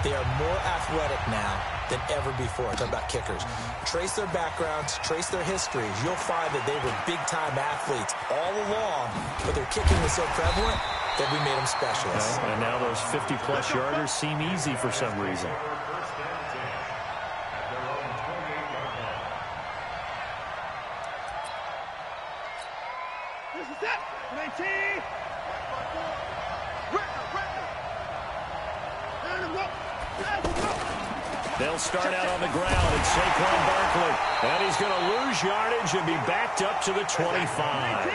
They are more athletic now than ever before. I'm talking about kickers. Trace their backgrounds, trace their histories. You'll find that they were big-time athletes all along, but their kicking was so prevalent that we made them specialists. And now those 50-plus yarders seem easy for some reason. This is it. 19. They'll start out on the ground, and Saquon Barkley. And he's going to lose yardage and be backed up to the 25.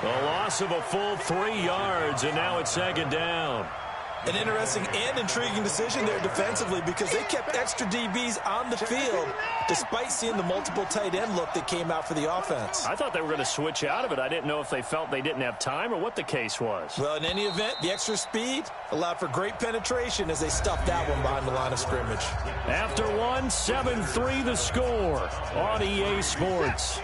A loss of a full 3 yards, and now it's second down. An interesting and intriguing decision there defensively because they kept extra DBs on the field despite seeing the multiple tight end look that came out for the offense. I thought they were going to switch out of it. I didn't know if they felt they didn't have time or what the case was. Well, in any event, the extra speed allowed for great penetration as they stuffed that one behind the line of scrimmage. After one, 7-3 the score on EA Sports.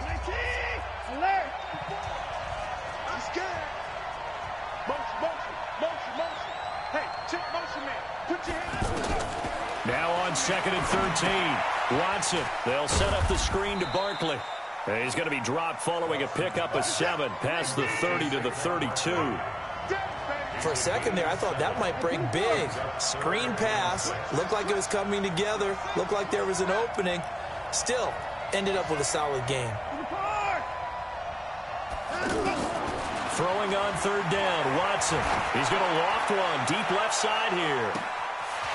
Now on 2nd and 13. Watson. They'll set up the screen to Barkley. He's going to be dropped following a pickup of 7 past the 30 to the 32. For a second there, I thought that might break big. Screen pass. Looked like it was coming together. Looked like there was an opening. Still, ended up with a solid game. Throwing on 3rd down, Watson. He's going to loft one deep left side here.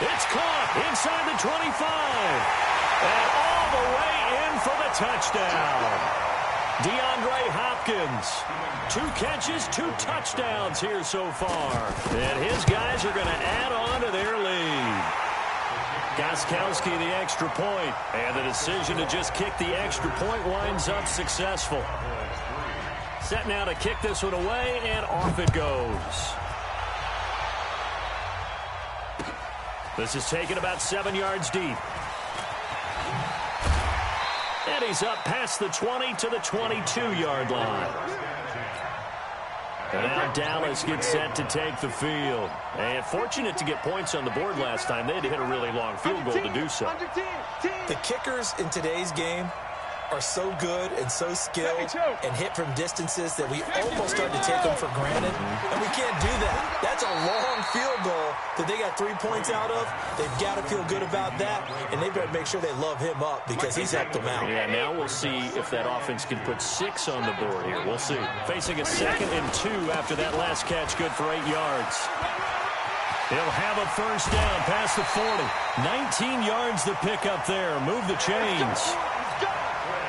It's caught inside the 25. And all the way in for the touchdown. DeAndre Hopkins. 2 catches, 2 touchdowns here so far. And his guys are going to add on to their lead. Gostkowski the extra point. And the decision to just kick the extra point winds up successful. Set now to kick this one away, and off it goes. This is taken about 7 yards deep. And he's up past the 20 to the 22-yard line. And now Dallas gets set to take the field. And fortunate to get points on the board last time. They had to hit a really long field goal to do so. The kickers in today's game are so good and so skilled and hit from distances that we almost start to take them for granted, and we can't do that. That's a long field goal that they got 3 points out of. They've got to feel good about that, and they better make sure they love him up because he's helped them out. Yeah, now we'll see if that offense can put 6 on the board here. We'll see. Facing a 2nd and 2 after that last catch, good for 8 yards. He'll have a first down past the 40. 19 yards to pick up there. Move the chains.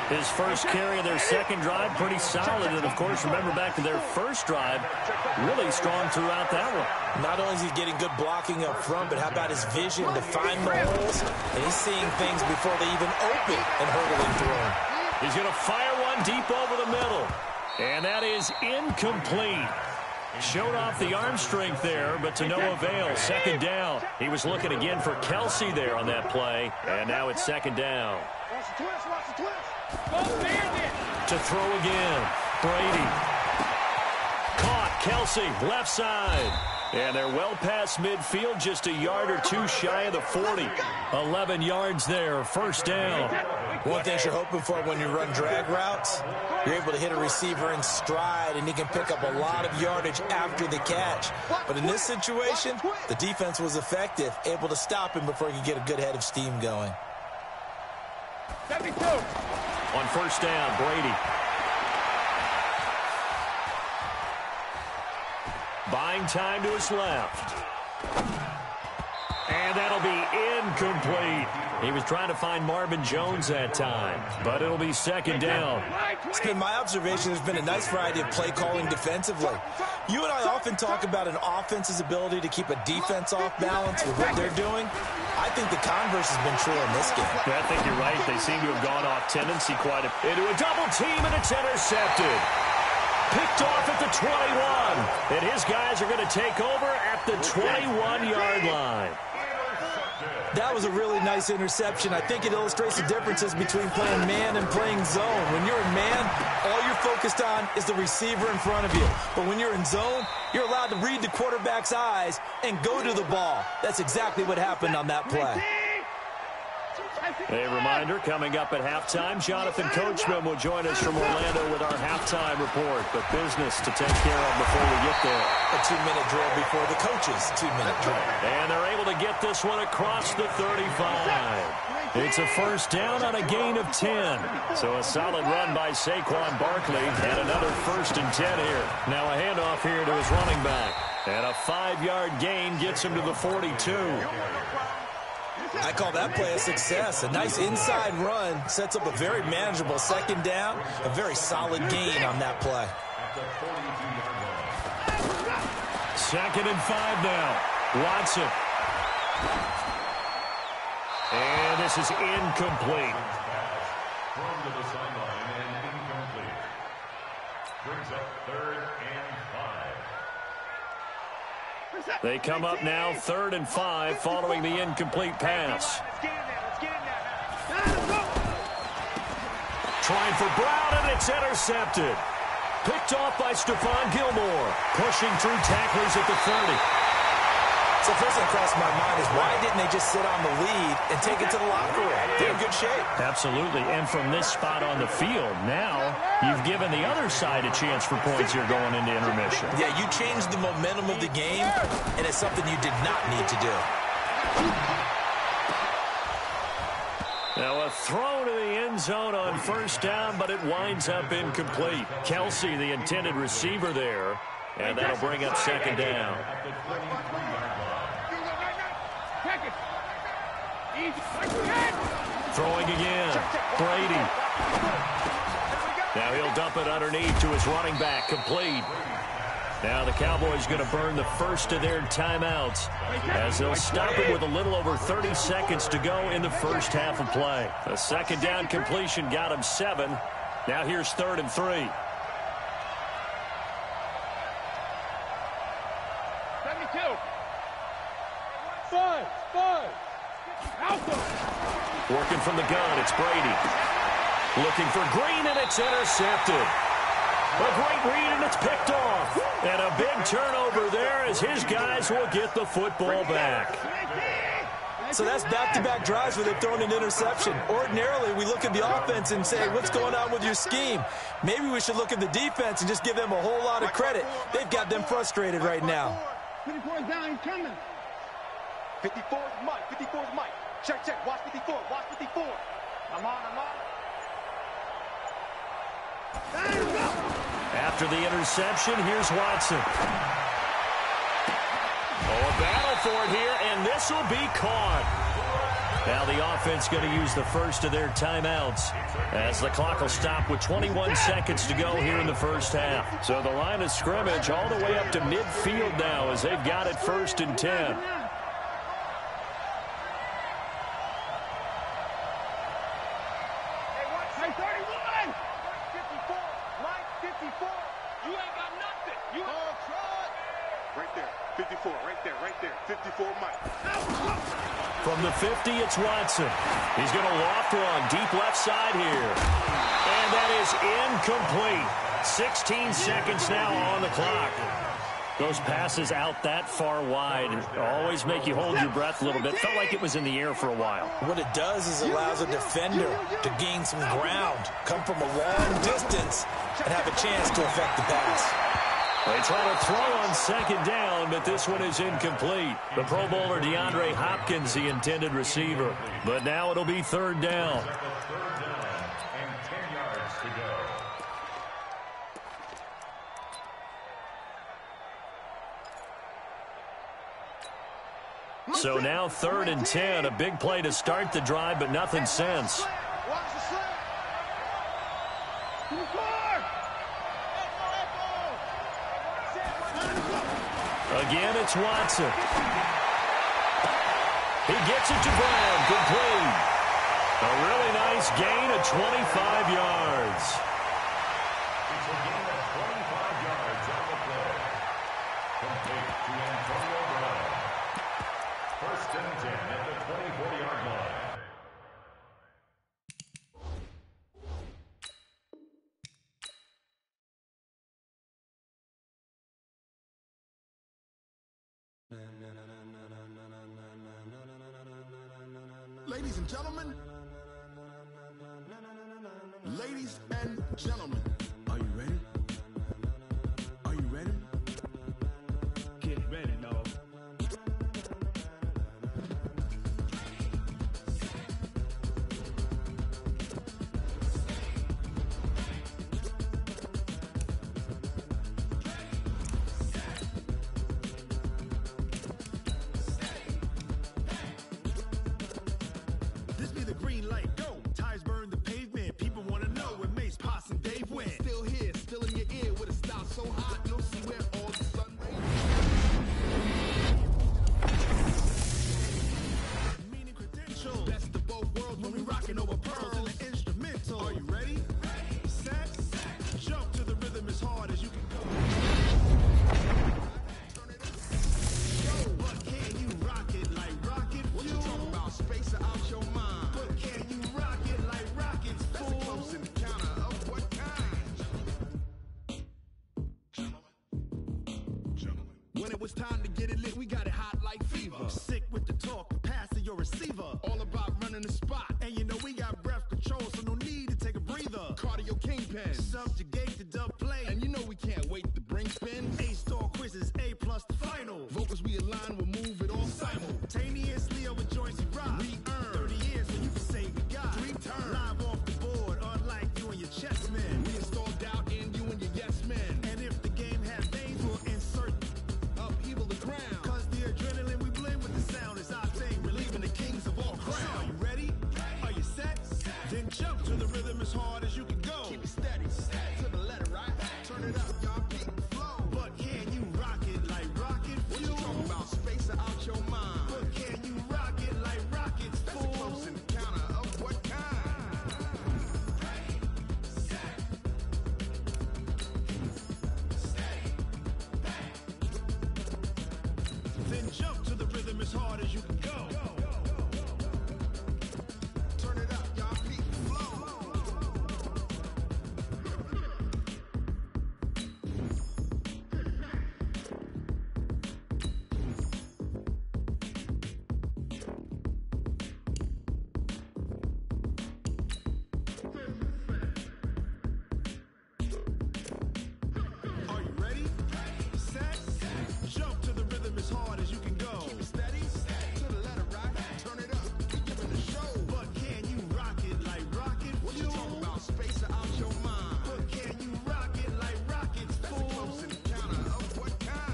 His first carry of their second drive, pretty solid. And, of course, remember back to their first drive, really strong throughout that one. Not only is he getting good blocking up front, but how about his vision to find the holes? And he's seeing things before they even open and hurdling through them. He's going to fire one deep over the middle. And that is incomplete. Showed off the arm strength there, but to no avail. 2nd down. He was looking again for Kelsey there on that play. And now it's 2nd down. To throw again. Brady. Caught. Kelsey, left side. And they're well past midfield, just a yard or 2 shy of the 40. 11 yards there, first down. One thing you're hoping for when you run drag routes, you're able to hit a receiver in stride, and he can pick up a lot of yardage after the catch. But in this situation, the defense was effective, able to stop him before he could get a good head of steam going. 72. On first down, Brady. Buying time to his left. And that'll be incomplete. He was trying to find Marvin Jones that time, but it'll be 2nd down. It's been my observation there's been a nice variety of play calling defensively. You and I often talk about an offense's ability to keep a defense off balance with what they're doing. I think the converse has been true in this game. I think you're right. They seem to have gone off tendency quite a bit. Into a double team, and it's intercepted. Picked off at the 21. And his guys are going to take over at the 21-yard line. That was a really nice interception. I think it illustrates the differences between playing man and playing zone. When you're in man, all you're focused on is the receiver in front of you. But when you're in zone, you're allowed to read the quarterback's eyes and go to the ball. That's exactly what happened on that play. A reminder, coming up at halftime, Jonathan Coachman will join us from Orlando with our halftime report. But business to take care of before we get there. A 2-minute drill before the coach's 2-minute drill. And they're able to get this one across the 35. It's a first down on a gain of 10. So a solid run by Saquon Barkley and another 1st and 10 here. Now a handoff here to his running back. And a 5-yard gain gets him to the 42. I call that play a success. A nice inside run sets up a very manageable 2nd down. A very solid gain on that play. 2nd and 5 now. Watson. And this is incomplete. Thrown to the sideline and incomplete. Brings up 3rd and 5. They come up now 3rd and 5 following the incomplete pass. Trying for Brown, and it's intercepted. Picked off by Stephon Gilmore. Pushing through tacklers at the 30. So first thing that crossed my mind is why didn't they just sit on the lead and take it to the locker room? They're in good shape. Absolutely. And from this spot on the field, now you've given the other side a chance for points here going into intermission. Yeah, you changed the momentum of the game, and it's something you did not need to do. Now a throw to the end zone on 1st down, but it winds up incomplete. Kelsey, the intended receiver there, and that'll bring up 2nd down. Throwing again. Brady. Now he'll dump it underneath to his running back. Complete. Now the Cowboys going to burn the first of their timeouts as they'll stop it with a little over 30 seconds to go in the first half of play. A 2nd down completion got him 7. Now here's 3rd and 3. 72. 5. Working from the gun, it's Brady. Looking for Green, and it's intercepted. A great read, and it's picked off. And a big turnover there as his guys will get the football back. So that's back-to-back drives where they've thrown an interception. Ordinarily, we look at the offense and say, what's going on with your scheme? Maybe we should look at the defense and just give them a whole lot of credit. They've got them frustrated right now. 54 is down, he's coming. 54 is Mike, 54 is Mike. Check, watch 54, watch 54. I'm on. After the interception, here's Watson. Oh, a battle for it here, and this will be caught. Now the offense going to use the first of their timeouts as the clock will stop with 21 seconds to go here in the first half. So the line of scrimmage all the way up to midfield now as they've got it 1st and 10. From the 50, it's Watson. He's going to loft one deep left side here. And that is incomplete. 16 seconds now on the clock. Those passes out that far wide always make you hold your breath a little bit. Felt like it was in the air for a while. What it does is allows a defender to gain some ground, come from a long distance, and have a chance to affect the pass. They try to throw on 2nd down, but this one is incomplete. The Pro Bowler DeAndre Hopkins, the intended receiver. But now it'll be 3rd down. And 10 yards to go. So now 3rd and 10. A big play to start the drive, but nothing since. Again, it's Watson. He gets it to Brown. Complete. A really nice gain of 25 yards. It's a gain of 25 yards on the play. Complete to Antonio Brown. 1st and 10 at the 24 Ladies and gentlemen. Ladies and gentlemen. Are you ready? Are you ready? Get ready, dog. This be the green light, go. Ties burn the pavement. People want to know when Mace, Potts, and Dave went. Still here, still in your ear with a style so hot, you'll see where all the sun rays. Meaning credentials. Best of both worlds when we rockin' over pearls in the instrumental. Are you ready? Set. Jump to the rhythm as hard as you can go. Turn it up. Yo, but can you rock it like rocket fuel? What you talking about? Space out your mind. But can you rock it like rockets, fool? That's a close encounter of what kind? Gentlemen. When it was time to get it lit, we got it hot like fever. Sick with the talk, pass to your receiver. All about running the spot. And you know we got breath control, so no need to take a breather. Cardio kingpin. Subjugate the dub play. And you know we can't wait to bring spin. A-star quizzes, A+ the final. Vocals we align, we'll move it all simultaneously over joints we rock. We earn 30 years so you can say we got 3 turns. Live off the board, unlike you and your chess men. We install doubt in you and your yes men. And if the game has veins, we'll insert upheaval the ground. Cause the adrenaline we blend with the sound is our thing, relieving the kings of all crowns. So are you ready? Are you set? Then jump to the rhythm as hard as you can go. Keep it steady, to the letter, right? Turn it up, y'all, keep it flow. But can you rock it like rocket fuel? What you talking about? Space out your mind. But can you rock it like rockets, fool? That's a close encounter of what kind? Then jump to the rhythm as hard as you can go. Turn it up, y'all, keep it flow. Are you ready? Set. Jump to the rhythm as hard as you can go. Keep it steady, to the letter, right? Turn it up, keep giving the show. But can you rock it like rocket fuel? What you talking about? Space out your mind. But can you rock it like rockets, fool? That's a close encounter of what kind?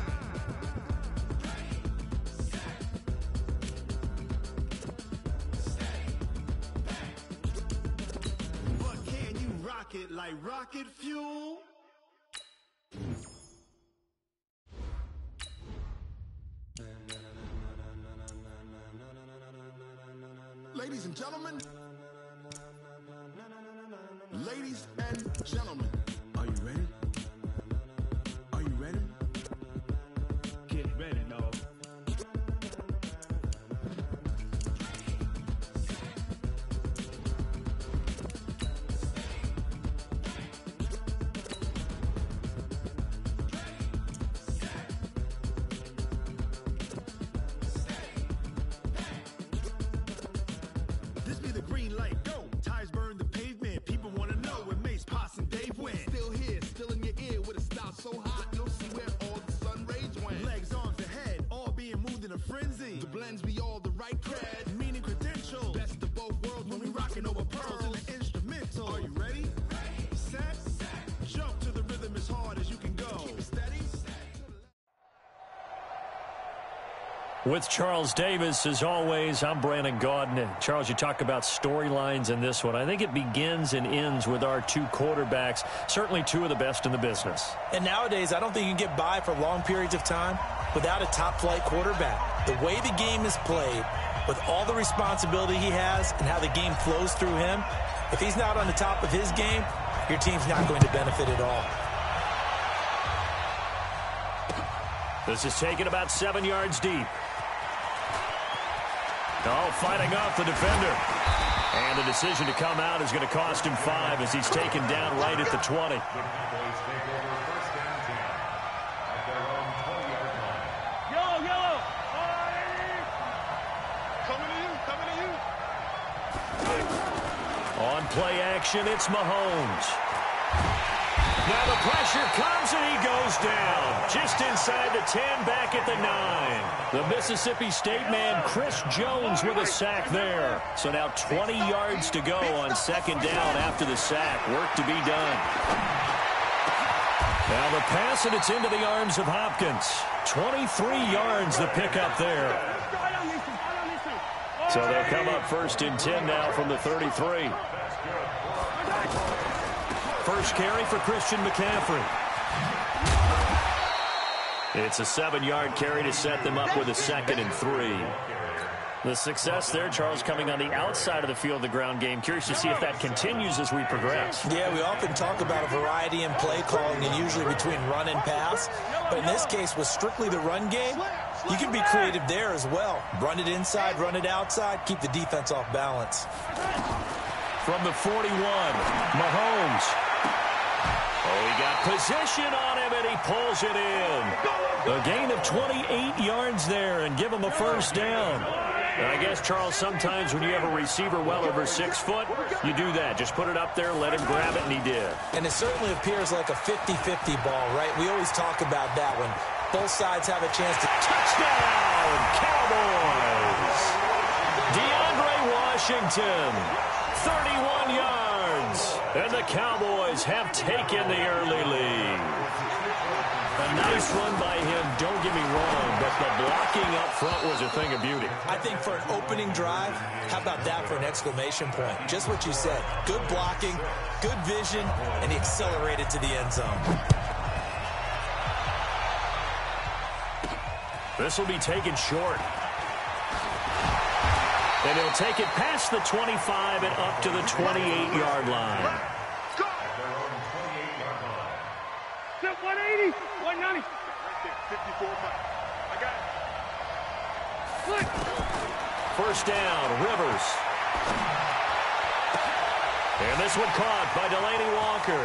But can you rock it like rocket fuel? Ladies and gentlemen. Ladies and gentlemen. Are you ready? Are you ready? Get ready, dog. This be the green light, go. Ties burn the pavement. People want to know when Mace, Potts, and Dave went. Still here, still in your ear with a style so hot, you'll see where all the sun rays went. Legs, arms, the head, all being moved in a frenzy. The blends be all the right cred, meaning credentials. Best of both worlds when we rockin' over pearls in the instrumental. Are you ready? Set. Jump to the rhythm as hard as you can go. Keep it steady. With Charles Davis, as always, I'm Brandon Gaudin. Charles, you talk about storylines in this one. I think it begins and ends with our 2 quarterbacks, certainly 2 of the best in the business. And nowadays, I don't think you can get by for long periods of time without a top-flight quarterback. The way the game is played, with all the responsibility he has and how the game flows through him, if he's not on the top of his game, your team's not going to benefit at all. This is taken about 7 yards deep. Oh, fighting off the defender. And the decision to come out is going to cost him 5 as he's taken down right at the 20. The Cowboys take over first down 10 at their own 20-yard line. Yellow! Coming to you! On play action, it's Mahomes. Now the pressure comes and he goes down. Just inside the 10, back at the 9. The Mississippi State man, Chris Jones, with a sack there. So now 20 yards to go on second down after the sack. Work to be done. Now the pass, and it's into the arms of Hopkins. 23 yards the pickup there. So they'll come up first and 10 now from the 33. First carry for Christian McCaffrey. It's a 7-yard carry to set them up with a 2nd and 3. The success there, Charles, coming on the outside of the field, the ground game. Curious to see if that continues as we progress. Yeah, we often talk about a variety in play calling and usually between run and pass. But in this case, with strictly the run game, you can be creative there as well. Run it inside, run it outside, keep the defense off balance. From the 41, Mahomes. Oh, he got position on him, and he pulls it in. A gain of 28 yards there, and give him a first down. And I guess, Charles, sometimes when you have a receiver well over 6 foot, you do that. Just put it up there, let him grab it, and he did. And it certainly appears like a 50-50 ball, right? We always talk about that when both sides have a chance to... Touchdown, Cowboys! DeAndre Washington, 31 yards. And the Cowboys have taken the early lead. A nice run by him, don't get me wrong, but the blocking up front was a thing of beauty. I think for an opening drive, how about that for an exclamation point? Just what you said. Good blocking, good vision, and he accelerated to the end zone. This will be taken short. And he'll take it past the 25 and up to the 28-yard line. 180, 190. Right there, 54 miles. I got it. First down, Rivers. And this one caught by Delaney Walker.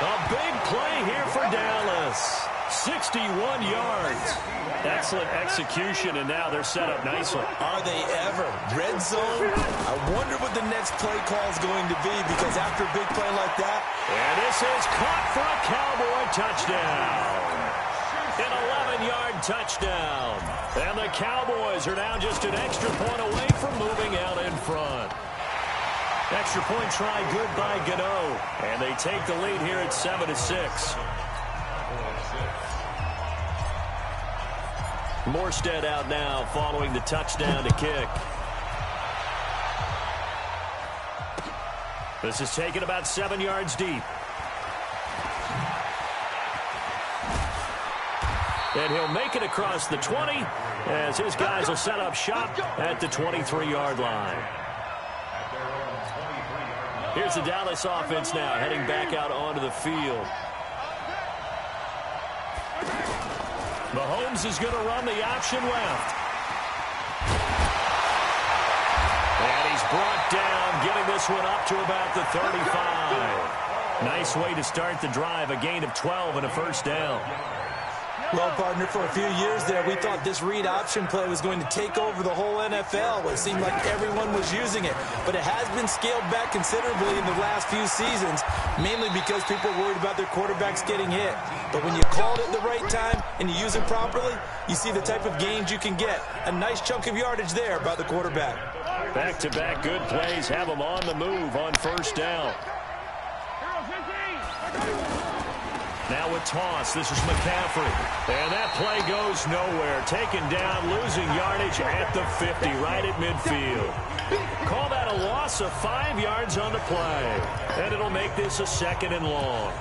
A big play here for Dallas. 61 yards. Excellent execution, and now they're set up nicely. Are they ever? Red zone? I wonder what the next play call is going to be, because after a big play like that... And this is caught for a Cowboy touchdown. An 11-yard touchdown. And the Cowboys are now just an extra point away from moving out in front. Extra point try good by Gano. And they take the lead here at 7-6. Morstead out now following the touchdown to kick. This is taken about 7 yards deep. And he'll make it across the 20 as his guys will set up shop at the 23-yard line. Here's the Dallas offense now heading back out onto the field. Mahomes is going to run the option left. And he's brought down, getting this one up to about the 35. Nice way to start the drive, a gain of 12 and a first down. Well, partner, for a few years there, we thought this read option play was going to take over the whole NFL. It seemed like everyone was using it. But it has been scaled back considerably in the last few seasons, mainly because people are worried about their quarterbacks getting hit. But when you call it at the right time and you use it properly, you see the type of gains you can get. A nice chunk of yardage there by the quarterback. Back-to-back good plays have them on the move on first down. Now with toss, this is McCaffrey. And that play goes nowhere. Taken down, losing yardage at the 50, right at midfield. Call that a loss of 5 yards on the play. And it'll make this a 2nd and long.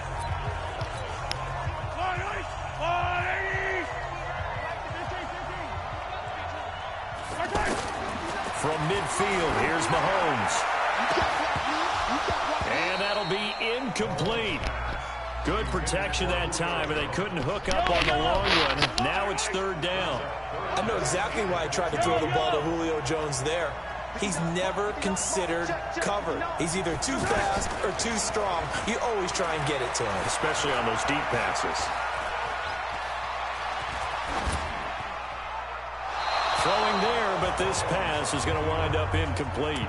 From midfield, here's Mahomes. And that'll be incomplete. Good protection that time, and they couldn't hook up on the long one. Now it's 3rd down. I know exactly why I tried to throw the ball to Julio Jones there. He's never considered covered. He's either too fast or too strong. You always try and get it to him. Especially on those deep passes. but this pass is going to wind up incomplete.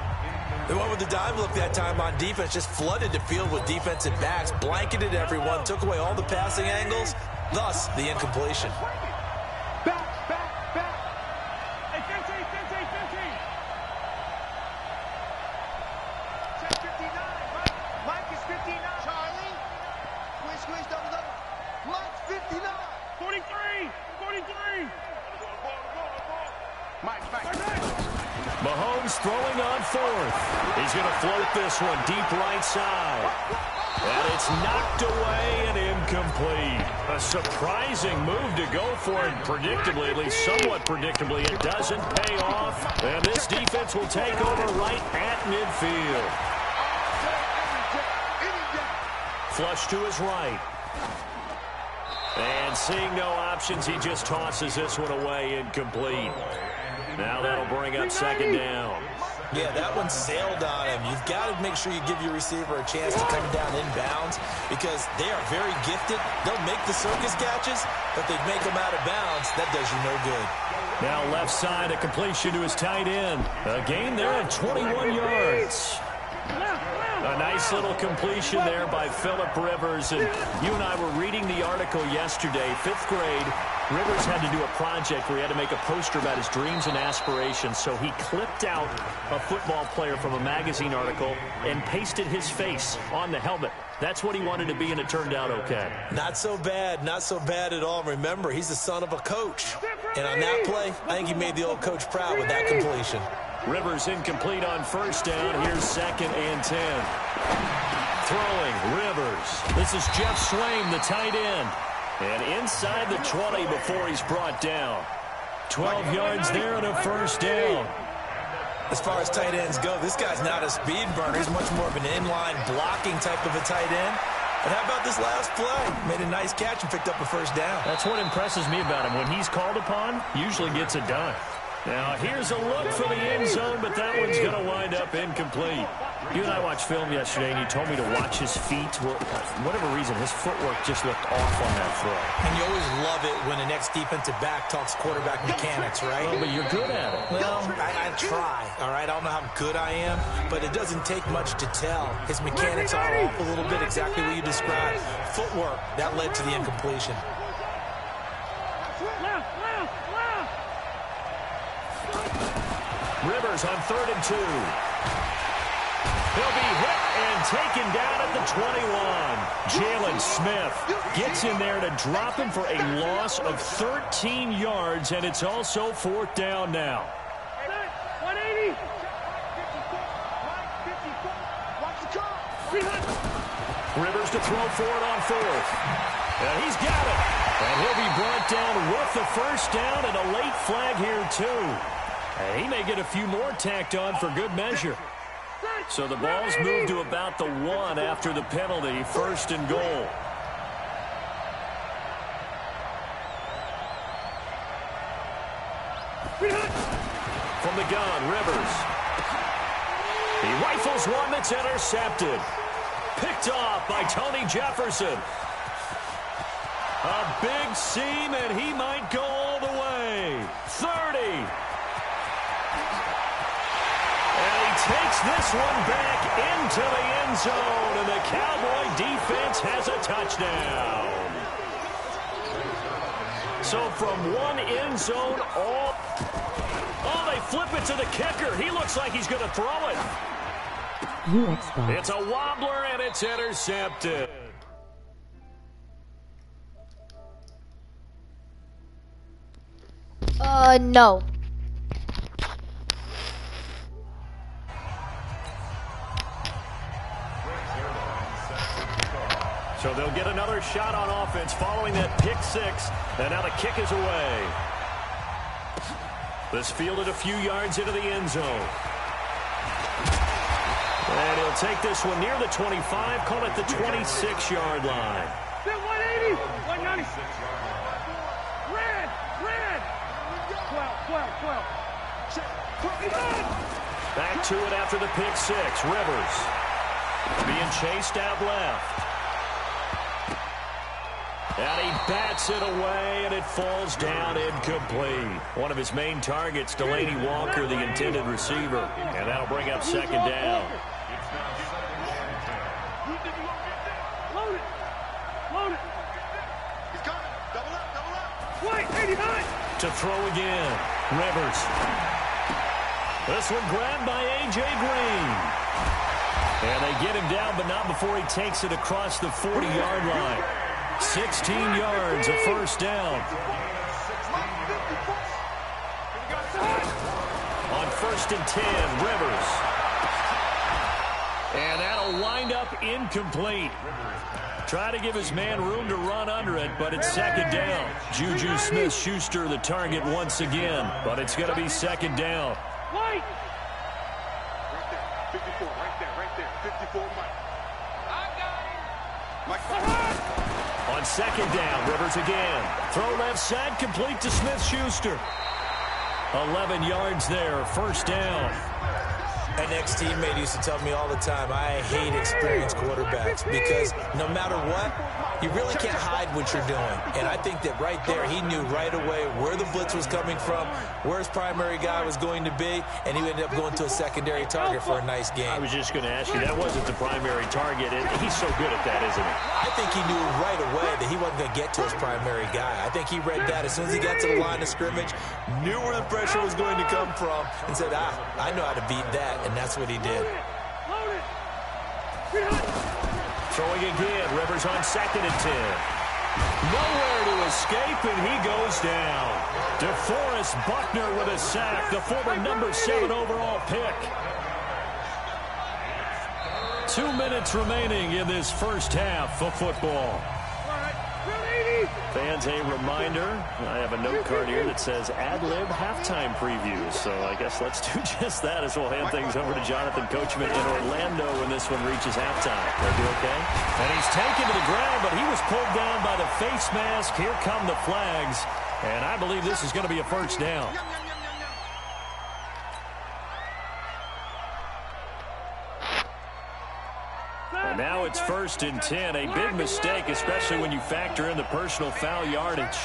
They went with the dime look that time on defense, just flooded the field with defensive backs, blanketed everyone, took away all the passing angles, thus the incompletion. Back. Hey, 15. Check 59. Mike is 59. Charlie. Squish, double. Mike's 59. 43. Mike. Mahomes throwing on fourth. He's going to float this one deep right side. And it's knocked away and incomplete. A surprising move to go for it. Predictably, at least somewhat predictably, it doesn't pay off. And this defense will take over right at midfield. Flush to his right. And seeing no options, he just tosses this one away incomplete. Now that'll bring up second down. Yeah, that one sailed on him. You've got to make sure you give your receiver a chance to come down inbounds because they are very gifted. They'll make the circus catches, but they make them out of bounds. That does you no good. Now left side, a completion to his tight end. A gain there of 21 yards. A nice little completion there by Phillip Rivers. And you and I were reading the article yesterday, 5th grade. Rivers had to do a project where he had to make a poster about his dreams and aspirations. So he clipped out a football player from a magazine article and pasted his face on the helmet. That's what he wanted to be, and it turned out okay. Not so bad at all. Remember, he's the son of a coach. And on that play, I think he made the old coach proud with that completion. Rivers incomplete on first down. Here's 2nd and 10. Throwing, Rivers. This is Jeff Swaim, the tight end. And inside the 20 before he's brought down. 12 yards there and a first down. As far as tight ends go, this guy's not a speed burner. He's much more of an inline blocking type of a tight end. But how about this last play? Made a nice catch and picked up a first down. That's what impresses me about him. When he's called upon, usually gets it done. Now, here's a look for the end zone, but that one's going to wind up incomplete. You and I watched film yesterday, and you told me to watch his feet. Well, for whatever reason, his footwork just looked off on that throw. And you always love it when the next defensive back talks quarterback mechanics, right? Well, but you're good at it. Well, I try, all right? I don't know how good I am, but it doesn't take much to tell. His mechanics are off a little bit, exactly what you described. Footwork, that led to the incompletion. Rivers on 3rd and 2. He'll be hit and taken down at the 21. Jalen Smith gets in there to drop him for a loss of 13 yards, and it's also 4th down now. 180. Rivers to throw for it on 4th. And he's got it. And he'll be brought down with the first down and a late flag here, too. He may get a few more tacked on for good measure. So the ball's moved to about the 1 after the penalty, 1st and goal. From the gun, Rivers. He rifles one that's intercepted. Picked off by Tony Jefferson. A big seam, and he might go all the way. 30. Takes this one back into the end zone, and the Cowboy defense has a touchdown. So from one end zone, they flip it to the kicker. He looks like he's going to throw it. It's a wobbler, and it's intercepted. No. So they'll get another shot on offense following that pick 6. And now the kick is away. This fielded a few yards into the end zone. And he'll take this one near the 25, call it the 26-yard line. 180. 190. Red. 12. Back to it after the pick 6. Rivers being chased out left. And he bats it away, and it falls down incomplete. One of his main targets, Delaney Walker, the intended receiver. And that'll bring up second down. Load it. He's coming. Double up. Wait, 89. To throw again. Rivers. This one grabbed by A.J. Green. And they get him down, but not before he takes it across the 40-yard line. 16 yards, a first down. On 1st and 10, Rivers. And that'll wind up incomplete. Try to give his man room to run under it, but it's second down. Juju Smith-Schuster the target once again, but it's going to be second down. Right there. 54, right there. 54, Mike. I got him. On second down, Rivers again. Throw left side, complete to Smith-Schuster. 11 yards there, first down. An ex-teammate used to tell me all the time, I hate experienced quarterbacks because no matter what, you really can't hide what you're doing. And I think that right there, he knew right away where the blitz was coming from, where his primary guy was going to be, and he ended up going to a secondary target for a nice game. I was just going to ask you, that wasn't the primary target. He's so good at that, isn't he? I think he knew right away that he wasn't going to get to his primary guy. I think he read that as soon as he got to the line of scrimmage, knew where the pressure was going to come from, and said, I know how to beat that. And that's what he did. Throwing again, Rivers on 2nd and 10. Nowhere to escape, and he goes down. DeForest Buckner with a sack, the former number 7 overall pick. 2 minutes remaining in this first half of football. Fans, a reminder, I have a note card here that says ad-lib halftime previews. So I guess let's do just that as we'll hand things over to Jonathan Coachman in Orlando when this one reaches halftime. They'll do okay? And he's taken to the ground, but he was pulled down by the face mask. Here come the flags. And I believe this is going to be a first down. And now it's 1st and 10. A big mistake, especially when you factor in the personal foul yardage.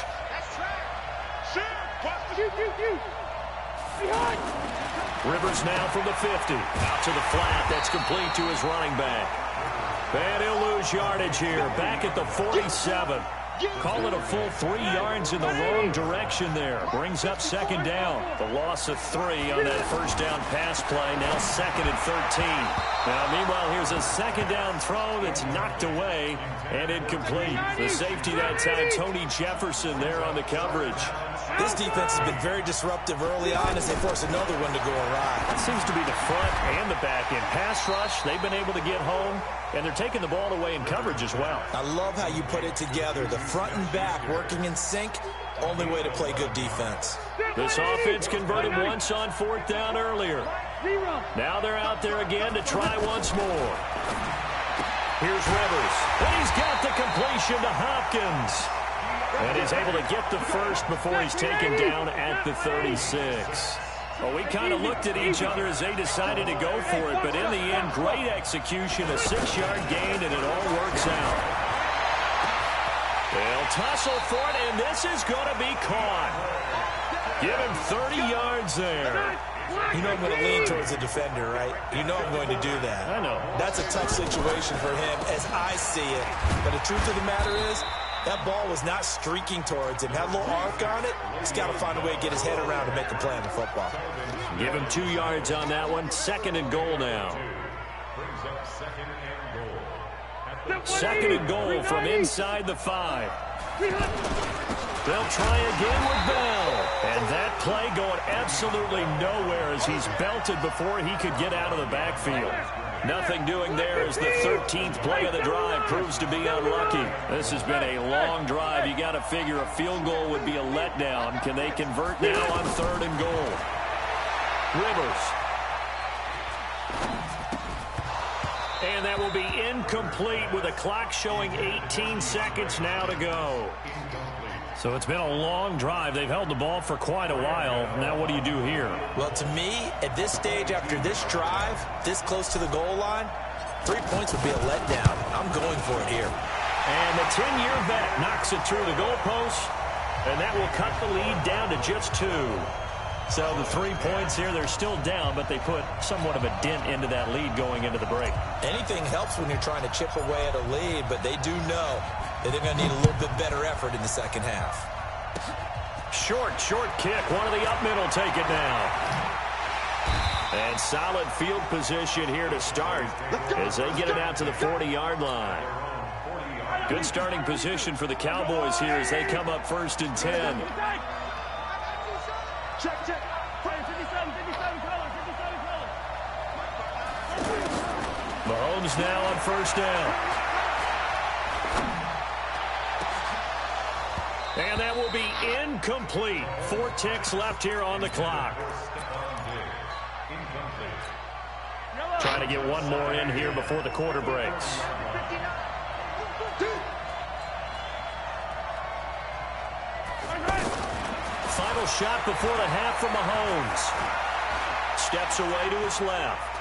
Rivers now from the 50. Out to the flat. That's complete to his running back. And he'll lose yardage here. Back at the 47. Call it a full 3 yards in the wrong direction there. Brings up second down. The loss of 3 on that first down pass play. Now 2nd and 13. Now, meanwhile, here's a second down throw that's knocked away and incomplete. The safety that time, Tony Jefferson there on the coverage. This defense has been very disruptive early on as they force another one to go awry. It seems to be the front and the back end. Pass rush, they've been able to get home, and they're taking the ball away in coverage as well. I love how you put it together. The front and back working in sync, only way to play good defense. This offense converted once on 4th down earlier. Now they're out there again to try once more. Here's Rivers. And he's got the completion to Hopkins. And he's able to get the first before he's taken down at the 36. Well, we kind of looked at each other as they decided to go for it, but in the end, great execution, a 6-yard gain, and it all works out. They'll tussle for it, and this is going to be caught. Give him 30 yards there. You know I'm going to lean towards the defender, right? You know I'm going to do that. I know. That's a tough situation for him as I see it. But the truth of the matter is, that ball was not streaking towards him. Had a little arc on it. He's got to find a way to get his head around to make the play on the football. Give him 2 yards on that one. 2nd and goal now. 2nd and goal from inside the 5. They'll try again with Bell. And that play going absolutely nowhere as he's belted before he could get out of the backfield. Nothing doing there as the 13th play of the drive proves to be unlucky. This has been a long drive. You got to figure a field goal would be a letdown. Can they convert now on 3rd and goal? Rivers. And that will be incomplete with the clock showing 18 seconds now to go. So it's been a long drive. They've held the ball for quite a while. Now what do you do here? Well, to me, at this stage, after this drive, this close to the goal line, 3 points would be a letdown. I'm going for it here. And the 10-year vet knocks it through the goalpost, and that will cut the lead down to just 2. So the 3 points here, they're still down, but they put somewhat of a dent into that lead going into the break. Anything helps when you're trying to chip away at a lead, but they do know that they're going to need a little bit better effort in the second half. Short kick. One of the up middle take it now. And solid field position here to start as they get it out to the 40-yard line. Good starting position for the Cowboys here as they come up 1st and 10. Check. 57 color. Mahomes now on 1st down. And that will be incomplete. 4 ticks left here on the clock. Trying to get one more in here before the quarter breaks. Final shot before the half from Mahomes. Steps away to his left.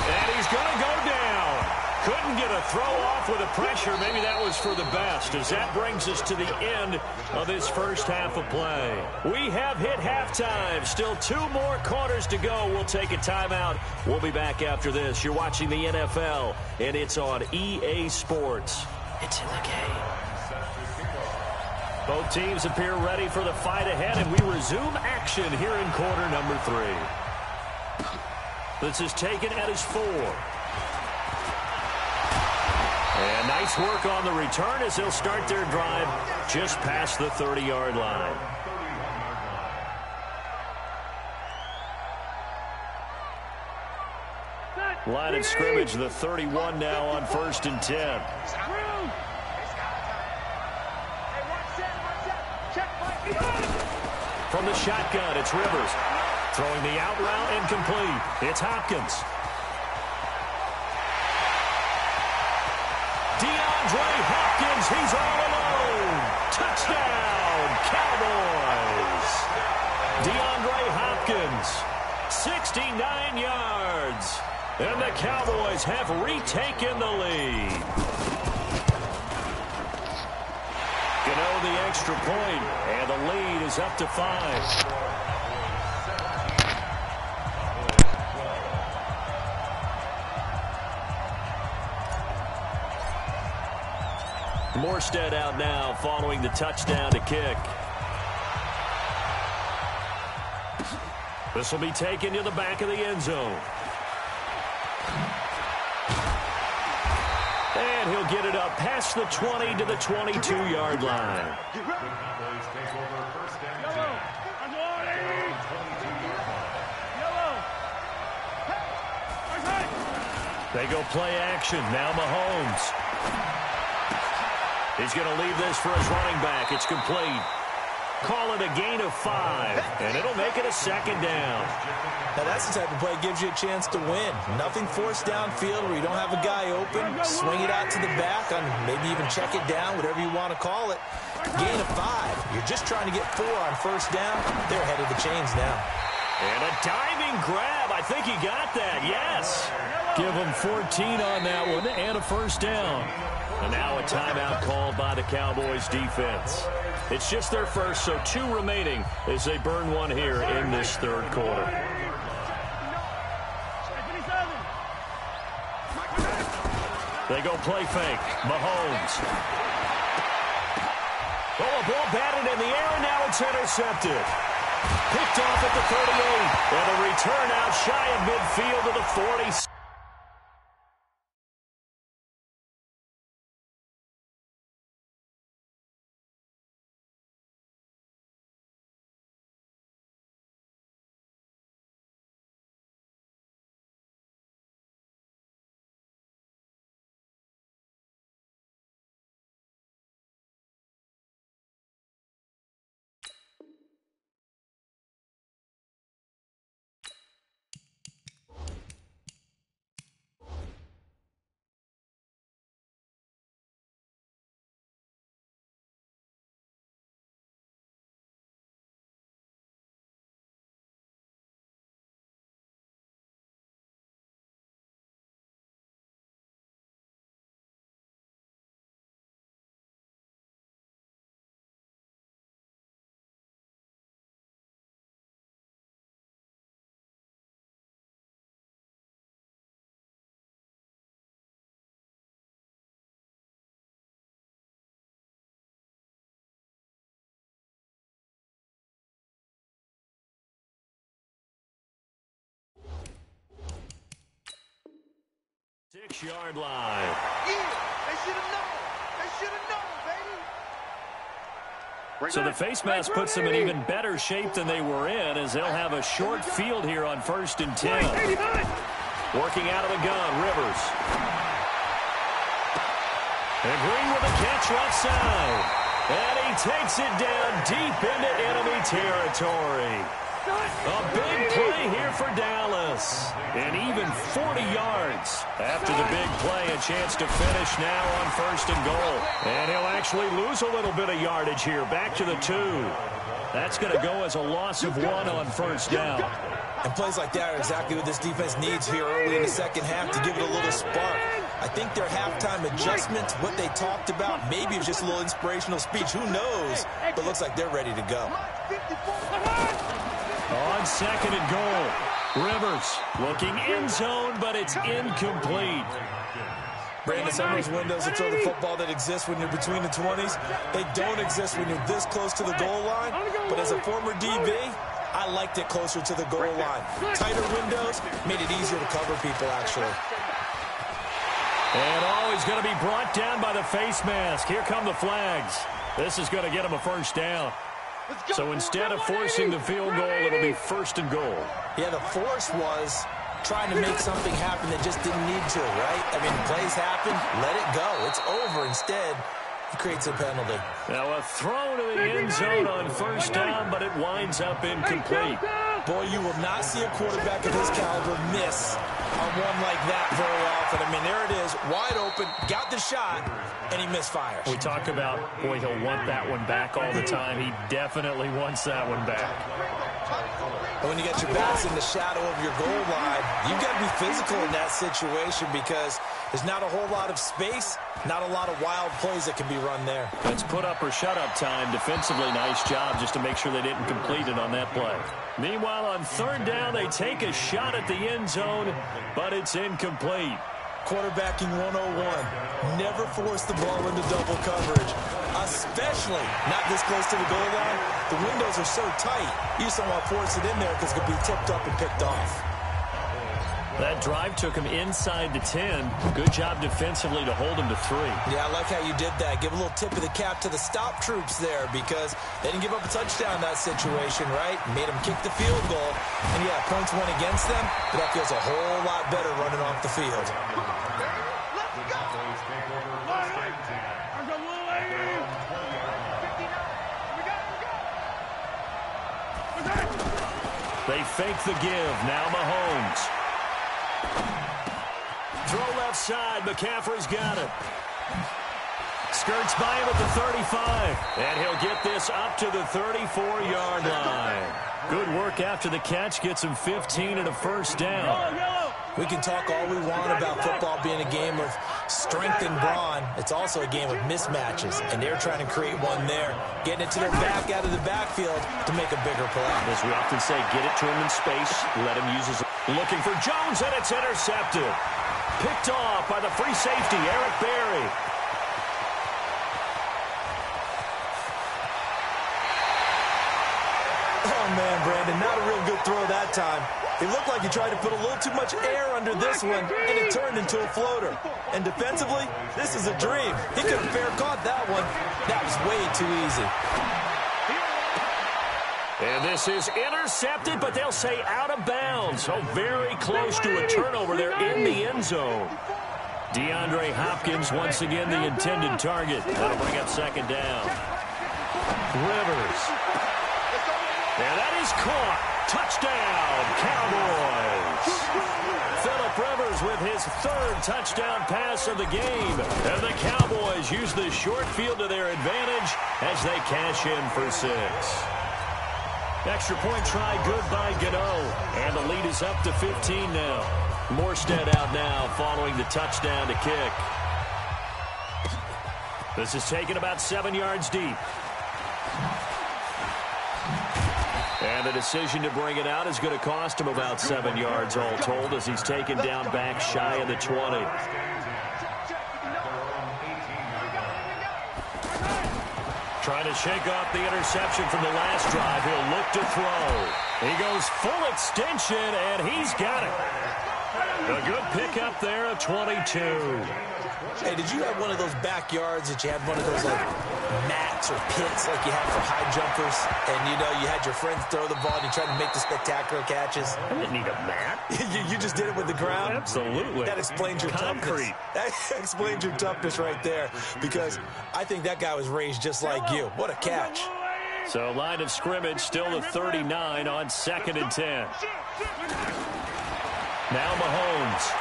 And he's going to go down. Couldn't get a throw off with the pressure. Maybe that was for the best, as that brings us to the end of this first half of play. We have hit halftime. Still 2 more quarters to go. We'll take a timeout. We'll be back after this. You're watching the NFL, and it's on EA Sports. It's in the game. Both teams appear ready for the fight ahead, and we resume action here in quarter number 3. This is taken at his 4. And nice work on the return as they'll start their drive just past the 30-yard line. Line of scrimmage, the 31 now on 1st and 10. From the shotgun, it's Rivers. Throwing the out route incomplete. It's Hopkins. DeAndre Hopkins, he's all alone. Touchdown, Cowboys. DeAndre Hopkins, 69 yards. And the Cowboys have retaken the lead. The extra point, and the lead is up to 5. Morstead out now following the touchdown to kick. This will be taken to the back of the end zone. And he'll get it up past the 20 to the 22-yard line. They go play action. Now Mahomes. He's going to leave this for his running back. It's complete. Call it a gain of 5, and it'll make it a 2nd down. Now that's the type of play that gives you a chance to win. Nothing forced downfield where you don't have a guy open. Swing it out to the back, on maybe even check it down, whatever you want to call it. Gain of 5. You're just trying to get 4 on 1st down. They're ahead of the chains now. And a diving grab. I think he got that. Yes. Give him 14 on that one and a 1st down. And now a timeout called by the Cowboys defense. It's just their first, so 2 remaining as they burn one here in this 3rd quarter. They go play fake. Mahomes. Oh, a ball batted in the air, and now it's intercepted. Picked off at the 38. And a return out shy of midfield to the 40. 6-yard line. Yeah, they should have known. They should have known, baby. So the face mask puts them in even better shape than they were in, as they'll have a short field here on 1st and 10. Working out of the gun, Rivers. And Green with a catch right side. And he takes it down deep into enemy territory. A big play here for Dallas. And even 40 yards after the big play. A chance to finish now on 1st and goal. And he'll actually lose a little bit of yardage here. Back to the 2. That's going to go as a loss of 1 on 1st down. And plays like that are exactly what this defense needs here early in the second half to give it a little spark. I think their halftime adjustment, what they talked about, maybe it was just a little inspirational speech. Who knows? But looks like they're ready to go. On 2nd and goal, Rivers looking end zone, but it's incomplete. Brandon, some of those windows to throw the football that exist when you're between the 20s, they don't exist when you're this close to the goal line. But as a former DB, I liked it closer to the goal line. Tighter windows made it easier to cover people, actually. And he's going to be brought down by the face mask. Here come the flags. This is going to get him a 1st down. So instead of forcing the field goal, it'll be 1st and goal. Yeah, the force was trying to make something happen that just didn't need to, right? I mean, plays happen, let it go. It's over. Instead, he creates a penalty. Now a throw to the end zone on 1st down, but it winds up incomplete. Boy, you will not see a quarterback of his caliber miss on one like that very often. I mean, there it is, wide open, got the shot, and he misfires. We talk about, boy, he'll want that one back all the time. He definitely wants that one back. And when you get your backs in the shadow of your goal line, you've got to be physical in that situation because there's not a whole lot of space, not a lot of wild plays that can be run there. It's put up or shut up time. Defensively, nice job just to make sure they didn't complete it on that play. Meanwhile, on 3rd down, they take a shot at the end zone, but it's incomplete. Quarterbacking 101. Never force the ball into double coverage, especially not this close to the goal line. The windows are so tight, you just don't want to force it in there because it could be tipped up and picked off. That drive took him inside the 10. Good job defensively to hold him to 3. Yeah, I like how you did that. Give a little tip of the cap to the stop troops there because they didn't give up a touchdown in that situation, right? Made them kick the field goal. And, yeah, points went against them, but that feels a whole lot better running off the field. They fake the give. Now Mahomes. Throw left side. McCaffrey's got it. Skirts by him at the 35. And he'll get this up to the 34-yard line. Good work after the catch. Gets him 15 and a 1st down. We can talk all we want about football being a game of strength and brawn. It's also a game of mismatches, and they're trying to create one there, getting it to their back out of the backfield to make a bigger play. As we often say, get it to him in space, let him use his... Looking for Jones, and it's intercepted. Picked off by the free safety, Eric Berry. Oh, man, Brandon, not a real good throw that time. It looked like he tried to put a little too much air under this one, and it turned into a floater. And defensively, this is a dream. He could have fair caught that one. That was way too easy. And this is intercepted, but they'll say out of bounds. So very close to a turnover there in the end zone. DeAndre Hopkins, once again, the intended target. That'll bring up 2nd down. Rivers. And that is caught. Touchdown, Cowboys. Phillip Rivers with his 3rd touchdown pass of the game. And the Cowboys use the short field to their advantage as they cash in for 6. Extra point try good by Gano. And the lead is up to 15 now. Morstead out now following the touchdown to kick. This is taken about 7 yards deep. And the decision to bring it out is going to cost him about 7 yards all told as he's taken down back shy of the 20. Trying to shake off the interception from the last drive. He'll look to throw. He goes full extension, and he's got it. A good pickup there of 22. Hey, did you have one of those backyards that you had one of those like mats or pits like you have for high jumpers? And, you know, you had your friends throw the ball and you tried to make the spectacular catches? I didn't need a mat. you just did it with the ground? Absolutely. That explains your toughness. That explains your toughness right there, because I think that guy was raised just like you. What a catch. So line of scrimmage still the 39 on 2nd and 10. Now Mahomes.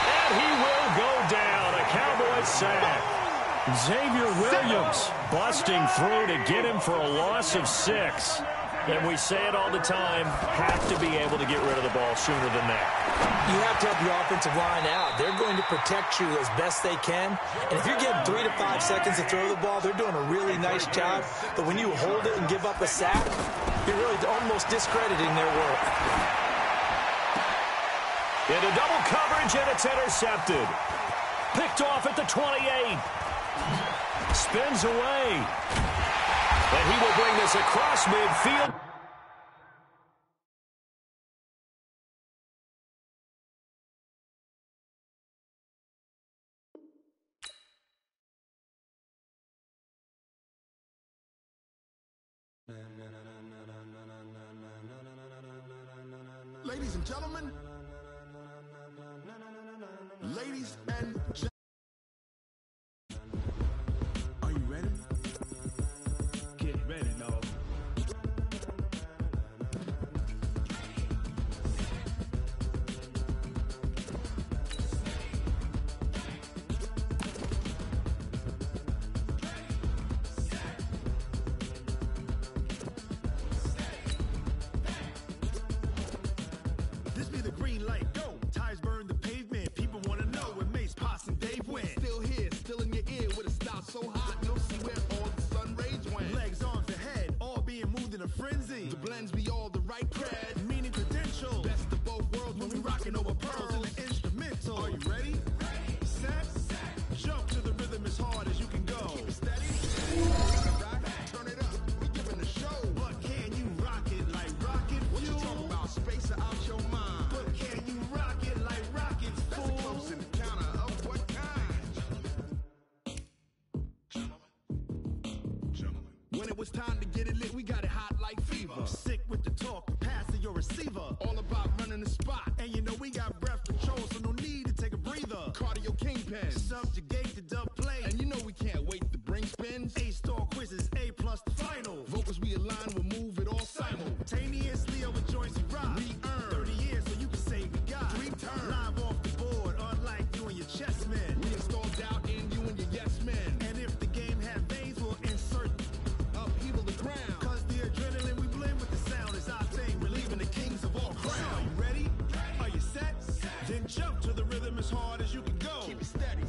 And he will go down. A Cowboys sack. Xavier Williams busting through to get him for a loss of 6. And we say it all the time, have to be able to get rid of the ball sooner than that. You have to help your offensive line out. They're going to protect you as best they can. And if you're getting 3 to 5 seconds to throw the ball, they're doing a really nice job. But when you hold it and give up a sack, you're really almost discrediting their work. Into double coverage, and it's intercepted. Picked off at the 28. Spins away. And he will bring this across midfield. Ladies and gentlemen. Ladies and gentlemen. Are you ready? Get ready, dog. This be the green light, go. Tires burn the pavement. People want to know where Mace, Potts, and Dave went. Still here, still in your ear with a style so hot, you'll see where all the sun rays went. Legs, arms, and head, all being moved in a frenzy. The blends be all the right cred, meaning credential. Best of both worlds when we rockin' over pearls in the instrumental. Are you ready? Set, jump to the rhythm as hard as you can go. Keep it steady, right, turn it up, we giving a show. But can you rock it like rocket fuel? What you talking about, space out your mind? But can you rock it like rockets, fool? That's a close encounter of what kind? Gentlemen. When it was time to get it lit, we got it hot like fever. Sick with the talk, passing your receiver. All about running the spot. And you know we got breath control, so no need to take a breather. Cardio kingpin, subjugate the dub play. And you know we can't wait to bring spins. A-star quizzes, A+ the final. Vocals we align, we'll move it all simultaneously over joints we rock. We earn 30 years so you can say we got 3 turns. Live off the board, unlike you and your chess men. We install doubt in you and your yes men. And if the game have veins, we'll insert upheaval the ground. Cause the adrenaline we blend with the sound is our thing. Relieving the kings of all crowns. Are you ready? Are you set? Then jump to the rhythm as hard as you can go. Keep it steady,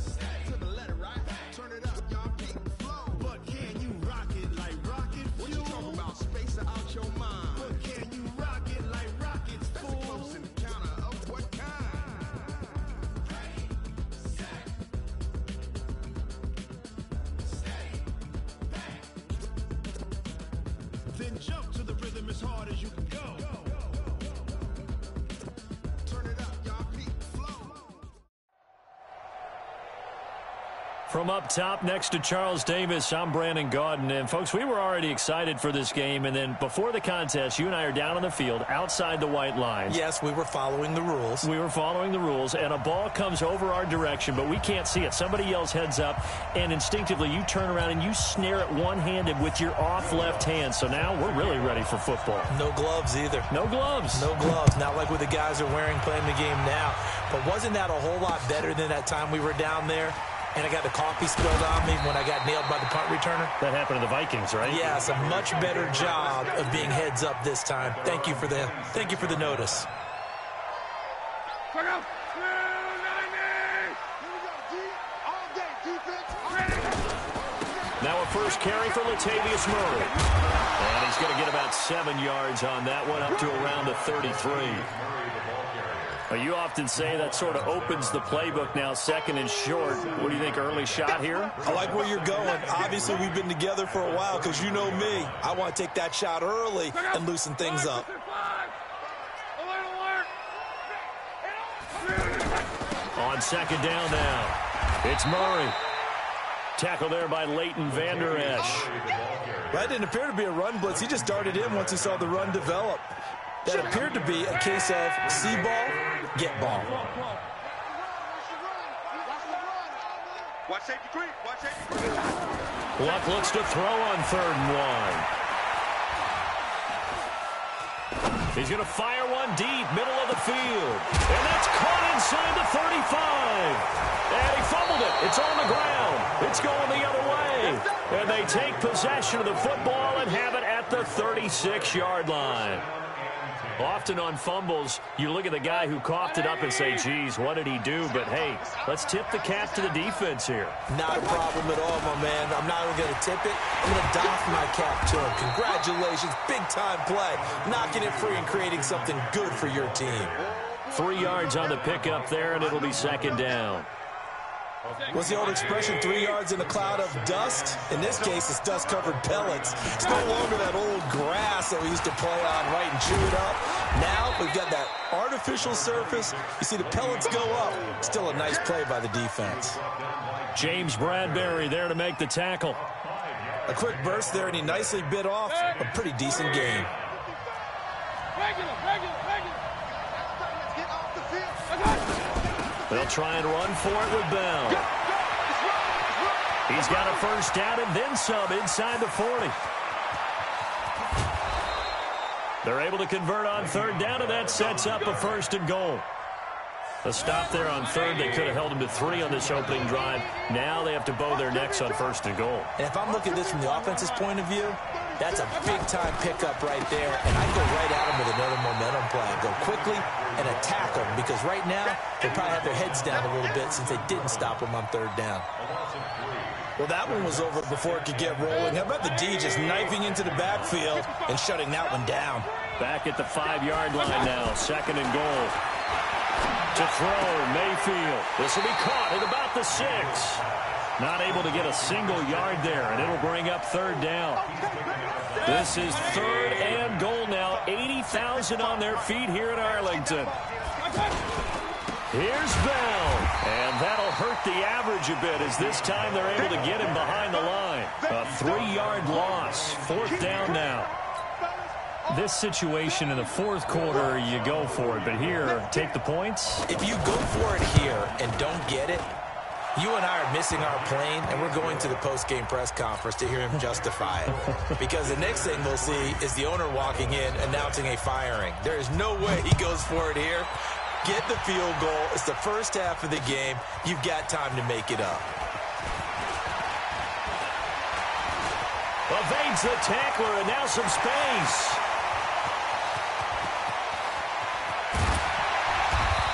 to the letter, right? Turn it up, y'all beat the flow. But can you rock it like rocket fuel? What you talking about, space out your mind? But can you rock it like rockets, fool? That's a close encounter of what kind? Then jump to the rhythm as hard as you can go. Turn it up, y'all beat the flow. From up top next to Charles Davis, I'm Brandon Gaudin. And, folks, we were already excited for this game. And then before the contest, you and I are down on the field outside the white lines. Yes, we were following the rules. We were following the rules, and a ball comes over our direction, but we can't see it. Somebody yells heads up, and instinctively you turn around and you snare it one-handed with your off left hand. So now we're really ready for football. No gloves either. No gloves. No gloves. Not like what the guys are wearing playing the game now. But wasn't that a whole lot better than that time we were down there? And I got the coffee spilled on me when I got nailed by the punt returner. That happened to the Vikings, right? Yes, a much better job of being heads up this time. Thank you for the notice. Check out. 290. Here we go, D. All day, defense. Ready. Now a first carry for Latavius Murray. And he's going to get about 7 yards on that one, up to around the 33. Well, you often say that sort of opens the playbook now, 2nd and short. What do you think, early shot here? I like where you're going. Obviously, we've been together for a while because you know me. I want to take that shot early and loosen things up. A little on second down now. It's Murray. Tackle there by Leighton Vander Esch. That didn't appear to be a run blitz. He just darted in once he saw the run develop. That appeared to be a case of see ball, get ball. Watch safety creep. Watch safety creep. Luck looks to throw on 3rd and 1. He's going to fire one deep, middle of the field. And that's caught inside the 35. And he fumbled it. It's on the ground. It's going the other way. And they take possession of the football and have it at the 36-yard line. Often on fumbles, you look at the guy who coughed it up and say, geez, what did he do? But, hey, let's tip the cap to the defense here. Not a problem at all, my man. I'm not even going to tip it. I'm going to doff my cap to him. Congratulations. Big-time play. Knocking it free and creating something good for your team. 3 yards on the pickup there, and it'll be second down. What's the old expression, 3 yards in a cloud of dust? In this case, it's dust-covered pellets. It's no longer that old grass that we used to play on, right, and chew it up. Now we've got that artificial surface. You see the pellets go up. Still a nice play by the defense. James Bradbury there to make the tackle. A quick burst there, and he nicely bit off a pretty decent gain. Regular. Get off the field. They'll try and run for it with Bell. He's got a first down and then some inside the 40. They're able to convert on 3rd down, and that sets up a 1st and goal. A stop there on 3rd. They could have held him to 3 on this opening drive. Now they have to bow their necks on 1st and goal. And if I'm looking at this from the offense's point of view, that's a big-time pickup right there. And I go right at them with another momentum play. Go quickly and attack them, because right now they probably have their heads down a little bit since they didn't stop them on 3rd down. Well, that one was over before it could get rolling. How about the D just knifing into the backfield and shutting that one down? Back at the 5-yard line now, 2nd and goal. To throw, Mayfield. This will be caught at about the 6. Not able to get a single yard there, and it'll bring up 3rd down. This is 3rd and goal now. 80,000 on their feet here in Arlington. Here's Bell, and that'll hurt the average a bit, as this time they're able to get him behind the line. A 3-yard loss. 4th down now. This situation in the 4th quarter, you go for it. But here, take the points. If you go for it here and don't get it, you and I are missing our plane, and we're going to the post-game press conference to hear him justify it. Because the next thing we'll see is the owner walking in announcing a firing. There is no way he goes for it here. Get the field goal. It's the first half of the game. You've got time to make it up. Evades the tackler, and now some space.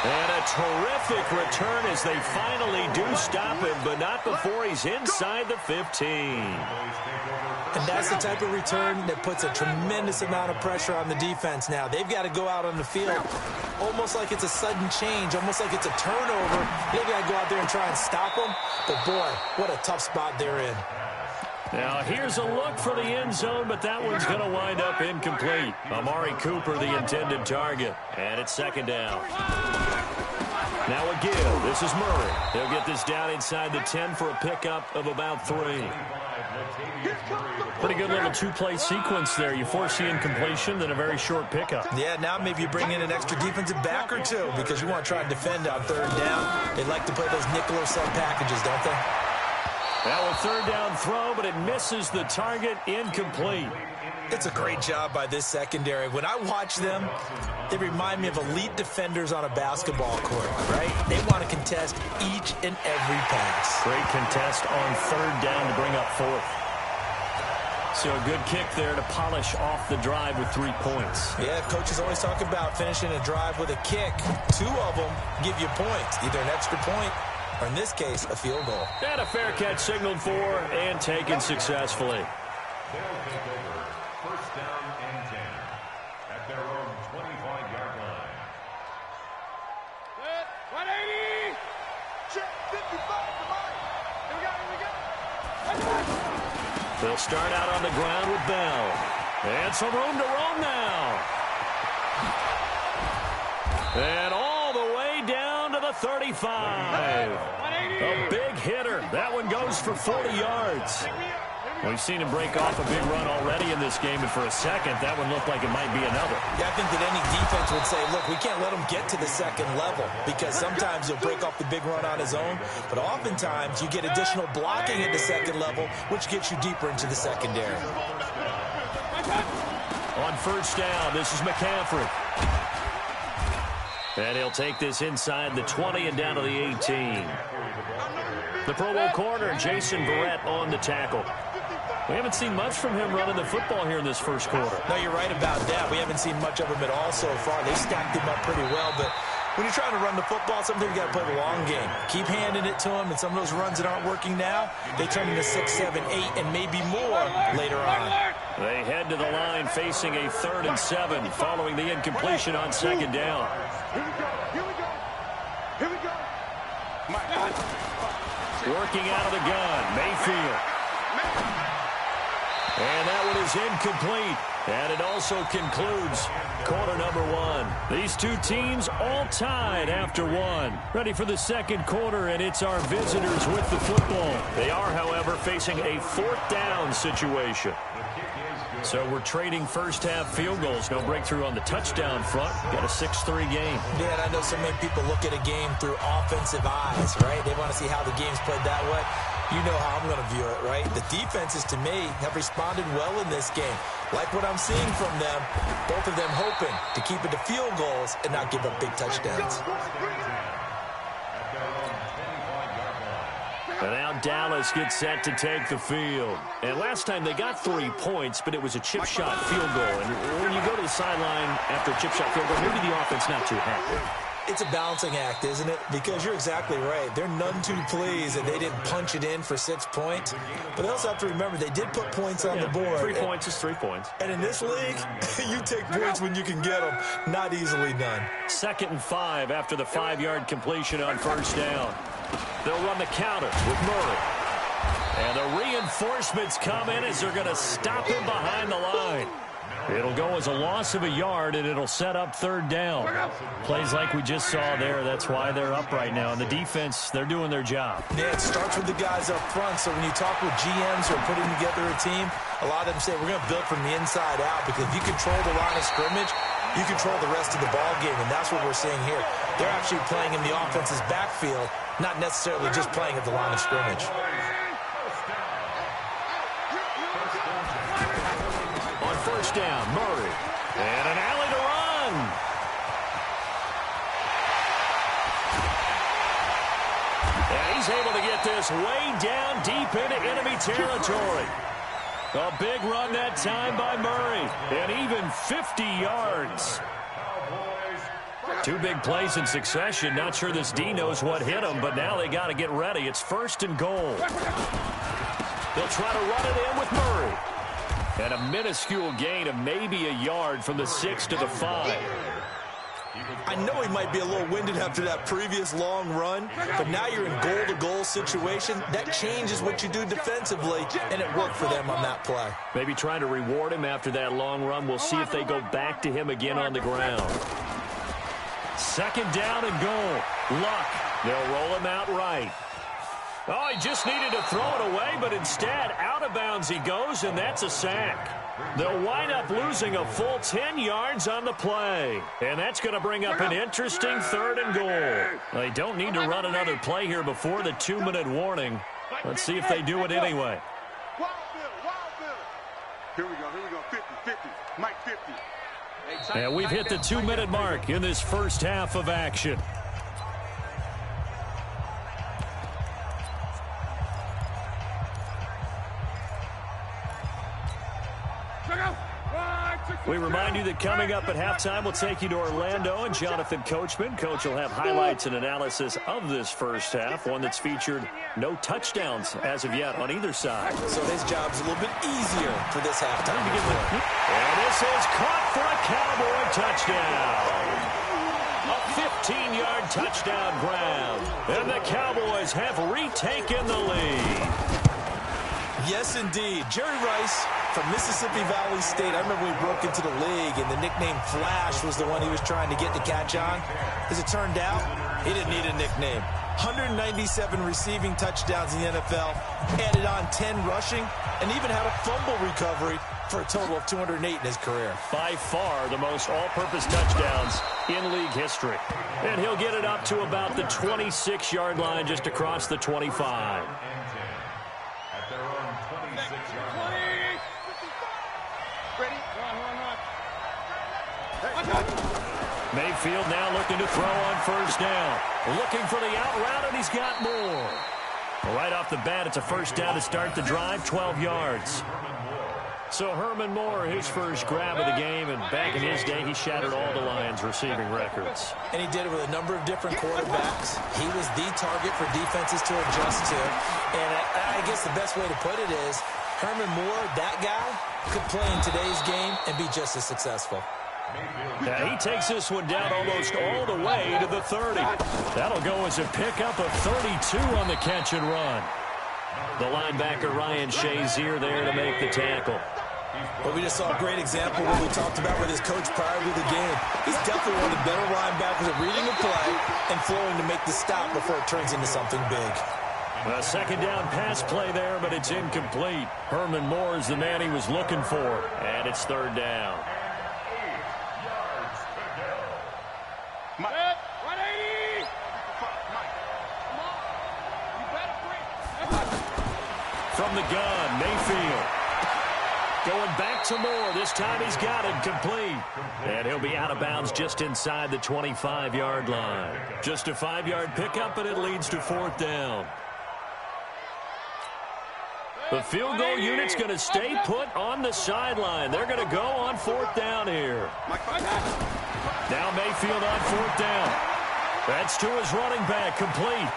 And a terrific return as they finally do stop him, but not before he's inside the 15. And that's the type of return that puts a tremendous amount of pressure on the defense now. They've got to go out on the field almost like it's a sudden change, almost like it's a turnover. They've got to go out there and try and stop them. But, boy, what a tough spot they're in. Now, here's a look for the end zone, but that one's going to wind up incomplete. Amari Cooper, the intended target. And it's 2nd down. Now a give. This is Murray. He'll get this down inside the 10 for a pickup of about 3. Pretty good little 2-play sequence there. You force the incompletion, then a very short pickup. Yeah, now maybe you bring in an extra defensive back or 2 because you want to try and defend on 3rd down. They like to play those nickel or sub packages, don't they? Now a 3rd down throw, but it misses the target. Incomplete. It's a great job by this secondary. When I watch them, they remind me of elite defenders on a basketball court, right? They want to contest each and every pass. Great contest on 3rd down to bring up 4th. So a good kick there to polish off the drive with 3 points. Yeah, coaches always talk about finishing a drive with a kick. 2 of them give you points, either an extra point or, in this case, a field goal. And a fair catch signaled for and taken successfully. They'll take over 1st down and 10 at their own 25-yard line. 180! Check 55 to Mike. Here we go. They'll start out on the ground with Bell. And some room to roam now. And all the way down to the 35. A big hitter. That one goes for 40 yards. We've seen him break off a big run already in this game, and for a second, that one looked like it might be another. Yeah, I think that any defense would say, look, we can't let him get to the second level, because sometimes he'll break off the big run on his own, but oftentimes you get additional blocking at the second level, which gets you deeper into the secondary. On first down, this is McCaffrey. And he'll take this inside the 20 and down to the 18. The Pro Bowl corner, Jason Verrett, on the tackle. We haven't seen much from him running the football here in this first quarter. No, you're right about that. We haven't seen much of him at all so far. They stacked him up pretty well, but when you're trying to run the football, sometimes you got to play the long game. Keep handing it to him, and some of those runs that aren't working now, they turn into 6, 7, 8, and maybe more later on. They head to the line facing a 3rd and 7 following the incompletion on second down. Here we go. Working out of the gun, Mayfield. And that one is incomplete. And it also concludes quarter number 1. These two teams all tied after 1. Ready for the second quarter, and it's our visitors with the football. They are, however, facing a 4th down situation. So we're trading first-half field goals. No breakthrough on the touchdown front. Got a 6-3 game. Yeah, and I know so many people look at a game through offensive eyes, right? They want to see how the game's played that way. You know how I'm going to view it, right? The defenses, to me, have responded well in this game. Like what I'm seeing from them, both of them hoping to keep it to field goals and not give up big touchdowns. And now Dallas gets set to take the field. And last time they got 3 points, but it was a chip shot field goal. And when you go to the sideline after a chip shot field goal, maybe the offense not too happy. It's a balancing act, isn't it? Because you're exactly right. They're none too pleased that they didn't punch it in for 6 points. But they also have to remember they did put points on the board. 3 points is 3 points. And in this league, you take points when you can get them. Not easily done. 2nd and 5 after the 5-yard completion on first down. They'll run the counter with Murray. And the reinforcements come in as they're going to stop him behind the line. It'll go as a loss of a yard, and it'll set up 3rd down. Plays like we just saw there. That's why they're up right now. And the defense, they're doing their job. Yeah, it starts with the guys up front. So when you talk with GMs who are putting together a team, a lot of them say we're going to build from the inside out, because if you control the line of scrimmage, you control the rest of the ball game, and that's what we're seeing here. They're actually playing in the offense's backfield, not necessarily just playing at the line of scrimmage. On first down, Murray. And an alley to run. And he's able to get this way down deep into enemy territory. A big run that time by Murray. And even 50 yards. 2 big plays in succession. Not sure this D knows what hit him, but now they got to get ready. It's 1st and goal. They'll try to run it in with Murray. And a minuscule gain of maybe a yard from the 6 to the 5. I know he might be a little winded after that previous long run, but now you're in goal-to-goal situation. That changes what you do defensively, and it worked for them on that play. Maybe trying to reward him after that long run. We'll see if they go back to him again on the ground. 2nd down and goal. Luck. They'll roll him out right. Oh, he just needed to throw it away, but instead, out of bounds he goes, and that's a sack. They'll wind up losing a full 10 yards on the play. And that's going to bring up an interesting 3rd and goal. They don't need to run another play here before the 2-minute warning. Let's see if they do it anyway. Wild Bill. Here we go, 50, Mike 50. And we've hit the 2-minute mark in this first half of action. We remind you that coming up at halftime, we'll take you to Orlando and Jonathan Coachman. Coach will have highlights and analysis of this first half, one that's featured no touchdowns as of yet on either side. So his job's a little bit easier for this halftime. And this is caught for a Cowboy touchdown. A 15-yard touchdown grab. And the Cowboys have retaken the lead. Yes, indeed. Jerry Rice from Mississippi Valley State. I remember when he broke into the league, and the nickname Flash was the one he was trying to get to catch on. As it turned out, He didn't need a nickname. 197 receiving touchdowns in the NFL, added on 10 rushing, and even had a fumble recovery for a total of 208 in his career. By far the most all-purpose touchdowns in league history. And he'll get it up to about the 26-yard line just across the 25. At their own 26-yard line. Ready? Mayfield now looking to throw on first down. Looking for the out route, and he's got more. Right off the bat, it's a first down to start the drive, 12 yards. So Herman Moore, his first grab of the game, and back in his day, he shattered all the Lions' receiving records. And he did it with a number of different quarterbacks. He was the target for defenses to adjust to. And I guess the best way to put it is, Herman Moore, that guy, could play in today's game and be just as successful. Now he takes this one down almost all the way to the 30. That'll go as a pickup of 32 on the catch and run. The linebacker Ryan Shazier there to make the tackle. But we just saw a great example of what we talked about with his coach prior to the game. He's definitely one of the better linebackers at reading a play and flowing to make the stop before it turns into something big. A second down pass play there, but it's incomplete. Herman Moore is the man he was looking for, and it's third down. Mike. 180. Mike. Come on. You better bring. From the gun, Mayfield. Going back to Moore. This time he's got it complete. And he'll be out of bounds just inside the 25-yard line. Just a 5-yard pickup, and it leads to fourth down. The field goal unit's going to stay put on the sideline. They're going to go on fourth down here. Now Mayfield on fourth down. That's to his running back, complete.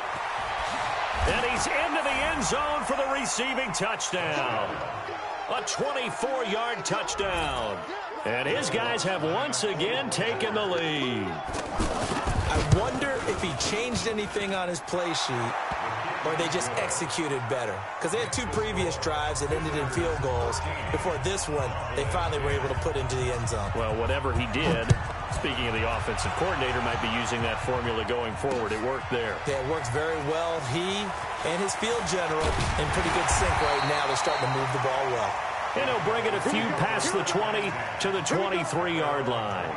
And he's into the end zone for the receiving touchdown. A 24-yard touchdown. And his guys have once again taken the lead. I wonder if he changed anything on his play sheet or they just executed better. Because they had two previous drives that ended in field goals. Before this one, they finally were able to put into the end zone. Well, whatever he did, speaking of the offensive coordinator, might be using that formula going forward. It worked there. Yeah, it works very well. He and his field general in pretty good sync right now. They're starting to move the ball well. And he'll bring it a few past the 20 to the 23-yard line.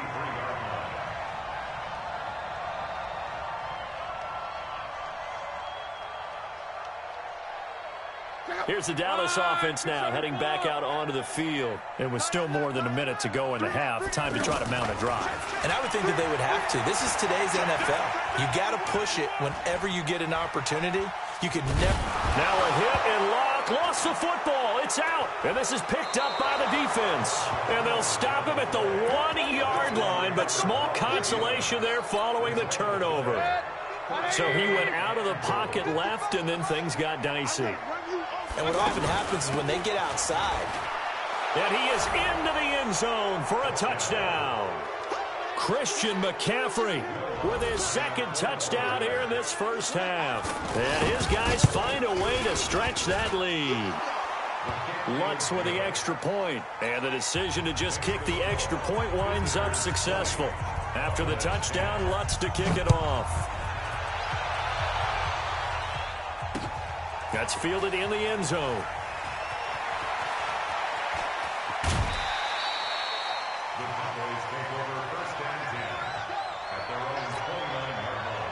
Here's the Dallas offense now, heading back out onto the field. It was still more than a minute to go in the half. Time to try to mount a drive. And I would think that they would have to. This is today's NFL. You got to push it whenever you get an opportunity. You could never. Now a hit and Locke lost the football. It's out. And this is picked up by the defense. And they'll stop him at the 1-yard line, but small consolation there following the turnover. So he went out of the pocket left, and then things got dicey. And what often happens is when they get outside. And he is into the end zone for a touchdown. Christian McCaffrey with his second touchdown here in this first half. And his guys find a way to stretch that lead. Lutz with the extra point. And the decision to just kick the extra point winds up successful. After the touchdown, Lutz to kick it off. That's fielded in the end zone. The Cowboys take over first and 10 at their own 29-yard line.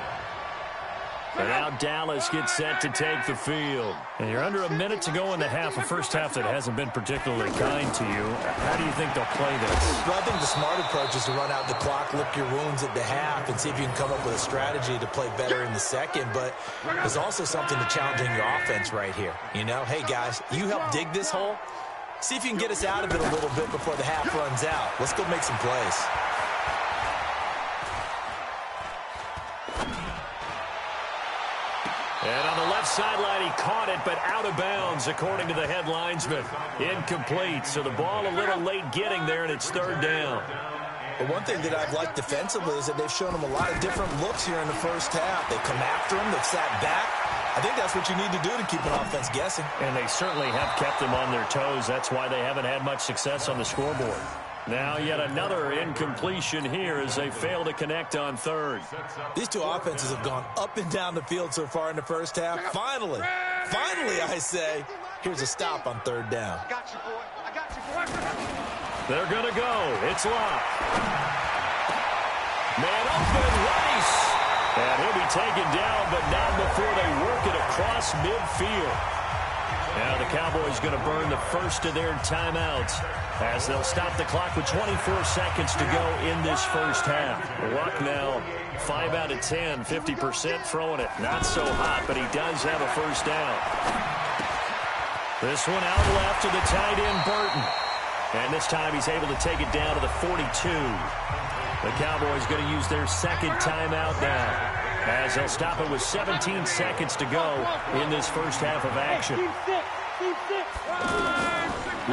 And now Dallas gets set to take the field. And you're under a minute to go in the half, a first half that hasn't been particularly kind to you. How do you think they'll play this? Well, I think the smart approach is to run out the clock, lick your wounds at the half, and see if you can come up with a strategy to play better in the second. But there's also something to challenging your offense right here. You know, hey, guys, you help dig this hole. See if you can get us out of it a little bit before the half runs out. Let's go make some plays. And on the left sideline, he caught it, but out of bounds, according to the head linesman. Incomplete, so the ball a little late getting there, and it's third down. But one thing that I've liked defensively is that they've shown them a lot of different looks here in the first half. They come after them, they've sat back. I think that's what you need to do to keep an offense guessing. And they certainly have kept them on their toes. That's why they haven't had much success on the scoreboard. Now yet another incompletion here as they fail to connect on third. These two offenses have gone up and down the field so far in the first half. Finally, I say, here's a stop on third down. I got you, boy. I got you, boy. They're going to go. It's locked. Man open, Rice. And he'll be taken down, but not before they work it across midfield. Now the Cowboys going to burn the first of their timeouts as they'll stop the clock with 24 seconds to go in this first half. Luck now, 5 out of 10, 50% throwing it. Not so hot, but he does have a first down. This one out left to the tight end, Burton. And this time he's able to take it down to the 42. The Cowboys going to use their second timeout now as they'll stop it with 17 seconds to go in this first half of action.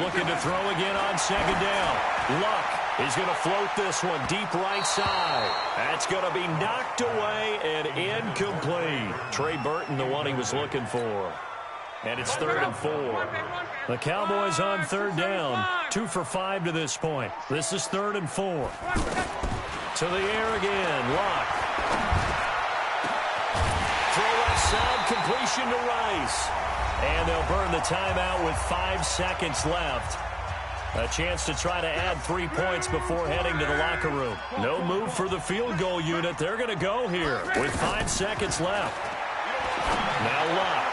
Looking to throw again on second down. Luck is going to float this one deep right side. That's going to be knocked away and incomplete. Trey Burton, the one he was looking for. And it's 3rd and 4. The Cowboys on third down. 2 for 5 to this point. This is 3rd and 4. To the air again. Luck. Throw left side, completion to Rice. And they'll burn the timeout with 5 seconds left. A chance to try to add 3 points before heading to the locker room. No move for the field goal unit. They're going to go here with 5 seconds left. Now Luck.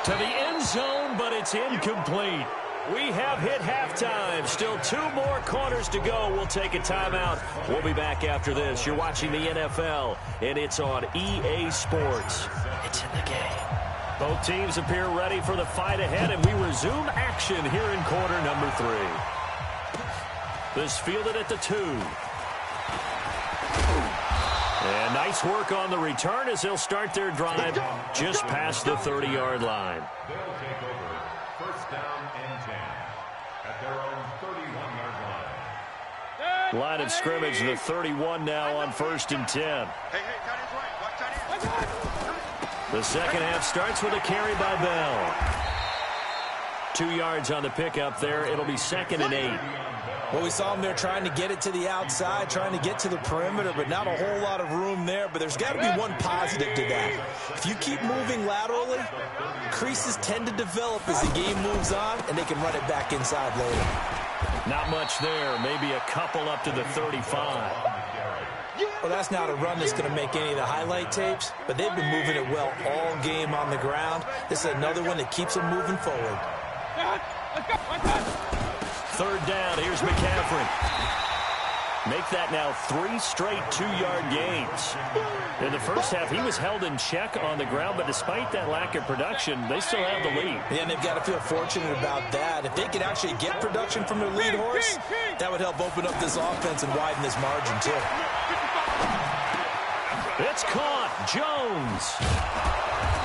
To the end zone, but it's incomplete. We have hit halftime. Still 2 more quarters to go. We'll take a timeout. We'll be back after this. You're watching the NFL, and it's on EA Sports. It's in the game. Both teams appear ready for the fight ahead, and we resume action here in quarter number 3. This fielded at the 2. And nice work on the return as they'll start their drive just past the 30-yard line. They'll take over first down and 10 at their own 31-yard line. Line of scrimmage, the 31 now on 1st and 10. Hey, tight end's right. Watch tight end. The second half starts with a carry by Bell. 2 yards on the pickup there. It'll be 2nd and 8. Well, we saw him there trying to get it to the outside, trying to get to the perimeter, but not a whole lot of room there. But there's got to be one positive to that. If you keep moving laterally, creases tend to develop as the game moves on, and they can run it back inside later. Not much there. Maybe a couple up to the 35. Well, that's not a run that's going to make any of the highlight tapes, but they've been moving it well all game on the ground. This is another one that keeps them moving forward. Third down, here's McCaffrey. Make that now 3 straight 2-yard gains. In the first half, he was held in check on the ground, but despite that lack of production, they still have the lead. Yeah, and they've got to feel fortunate about that. If they could actually get production from their lead horse, that would help open up this offense and widen this margin, too. It's caught. Jones.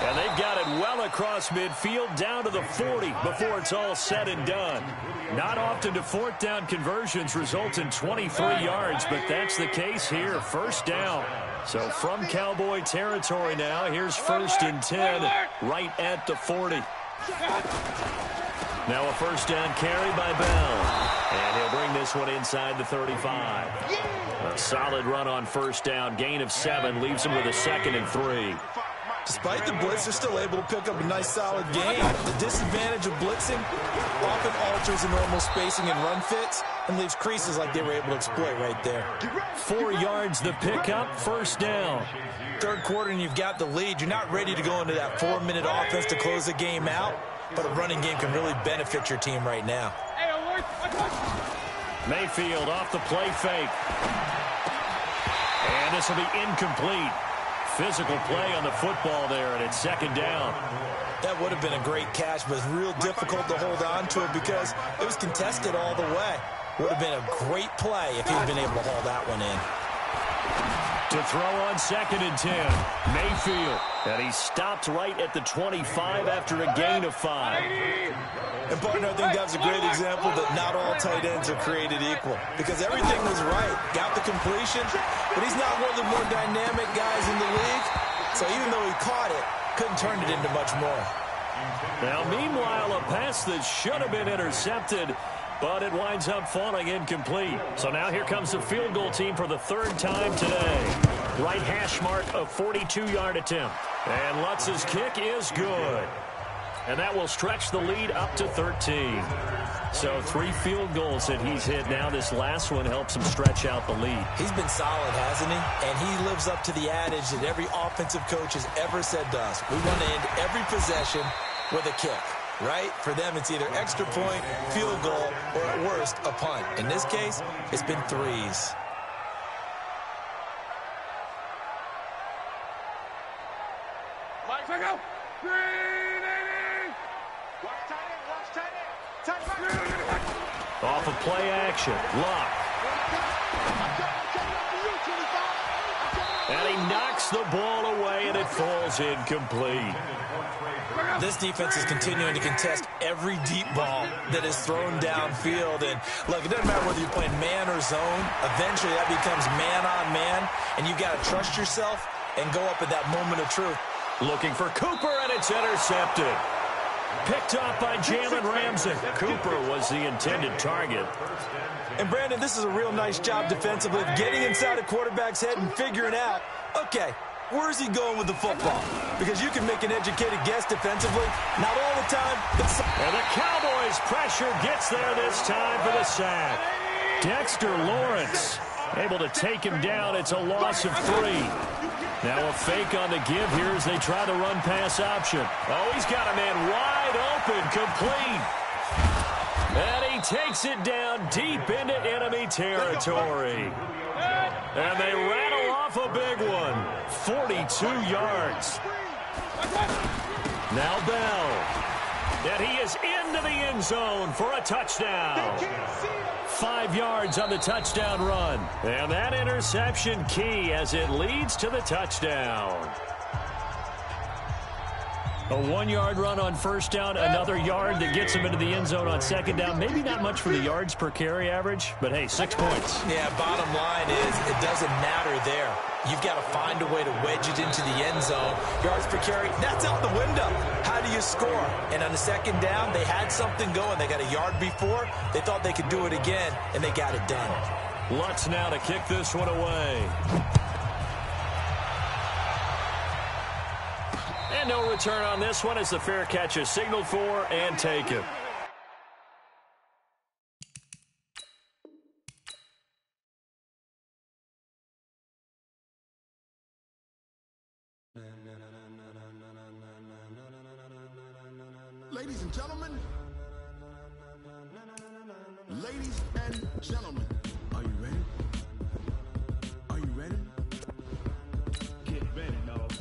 And they've got it well across midfield down to the 40 before it's all said and done. Not often do 4th down conversions result in 23 yards, but that's the case here. First down. So from Cowboy territory now, here's 1st and 10 right at the 40. Now a first down carry by Bell. And he'll bring this one inside the 35. A solid run on first down. Gain of 7 leaves him with a 2nd and 3. Despite the blitz, they're still able to pick up a nice, solid gain. The disadvantage of blitzing often alters the normal spacing and run fits and leaves creases like they were able to exploit right there. 4 yards the pickup, first down. Third quarter and you've got the lead. You're not ready to go into that 4-minute offense to close the game out, but a running game can really benefit your team right now. Mayfield off the play fake. And this will be incomplete. Physical play on the football there, and it's 2nd down. That would have been a great catch, but it's real difficult to hold on to it because it was contested all the way. Would have been a great play if he'd been able to haul that one in. To throw on 2nd and 10, Mayfield. And he stopped right at the 25 after a gain of 5. And partner, I think that's a great example that not all tight ends are created equal because everything was right. Got the completion, but he's not one of the more dynamic guys in the league. So even though he caught it, couldn't turn it into much more. Now, meanwhile, a pass that should have been intercepted but it winds up falling incomplete. So now here comes the field goal team for the third time today. Right hash mark of 42-yard attempt. And Lutz's kick is good. And that will stretch the lead up to 13. So 3 field goals that he's hit now. This last one helps him stretch out the lead. He's been solid, hasn't he? And he lives up to the adage that every offensive coach has ever said to us. We want to end every possession with a kick, right? For them, it's either extra point, field goal, or at worst, a punt. In this case, it's been 3s. Let's go. 380. Watch tight end. Watch tight end. Tight end. Off of play action. Luck. And he knocks the ball away, and it falls incomplete. This defense is continuing to contest every deep ball that is thrown downfield. And, look, it doesn't matter whether you're playing man or zone. Eventually, that becomes man-on-man, and you've got to trust yourself and go up at that moment of truth. Looking for Cooper, and it's intercepted. Picked up by Jalen Ramsey. Cooper was the intended target. And, Brandon, this is a real nice job defensively of getting inside a quarterback's head and figuring out, okay, where's he going with the football? Because you can make an educated guess defensively. Not all the time, but... And the Cowboys' pressure gets there this time for the sack. Dexter Lawrence able to take him down. It's a loss of 3. Now a fake on the give here as they try the run-pass option. Oh, he's got a man wide open, complete. And he takes it down deep into enemy territory. And they rattle off a big one. 42 yards. Now Bell. And he is into the end zone for a touchdown. 5 yards on the touchdown run. And that interception key as it leads to the touchdown. A 1-yard run on first down, another yard that gets him into the end zone on second down. Maybe not much for the yards per carry average, but hey, 6 points. Yeah, bottom line is it doesn't matter there. You've got to find a way to wedge it into the end zone. Yards per carry, that's out the window. How do you score? And on the second down, they had something going. They got a yard before. They thought they could do it again, and they got it done. Lutz now to kick this one away. And no return on this one as the fair catch is signaled for and taken. Ladies and gentlemen, ladies and gentlemen, are you ready? Are you ready? Get ready, dog.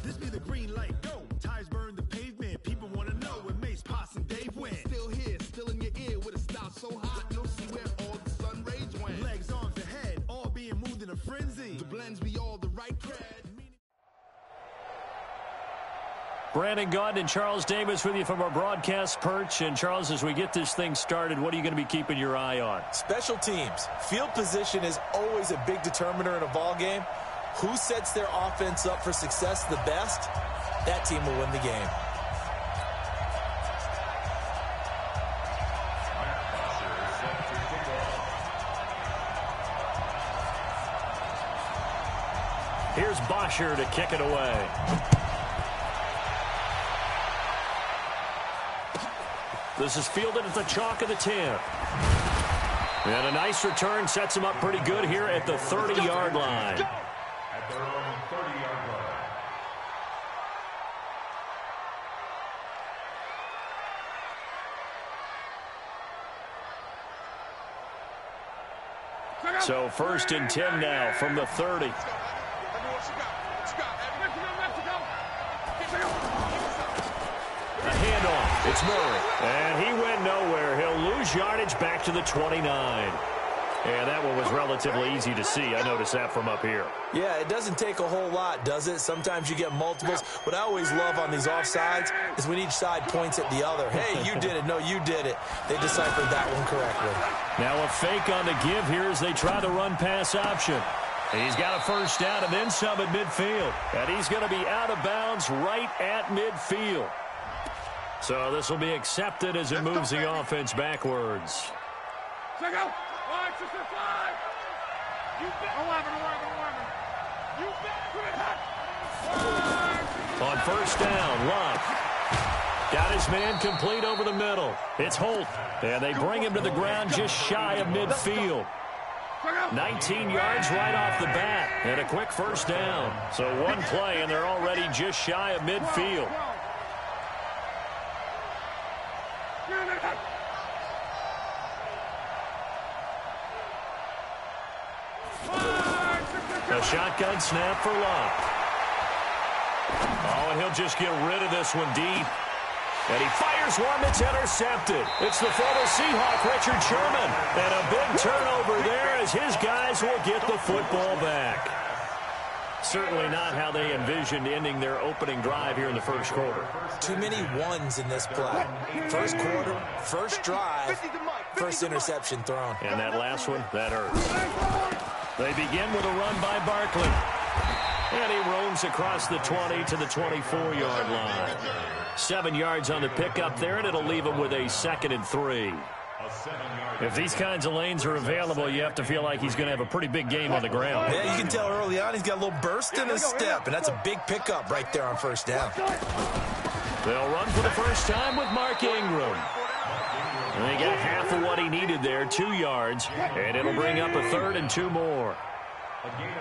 This be the green light, go. Tires burn the pavement. People want to know where Mace, Poss, and Dave went. Still here, still in your ear with a style so hot, you'll see where all the sun rays went. Legs, arms, and head, all being moved in a frenzy. The blends be all the right cred. Brandon Gaudin and Charles Davis with you from our broadcast perch. And, Charles, as we get this thing started, what are you going to be keeping your eye on? Special teams. Field position is always a big determiner in a ball game. Who sets their offense up for success the best, that team will win the game. Here's Bosher to kick it away. This is fielded at the chalk of the 10. And a nice return sets him up pretty good here at the 30-yard line. At their own 30-yard line. So 1st and 10 now from the 30. A handoff. It's Murray. And he went nowhere. He'll lose yardage back to the 29. And that one was relatively easy to see. I noticed that from up here. Yeah, it doesn't take a whole lot, does it? Sometimes you get multiples. What I always love on these offsides is when each side points at the other. Hey, you did it. No, you did it. They deciphered that one correctly. Now a fake on the give here as they try the run-pass option. He's got a first down and then some at midfield. And he's going to be out of bounds right at midfield. So this will be accepted as it moves the offense backwards. Check out. 5, 6, 5. You bet. 11. You bet. On first down, Love got his man complete over the middle. It's Holt, and they bring him to the ground just shy of midfield. 19 yards right off the bat, and a quick first down. So one play, and they're already just shy of midfield. A shotgun snap for Love. Oh, and he'll just get rid of this one deep. And he fires one that's intercepted. It's the former Seahawk, Richard Sherman. And a big turnover there as his guys will get the football back. Certainly not how they envisioned ending their opening drive here in the first quarter. Too many ones in this play. First quarter, first drive, first interception thrown. And that last one, that hurts. They begin with a run by Barkley. And he roams across the 20 to the 24-yard line. 7 yards on the pickup there, and it'll leave him with a 2nd and 3. If these kinds of lanes are available, you have to feel like he's going to have a pretty big game on the ground. Yeah, you can tell early on he's got a little burst in his step, and that's a big pickup right there on first down. They'll run for the first time with Mark Ingram. And they got half of what he needed there, 2 yards, and it'll bring up a 3rd and 2 more.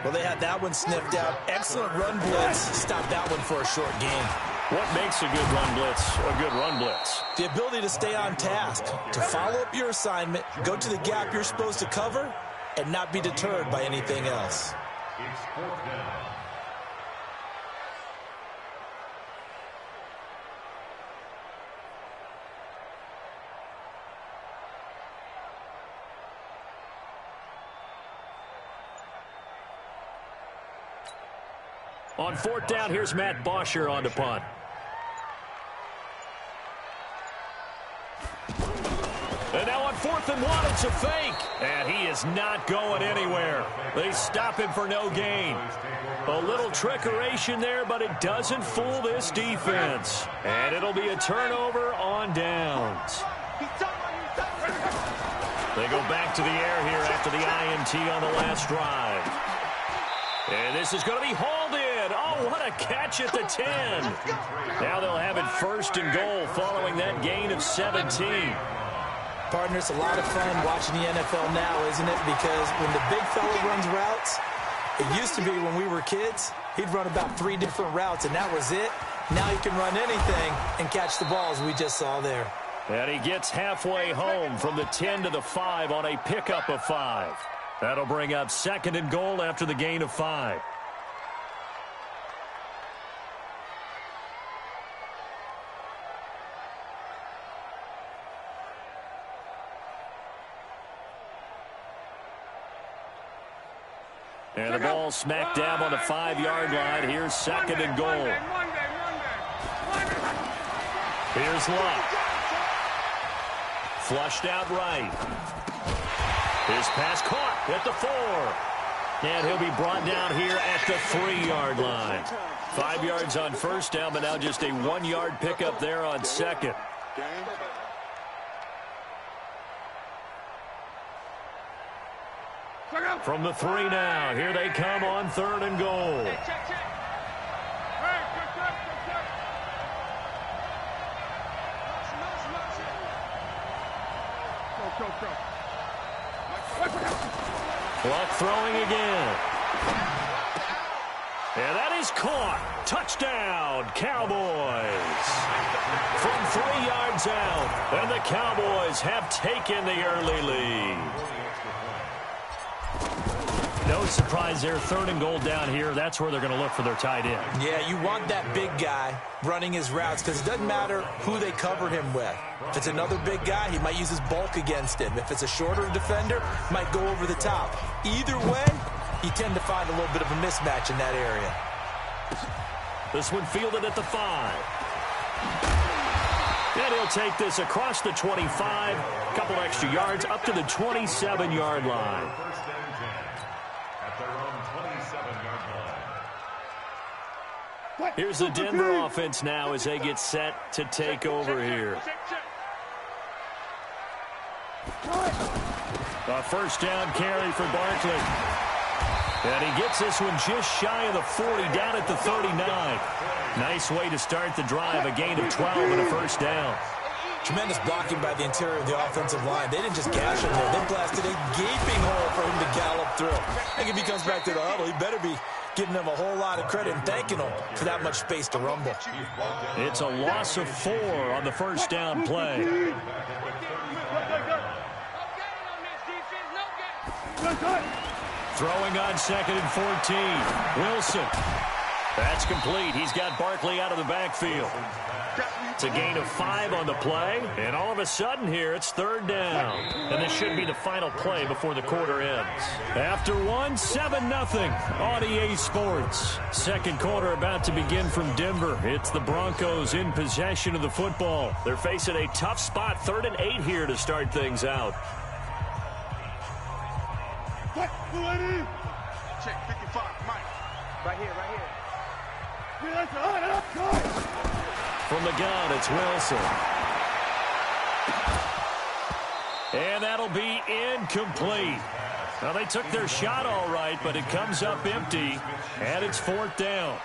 Well, they had that one sniffed out. Excellent run blitz. Stopped that one for a short gain. What makes a good run blitz a good run blitz? The ability to stay on task, to follow up your assignment, go to the gap you're supposed to cover, and not be deterred by anything else. It's 4th down. On 4th down, here's Matt Bosher on the punt. And now on 4th and 1, it's a fake. And he is not going anywhere. They stop him for no gain. A little trickeration there, but it doesn't fool this defense. And it'll be a turnover on downs. They go back to the air here after the INT on the last drive. And this is going to be hauled in. Oh, what a catch at the 10. Now they'll have it 1st and goal following that gain of 17. Partner, it's a lot of fun watching the NFL now, isn't it? Because when the big fella runs routes, it used to be when we were kids, he'd run about 3 different routes, and that was it. Now he can run anything and catch the balls we just saw there. And he gets halfway home from the 10 to the 5 on a pickup of 5. That'll bring up 2nd and goal after the gain of 5. And the ball smack dab on the 5-yard line. Here's 2nd and goal. Here's Luck. Flushed out right. His pass caught at the 4. And he'll be brought down here at the 3-yard line. 5 yards on first down, but now just a 1-yard pickup there on 2nd. From the 3 now, here they come on 3rd and goal. Clock throwing again. And that is caught. Touchdown, Cowboys. From 3 yards out, and the Cowboys have taken the early lead. No surprise there. 3rd and goal down here. That's where they're going to look for their tight end. Yeah, you want that big guy running his routes because it doesn't matter who they cover him with. If it's another big guy, he might use his bulk against him. If it's a shorter defender, might go over the top. Either way, you tend to find a little bit of a mismatch in that area. This one fielded at the 5. And he'll take this across the 25. A couple extra yards up to the 27-yard line. First and 10 at their own 27-yard line. Here's the Denver offense now as they get set to take over here. A first down carry for Barkley. And he gets this one just shy of the 40, down at the 39. Nice way to start the drive, a gain of 12 and a first down. Tremendous blocking by the interior of the offensive line. They didn't just gash him there. They blasted a gaping hole for him to gallop through. I think if he comes back to the huddle, he better be giving them a whole lot of credit and thanking them for that much space to rumble. It's a loss of 4 on the first down play. Throwing on 2nd and 14. Wilson. That's complete. He's got Barkley out of the backfield. It's a gain of 5 on the play. And all of a sudden here, it's 3rd down. And this should be the final play before the quarter ends. After 1, 7-0 on EA Sports. Second quarter about to begin from Denver. It's the Broncos in possession of the football. They're facing a tough spot. 3rd and 8 here to start things out. Check 55, Mike. Right here, right here. From the gun, it's Wilson. And that'll be incomplete. Now, they took their shot all right, but it comes up empty, and it's 4th down.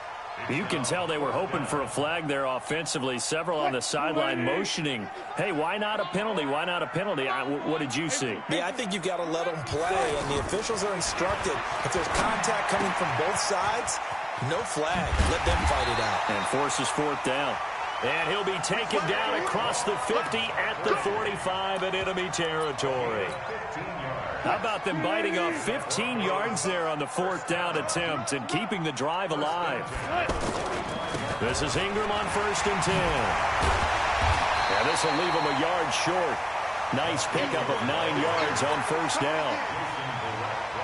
You can tell they were hoping for a flag there offensively. Several on the sideline motioning, hey, why not a penalty? Why not a penalty? What did you see? Yeah, I think you've got to let them play, and the officials are instructed. If there's contact coming from both sides, no flag. Let them fight it out. And forces 4th down. And he'll be taken down across the 50 at the 45 in enemy territory. How about them biting off 15 yards there on the 4th down attempt and keeping the drive alive? This is Ingram on 1st and 10. And this will leave him a yard short. Nice pickup of 9 yards on 1st down.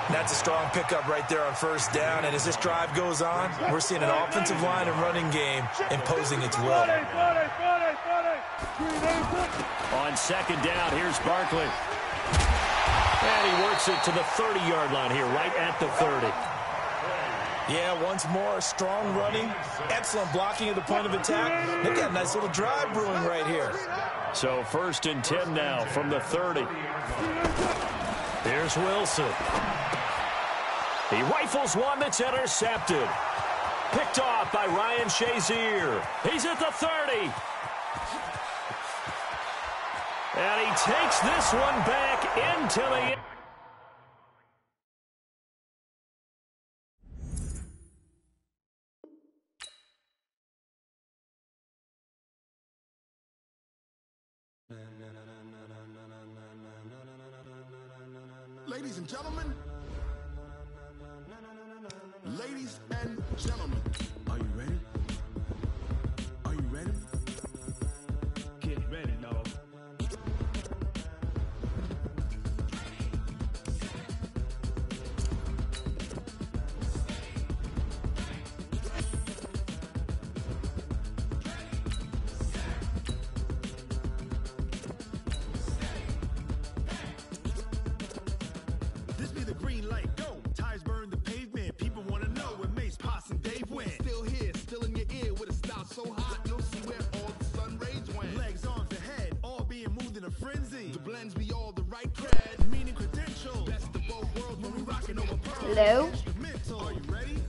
That's a strong pickup right there on 1st down. And as this drive goes on, we're seeing an offensive line and running game imposing its will. On 2nd down, here's Barkley. And he works it to the 30-yard line here, right at the 30. Yeah, once more, strong running, excellent blocking at the point of attack. They've got a nice little drive brewing right here. So 1st and 10 now from the 30. Here's Wilson. He rifles one that's intercepted. Picked off by Ryan Shazier. He's at the 30. And he takes this one back into the... Ladies and gentlemen, ladies and gentlemen, are you ready? Are you ready? Get ready, dog. This be the green light, go. Tires burn the pavement. People want to know where Mace, Pops, and Dave went. Still here, still in your ear with a style so hot, you'll see where all the sun rays went. Legs, arms, and head, all being moved in a frenzy. The blends be all the right cred, meaning credential. Best of both worlds when we rockin' over pearl. Hello? Instrumental. Are you ready?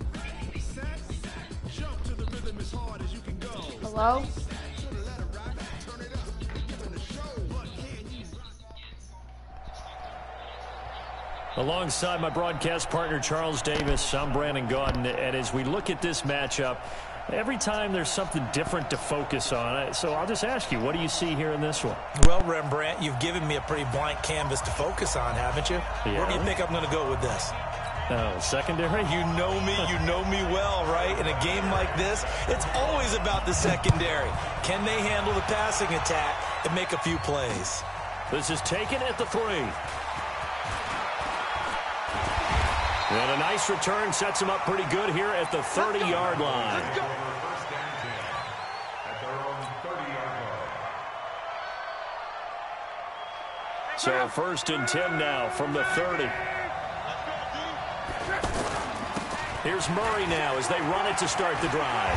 Set. Jump to the rhythm as hard as you can go. Hello? Should've let it rock, turn it up, giving the show. But can you rock? Alongside my broadcast partner, Charles Davis, I'm Brandon Gaudin. And as we look at this matchup, every time there's something different to focus on. So I'll just ask you, what do you see here in this one? Well, Rembrandt, you've given me a pretty blank canvas to focus on, haven't you? Yeah. Where do you think I'm going to go with this? Oh, secondary? You know me well, right? In a game like this, it's always about the secondary. Can they handle the passing attack and make a few plays? This is taken at the 3. And a nice return sets him up pretty good here at the 30-yard line. First and 10 at their own 30-yard line. So first and 10 now from the 30. Here's Murray now as they run it to start the drive.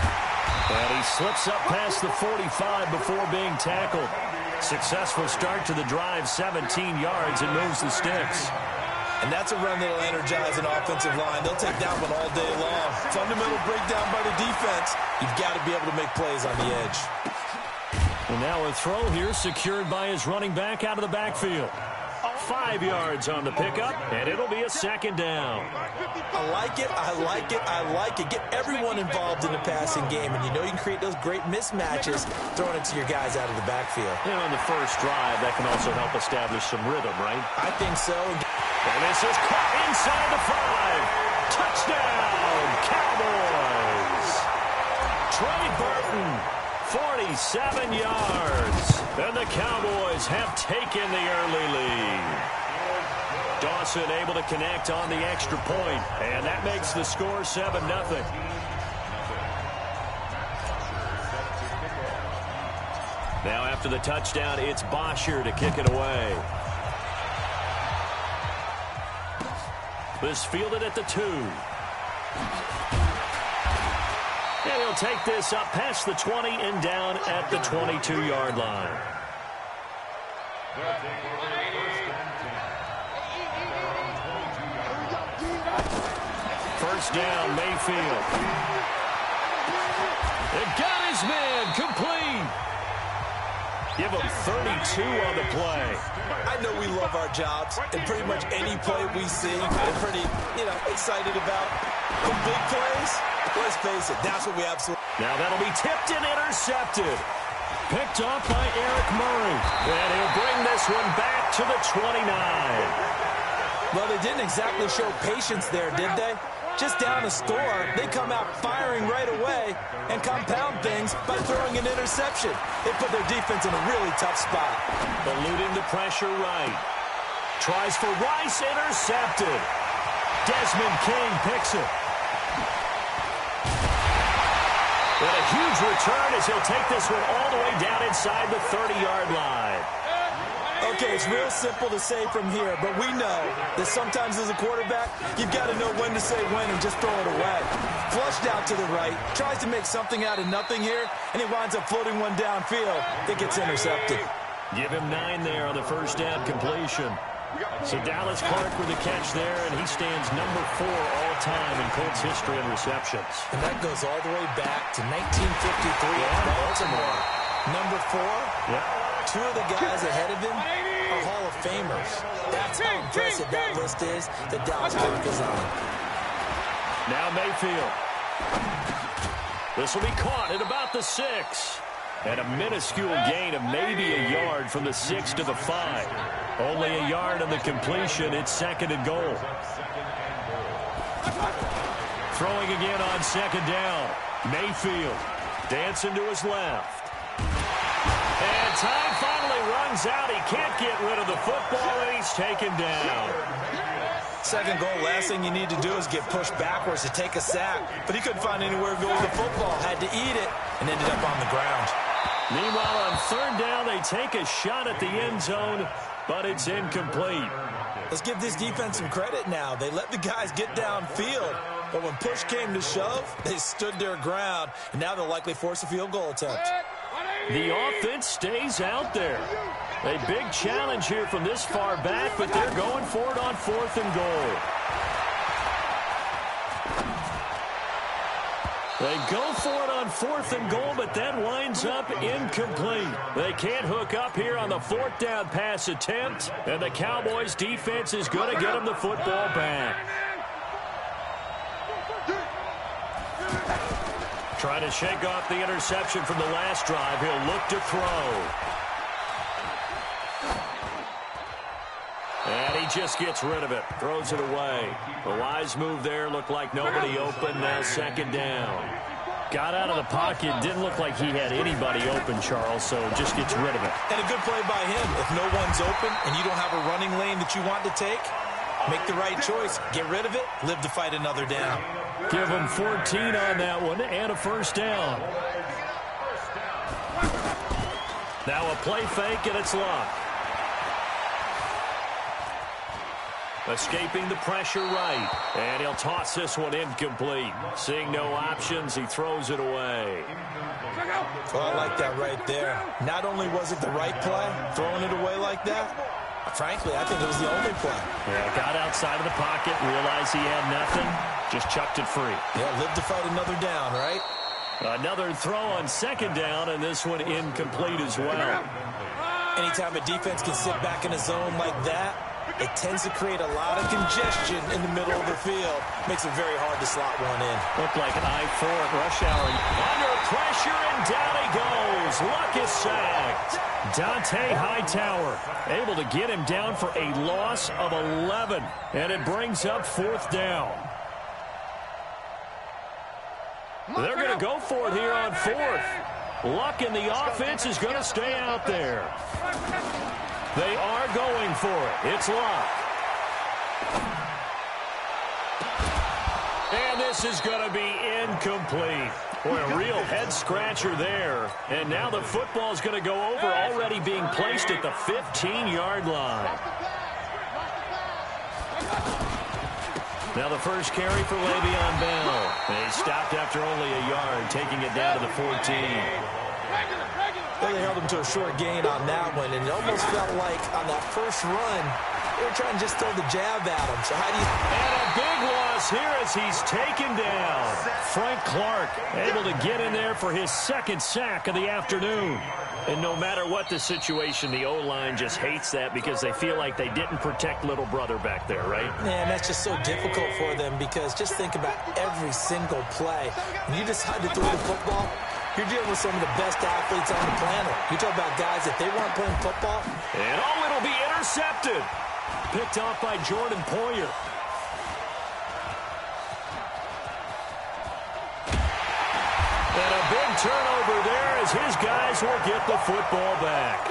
And he slips up past the 45 before being tackled. Successful start to the drive, 17 yards, and moves the sticks. And that's a run that'll energize an offensive line. They'll take that one all day long. Fundamental breakdown by the defense. You've got to be able to make plays on the edge. And now a throw here secured by his running back out of the backfield. 5 yards on the pickup, and it'll be a second down. I like it, I like it, I like it. Get everyone involved in the passing game, and you know you can create those great mismatches throwing it to your guys out of the backfield. And on the first drive, that can also help establish some rhythm, right? I think so. And this is caught inside the 5. Touchdown, Cowboys. Trey Burton, 47 yards. And the Cowboys have taken the early lead. Dawson able to connect on the extra point, and that makes the score 7-0. Now after the touchdown, it's Bosher to kick it away. This fielded at the 2. And he'll take this up past the 20 and down at the 22-yard line. They'll take over first and 10. First down, Mayfield. It got his man complete. Give him 32 on the play. I know we love our jobs, and pretty much any play we see, we're pretty, excited about. The big plays, let's face it, that's what we absolutely... Now that'll be tipped and intercepted. Picked off by Eric Murray. And he'll bring this one back to the 29. Well, they didn't exactly show patience there, did they? Just down a score, they come out firing right away and compound things by throwing an interception. They put their defense in a really tough spot. Eluding the pressure right. Tries for Rice, intercepted. Desmond King picks it. And a huge return as he'll take this one all the way down inside the 30-yard line. Okay, it's real simple to say from here, but we know that sometimes as a quarterback, you've got to know when to say when and just throw it away. Flushed out to the right, tries to make something out of nothing here, and he winds up floating one downfield that gets intercepted. Give him 9 there on the first down completion. So Dallas Clark with the catch there, and he stands number 4 all-time in Colts history in receptions. And that goes all the way back to 1953 in Baltimore. Number 4? Yeah. 2 of the guys ahead of him are Hall of Famers. That's how impressive that list is that Dallas Clark is on. Now Mayfield. This will be caught at about the 6. And a minuscule gain of maybe a yard from the 6 to the 5. Only a yard on the completion. It's second and goal. Throwing again on second down. Mayfield dancing to his left. And time finally runs out. He can't get rid of the football, and he's taken down. Second goal, last thing you need to do is get pushed backwards to take a sack. But he couldn't find anywhere to go with the football. Had to eat it and ended up on the ground. Meanwhile, on third down, they take a shot at the end zone, but it's incomplete. Let's give this defense some credit now. They let the guys get downfield. But when push came to shove, they stood their ground. And now they'll likely force a field goal attempt. The offense stays out there. A big challenge here from this far back, but they're going for it on 4th and goal. They go for it on 4th and goal, but that winds up incomplete. They can't hook up here on the 4th down pass attempt, and the Cowboys defense is going to get them the football back. Trying to shake off the interception from the last drive. He'll look to throw. And he he just gets rid of it. Throws it away. A wise move there. Looked like nobody open. Now second down. Got out of the pocket. Didn't look like he had anybody open, Charles, so just gets rid of it. And a good play by him. If no one's open and you don't have a running lane that you want to take, make the right choice. Get rid of it. Live to fight another down. Give him 14 on that one and a first down. Now a play fake, and it's Luck. Escaping the pressure right. And he'll toss this one incomplete. Seeing no options, he throws it away. Oh, I like that right there. Not only was it the right play, throwing it away like that, frankly, I think it was the only play. Yeah, got outside of the pocket, realized he had nothing, just chucked it free. Yeah, live to fight another down, right? Another throw on second down, and this one incomplete as well. Anytime a defense can sit back in a zone like that, it tends to create a lot of congestion in the middle of the field. Makes it very hard to slot one in. Looked like an I-4 at rush hour. Under pressure, and down he goes. Luck is sacked. Dante Hightower able to get him down for a loss of 11. And it brings up fourth down. They're going to go for it here on fourth. Luck in the offense is going to stay out there. They are going for it. It's Luck. And this is going to be incomplete. Boy, a real head-scratcher there. And now the football is going to go over, already being placed at the 15-yard line. Now the first carry for Le'Veon Bell. And he stopped after only a yard, taking it down to the 14. Well, they held him to a short gain on that one, and it almost felt like on that first run, they were trying to just throw the jab at him. So how do you... And a big loss here as he's taken down. Frank Clark able to get in there for his second sack of the afternoon. And no matter what the situation, the O-line just hates that because they feel like they didn't protect little brother back there, right? Man, that's just so difficult for them because just think about every single play. When you decide to throw the football, you're dealing with some of the best athletes on the planet. You talk about guys, if they weren't playing football. And it'll be intercepted. Picked off by Jordan Poyer. And a big turnover there as his guys will get the football back.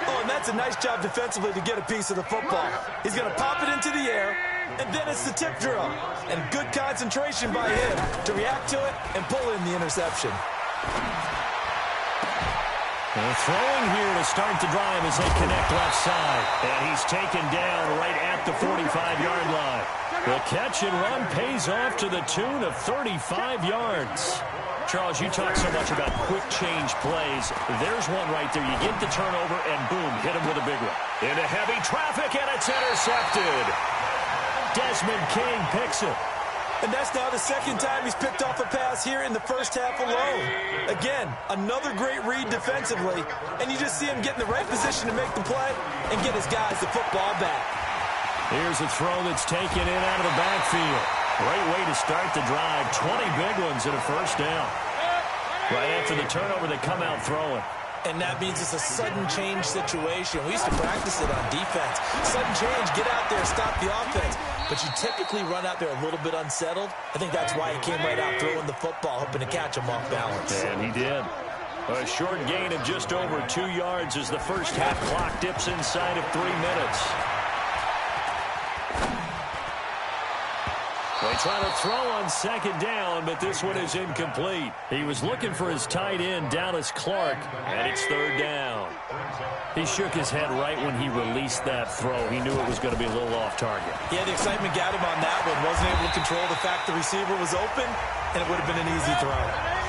Oh, and that's a nice job defensively to get a piece of the football. He's going to pop it into the air, and then it's the tip drill. And good concentration by him to react to it and pull in the interception. They're throwing here to start the drive as they connect left side. And he's taken down right at the 45-yard line. The catch and run pays off to the tune of 35 yards. Charles, you talk so much about quick change plays. There's one right there. You get the turnover, and boom, hit him with a big one. Into heavy traffic, and it's intercepted. Desmond King picks it. And that's now the second time he's picked off a pass here in the first half alone. Again, another great read defensively, and you just see him get in the right position to make the play and get his guys the football back. Here's a throw that's taken in out of the backfield. Great way to start the drive. 20 big ones and a first down. Right after the turnover, they come out throwing. And that means it's a sudden change situation. We used to practice it on defense. Sudden change, get out there, stop the offense. But you typically run out there a little bit unsettled. I think that's why he came right out throwing the football, hoping to catch him off balance. And he did. A short gain of just over 2 yards as the first half clock dips inside of 3 minutes. They try to throw on second down, but this one is incomplete. He was looking for his tight end, Dallas Clark, and it's third down. He shook his head right when he released that throw. He knew it was going to be a little off target. Yeah, the excitement got him on that one. Wasn't able to control the fact the receiver was open, and it would have been an easy throw.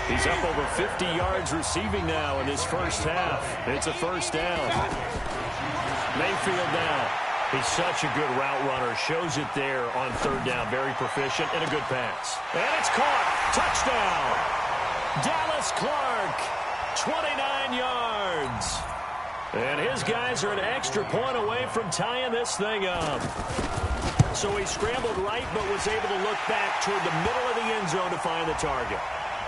He's up over 50 yards receiving now in this first half. It's a first down. Mayfield now. He's such a good route runner. Shows it there on third down. Very proficient and a good pass. And it's caught. Touchdown. Dallas Clark, 29 yards. And his guys are an extra point away from tying this thing up. So he scrambled right but was able to look back toward the middle of the end zone to find the target.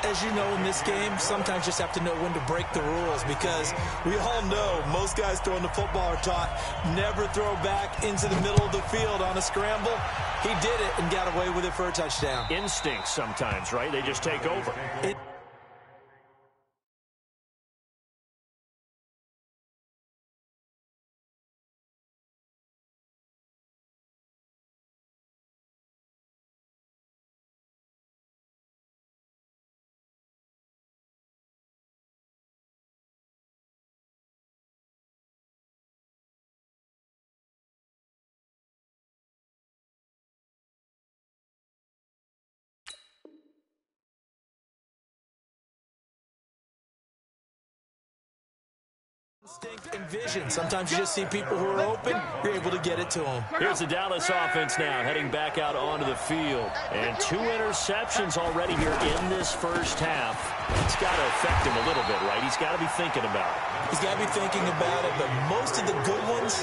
as you know in this game, sometimes you just have to know when to break the rules, because we all know most guys throwing the football are taught never throw back into the middle of the field on a scramble. He did it and got away with it for a touchdown. Instincts sometimes, right? They just take over. Instinct and vision. Sometimes you just see people who are open, you're able to get it to them. Here's the Dallas offense now, heading back out onto the field. And 2 interceptions already here in this first half. It's got to affect him a little bit, right? He's got to be thinking about it. He's got to be thinking about it, but most of the good ones,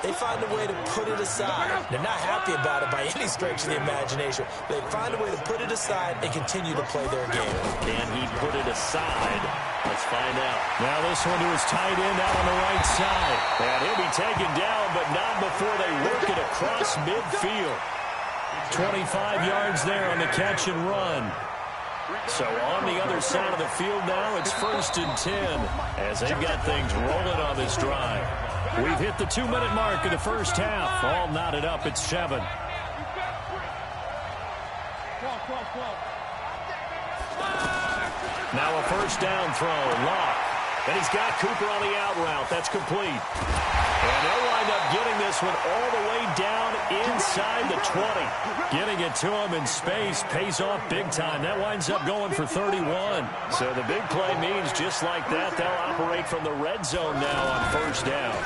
they find a way to put it aside. They're not happy about it by any stretch of the imagination. They find a way to put it aside and continue to play their game. Can he put it aside? Let's find out. Now this one to his tight end out on the right side. And he'll be taken down, but not before they work it across midfield. 25 yards there on the catch and run. So on the other side of the field now, it's 1st and 10 as they've got things rolling on this drive. We've hit the 2-minute mark of the first half. All knotted up at 7. Now a first down throw. Locke. And he's got Cooper on the out route. That's complete. And they'll wind up getting this one all the way down inside the 20. Getting it to him in space pays off big time. That winds up going for 31. So the big play means just like that, they'll operate from the red zone now on first down.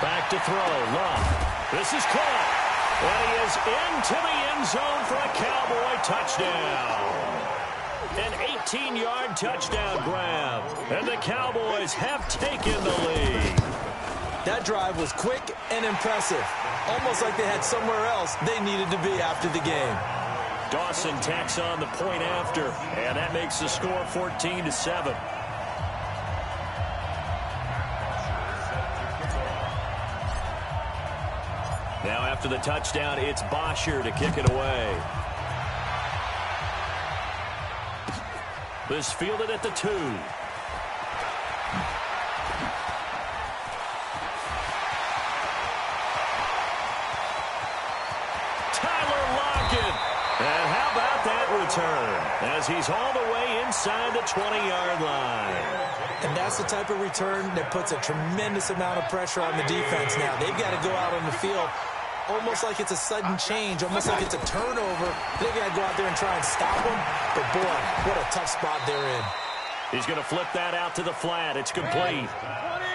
Back to throw. Locke. This is caught. And he is into the end zone for a Cowboy touchdown. An 18-yard touchdown grab. And the Cowboys have taken the lead. That drive was quick and impressive. Almost like they had somewhere else they needed to be after the game. Dawson tacks on the point after. And that makes the score 14-7. Now after the touchdown, it's Bosher to kick it away. This fielded at the 2. Tyler Lockett. And how about that return? As he's all the way inside the 20-yard line. And that's the type of return that puts a tremendous amount of pressure on the defense now. They've got to go out on the field almost like it's a sudden change, almost like it's a turnover. They've got to go out there and try and stop them. But, boy, what a tough spot they're in. He's going to flip that out to the flat. It's complete.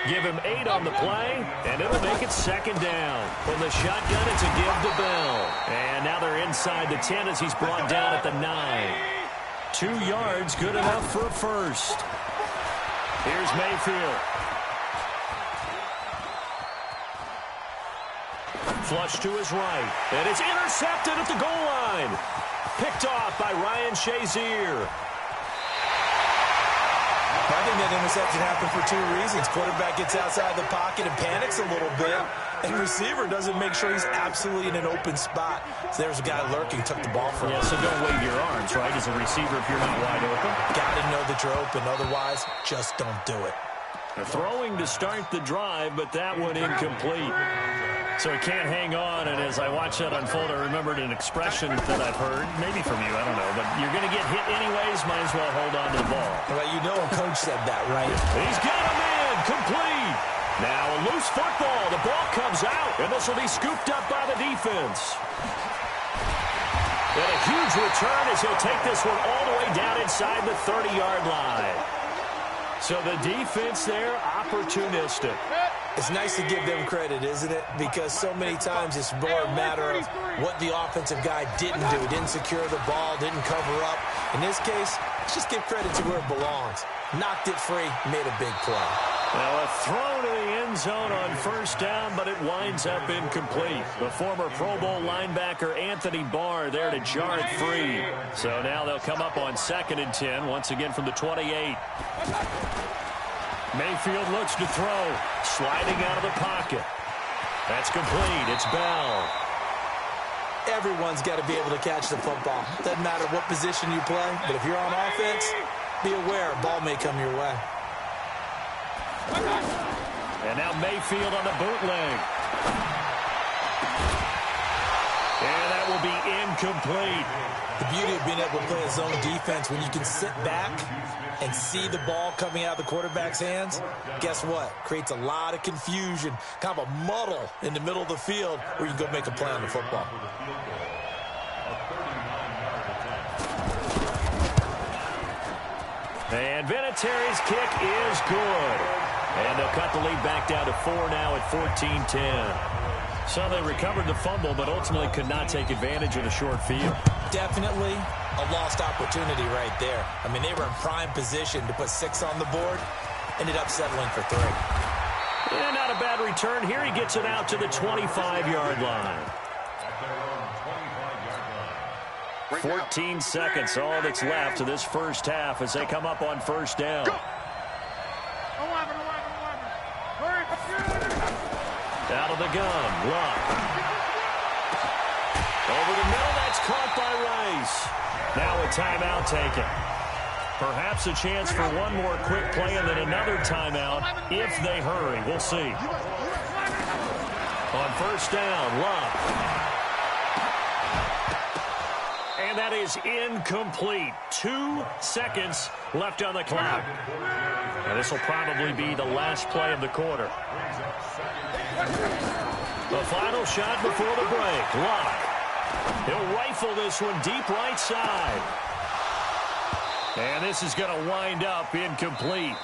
Give him 8 on the play, and it'll make it 2nd down. From the shotgun, it's a give to Bell. And now they're inside the 10 as he's brought down at the 9. 2 yards, good enough for a first. Here's Mayfield. Flush to his right. And it's intercepted at the goal line. Picked off by Ryan Shazier. I think that interception happened for 2 reasons. Quarterback gets outside the pocket and panics a little bit. And receiver doesn't make sure he's absolutely in an open spot. So there's a guy lurking, took the ball from him. Yeah, so don't wave your arms, right, as a receiver if you're not wide open. Got to know that you're open. Otherwise, just don't do it. Throwing to start the drive, but that one incomplete. So he can't hang on, and as I watch that unfold, I remembered an expression that I've heard, maybe from you, I don't know, but you're going to get hit anyways, might as well hold on to the ball. Well, you know a coach said that, right? He's got him in, complete. Now a loose football, the ball comes out, and this will be scooped up by the defense. And a huge return as he'll take this one all the way down inside the 30-yard line. So the defense there, opportunistic. It's nice to give them credit, isn't it? Because so many times it's more a matter of what the offensive guy didn't do. Didn't secure the ball, didn't cover up. In this case, let's just give credit to where it belongs. Knocked it free, made a big play. Now a throw to the end zone on first down, but it winds up incomplete. The former Pro Bowl linebacker Anthony Barr there to jar it free. So now they'll come up on 2nd and 10, once again from the 28. Mayfield looks to throw, sliding out of the pocket. That's complete. It's Bell. Everyone's got to be able to catch the football. Doesn't matter what position you play, but if you're on offense, be aware a ball may come your way. And now Mayfield on the bootleg. And that will be incomplete. The beauty of being able to play a zone defense, when you can sit back and see the ball coming out of the quarterback's hands, guess what? Creates a lot of confusion, kind of a muddle in the middle of the field where you can go make a play on the football. And Vinatieri's kick is good. And they'll cut the lead back down to 4 now at 14-10. So they recovered the fumble, but ultimately could not take advantage of the short field. Definitely a lost opportunity right there. I mean, they were in prime position to put 6 on the board. Ended up settling for 3. And not a bad return. Here he gets it out to the 25-yard line. 14 seconds, all that's left to this first half as they come up on first down. Out of the gun, Luck. Over the middle, that's caught by Rice. Now a timeout taken. Perhaps a chance for one more quick play and then another timeout if they hurry. We'll see. On first down, Luck. And that is incomplete. 2 seconds left on the clock. And this will probably be the last play of the quarter. The final shot before the break. Luck. He'll rifle this one deep right side. And this is going to wind up incomplete.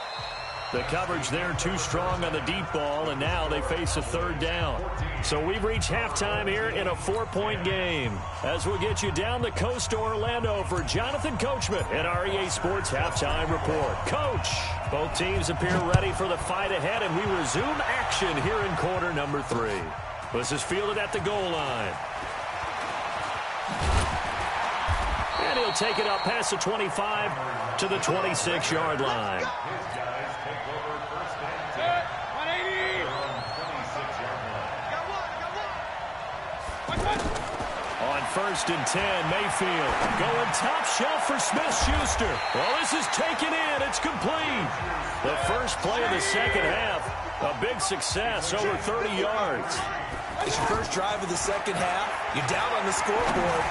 The coverage there too strong on the deep ball, and now they face a 3rd down. So we've reached halftime here in a 4-point game. As we'll get you down the coast to Orlando for Jonathan Coachman at our EA Sports Halftime Report. Coach, both teams appear ready for the fight ahead, and we resume action here in quarter number 3. This is fielded at the goal line. And he'll take it up past the 25 to the 26-yard line. On 1st and 10, Mayfield going top shelf for Smith-Schuster. Well, this is taken in. It's complete. The first play of the second half, a big success, over 30 yards. It's your first drive of the second half. You're down on the scoreboard.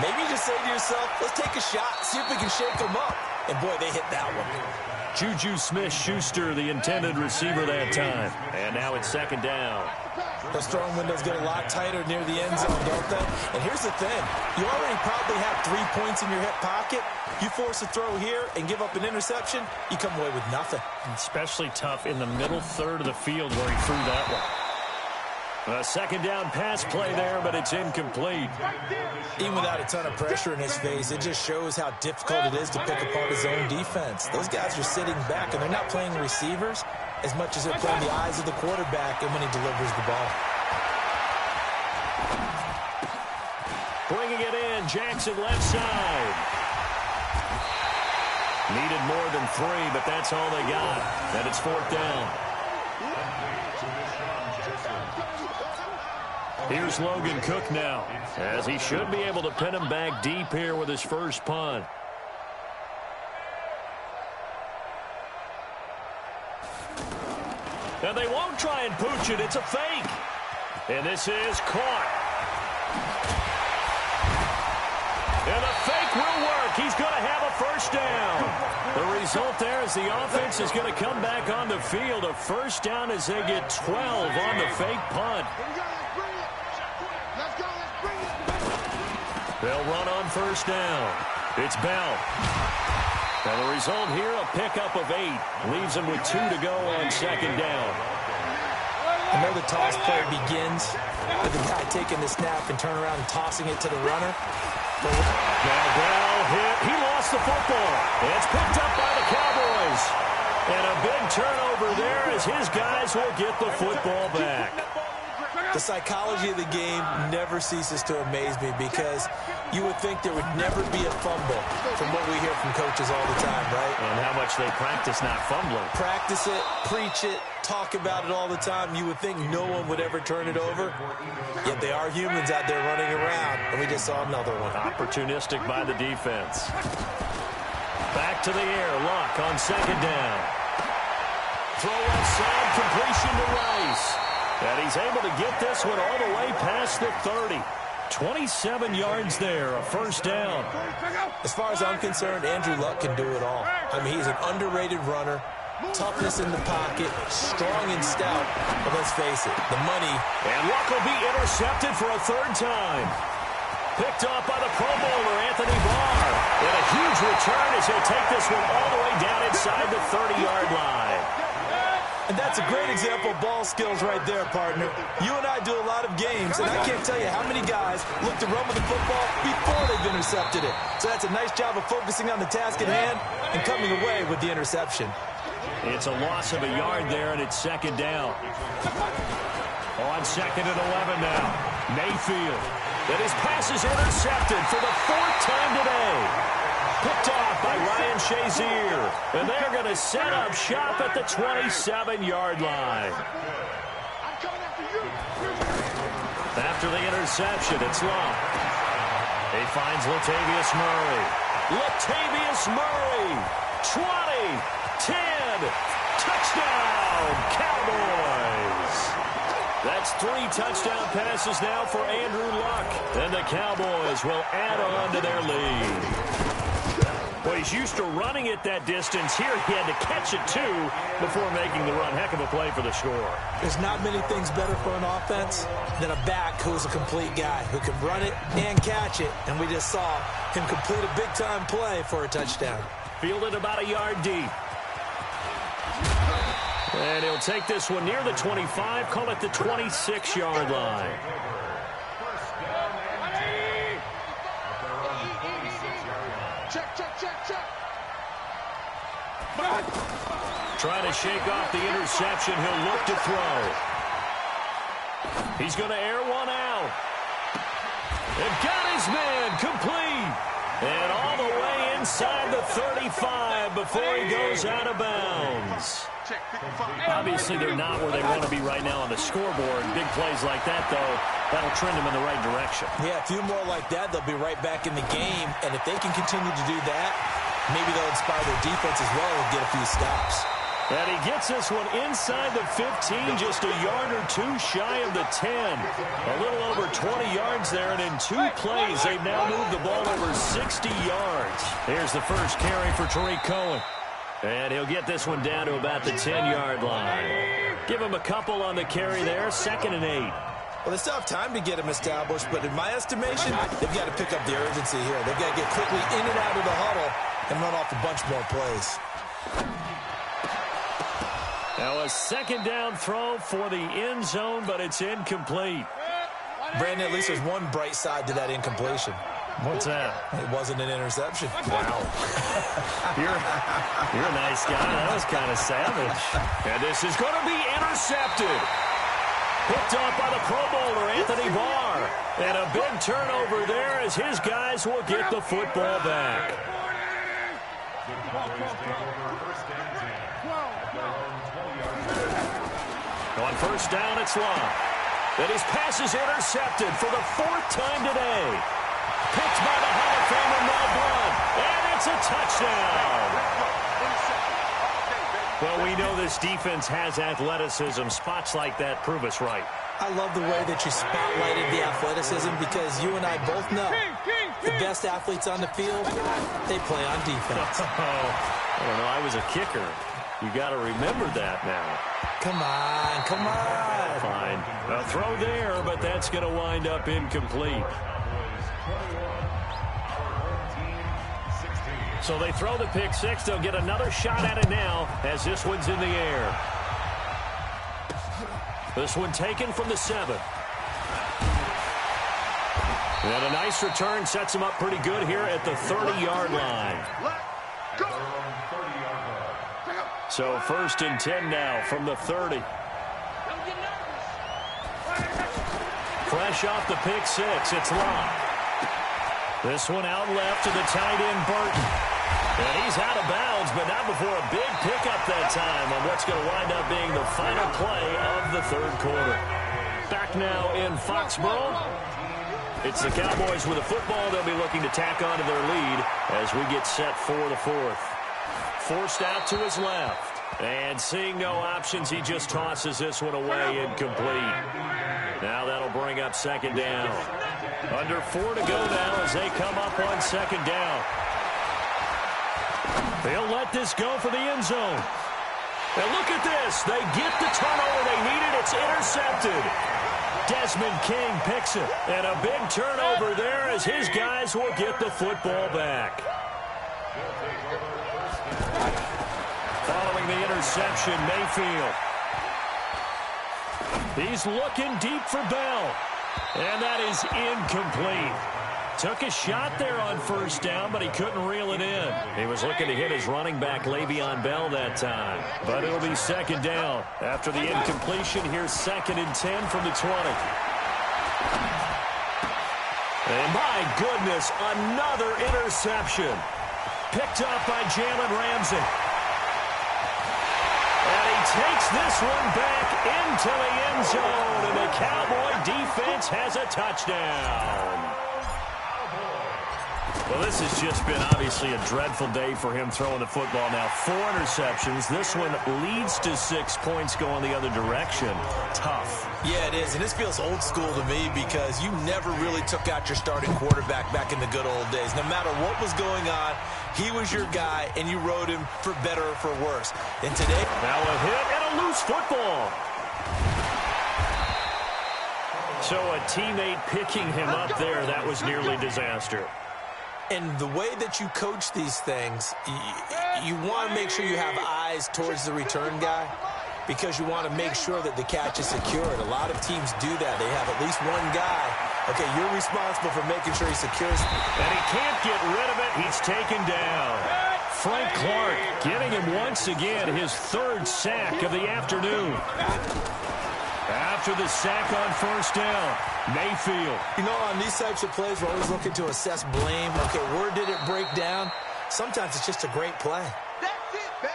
Maybe you just say to yourself, let's take a shot, see if we can shake them up. And, boy, they hit that one. Juju Smith-Schuster, the intended receiver that time. And now it's 2nd down. Those throwing windows get a lot tighter near the end zone, don't they? And here's the thing. You already probably have 3 points in your hip pocket. You force a throw here and give up an interception, you come away with nothing. Especially tough in the middle third of the field where he threw that one. A 2nd down pass play there, but it's incomplete. Even without a ton of pressure in his face, it just shows how difficult it is to pick apart his own defense. Those guys are sitting back, and they're not playing receivers as much as they're playing the eyes of the quarterback and when he delivers the ball. Bringing it in, Jackson left side. Needed more than 3, but that's all they got. And it's 4th down. Here's Logan Cook now, as he should be able to pin him back deep here with his first punt. And they won't try and pooch it. It's a fake. And this is caught. And the fake will work. He's going to have a first down. The result there is the offense is going to come back on the field. A first down as they get 12 on the fake punt. They'll run on first down. It's Bell. And the result here, a pickup of 8. Leaves him with 2 to go on 2nd down. I know the toss play begins with the guy taking the snap and turn around and tossing it to the runner. Now Bell hit. He lost the football. It's picked up by the Cowboys. And a big turnover there as his guys will get the football back. The psychology of the game never ceases to amaze me because you would think there would never be a fumble from what we hear from coaches all the time, right? And how much they practice not fumbling. Practice it, preach it, talk about it all the time. You would think no one would ever turn it over, yet they are humans out there running around, and we just saw another one. Opportunistic by the defense. Back to the air, Luck on second down. Throw outside, completion to Rice. And he's able to get this one all the way past the 30. 27 yards there, a first down. As far as I'm concerned, Andrew Luck can do it all. I mean, he's an underrated runner, toughness in the pocket, strong and stout. But let's face it, the money. And Luck will be intercepted for a third time. Picked off by the Pro Bowler, Anthony Barr. And a huge return as he'll take this one all the way down inside the 30-yard line. And that's a great example of ball skills right there, partner. You and I do a lot of games, and I can't tell you how many guys look to run with the football before they've intercepted it. So that's a nice job of focusing on the task at hand and coming away with the interception. It's a loss of a yard there, and it's second down. On second and 11 now. Mayfield. And his pass is intercepted for the fourth time today. Picked off by Ryan Shazier. And they're going to set up shop at the 27-yard line. After the interception, it's Luck. He finds Latavius Murray. Latavius Murray. 20, 10, touchdown, Cowboys. That's 3 touchdown passes now for Andrew Luck. And the Cowboys will add on to their lead. Well, he's used to running it that distance. Here he had to catch it, too, before making the run. Heck of a play for the score. There's not many things better for an offense than a back who's a complete guy, who can run it and catch it. And we just saw him complete a big-time play for a touchdown. Fielded about a yard deep. And he'll take this one near the 25, call it the 26-yard line. Trying to shake off the interception. He'll look to throw. He's going to air one out. And got his man complete. And all the way inside the 35 before he goes out of bounds. Obviously, they're not where they want to be right now on the scoreboard. Big plays like that, though, that'll trend them in the right direction. Yeah, a few more like that, they'll be right back in the game. And if they can continue to do that, maybe they'll inspire their defense as well and get a few stops. And he gets this one inside the 15, just a yard or two shy of the 10. A little over 20 yards there, and in 2 plays, they've now moved the ball over 60 yards. Here's the first carry for Tariq Cohen. And he'll get this one down to about the 10-yard line. Give him a couple on the carry there, 2nd and 8. Well, they still have time to get him established, but in my estimation, they've got to pick up the urgency here. They've got to get quickly in and out of the huddle and run off a bunch more plays. Now a 2nd down throw for the end zone, but it's incomplete. Brandon, at least there's one bright side to that incompletion. What's that? It wasn't an interception. Wow. You're a nice guy. That was kind of savage. And this is going to be intercepted. Picked off by the Pro Bowler, Anthony Barr. And a big turnover there as his guys will get the football back. On first down, it's Long. And his pass is intercepted for the 4th time today. Picked by the Hall of Famer Mel Blount. And it's a touchdown. Well, we know this defense has athleticism. Spots like that prove us right. I love the way that you spotlighted the athleticism because you and I both know the best athletes on the field, they play on defense. I don't know. I was a kicker. You got to remember that now. Come on, come on. Fine. A throw there, but that's going to wind up incomplete. So they throw the pick six. They'll get another shot at it now as this one's in the air. This one taken from the 7. And a nice return sets him up pretty good here at the 30-yard line. So 1st and 10 now from the 30. Fresh off the pick six, it's Locke. This one out left to the tight end, Burton. And he's out of bounds, but not before a big pickup that time on what's going to wind up being the final play of the 3rd quarter. Back now in Foxborough. It's the Cowboys with a football. They'll be looking to tack on to their lead as we get set for the 4th. Forced out to his left. And seeing no options, he just tosses this one away incomplete. Now that'll bring up 2nd down. Under 4 to go now as they come up on 2nd down. They'll let this go for the end zone. And look at this. They get the turnover they needed. It's intercepted. Desmond King picks it. And a big turnover there as his guys will get the football back. Following the interception, Mayfield. He's looking deep for Bell. And that is incomplete. Took a shot there on 1st down, but he couldn't reel it in. He was looking to hit his running back, Le'Veon Bell, that time. But it'll be 2nd down. After the incompletion, here's 2nd and 10 from the 20. And my goodness, another interception. Picked up by Jalen Ramsey. And he takes this one back into the end zone, and the Cowboy defense has a touchdown. Well, this has just been obviously a dreadful day for him throwing the football now. 4 interceptions. This one leads to 6 points going the other direction. Tough. Yeah, it is, and this feels old school to me because you never really took out your starting quarterback back in the good old days. No matter what was going on, he was your guy, and you rode him for better or for worse. And today... Now a hit and a loose football. So a teammate picking him up there, that was nearly disaster. And the way that you coach these things, you want to make sure you have eyes towards the return guy because you want to make sure that the catch is secured. A lot of teams do that. They have at least one guy. Okay, you're responsible for making sure he secures it. And he can't get rid of it. He's taken down. Frank Clark getting him once again, his 3rd sack of the afternoon. After the sack on 1st down, Mayfield. You know, on these types of plays, we're always looking to assess blame. Okay, where did it break down? Sometimes it's just a great play. That's it, baby.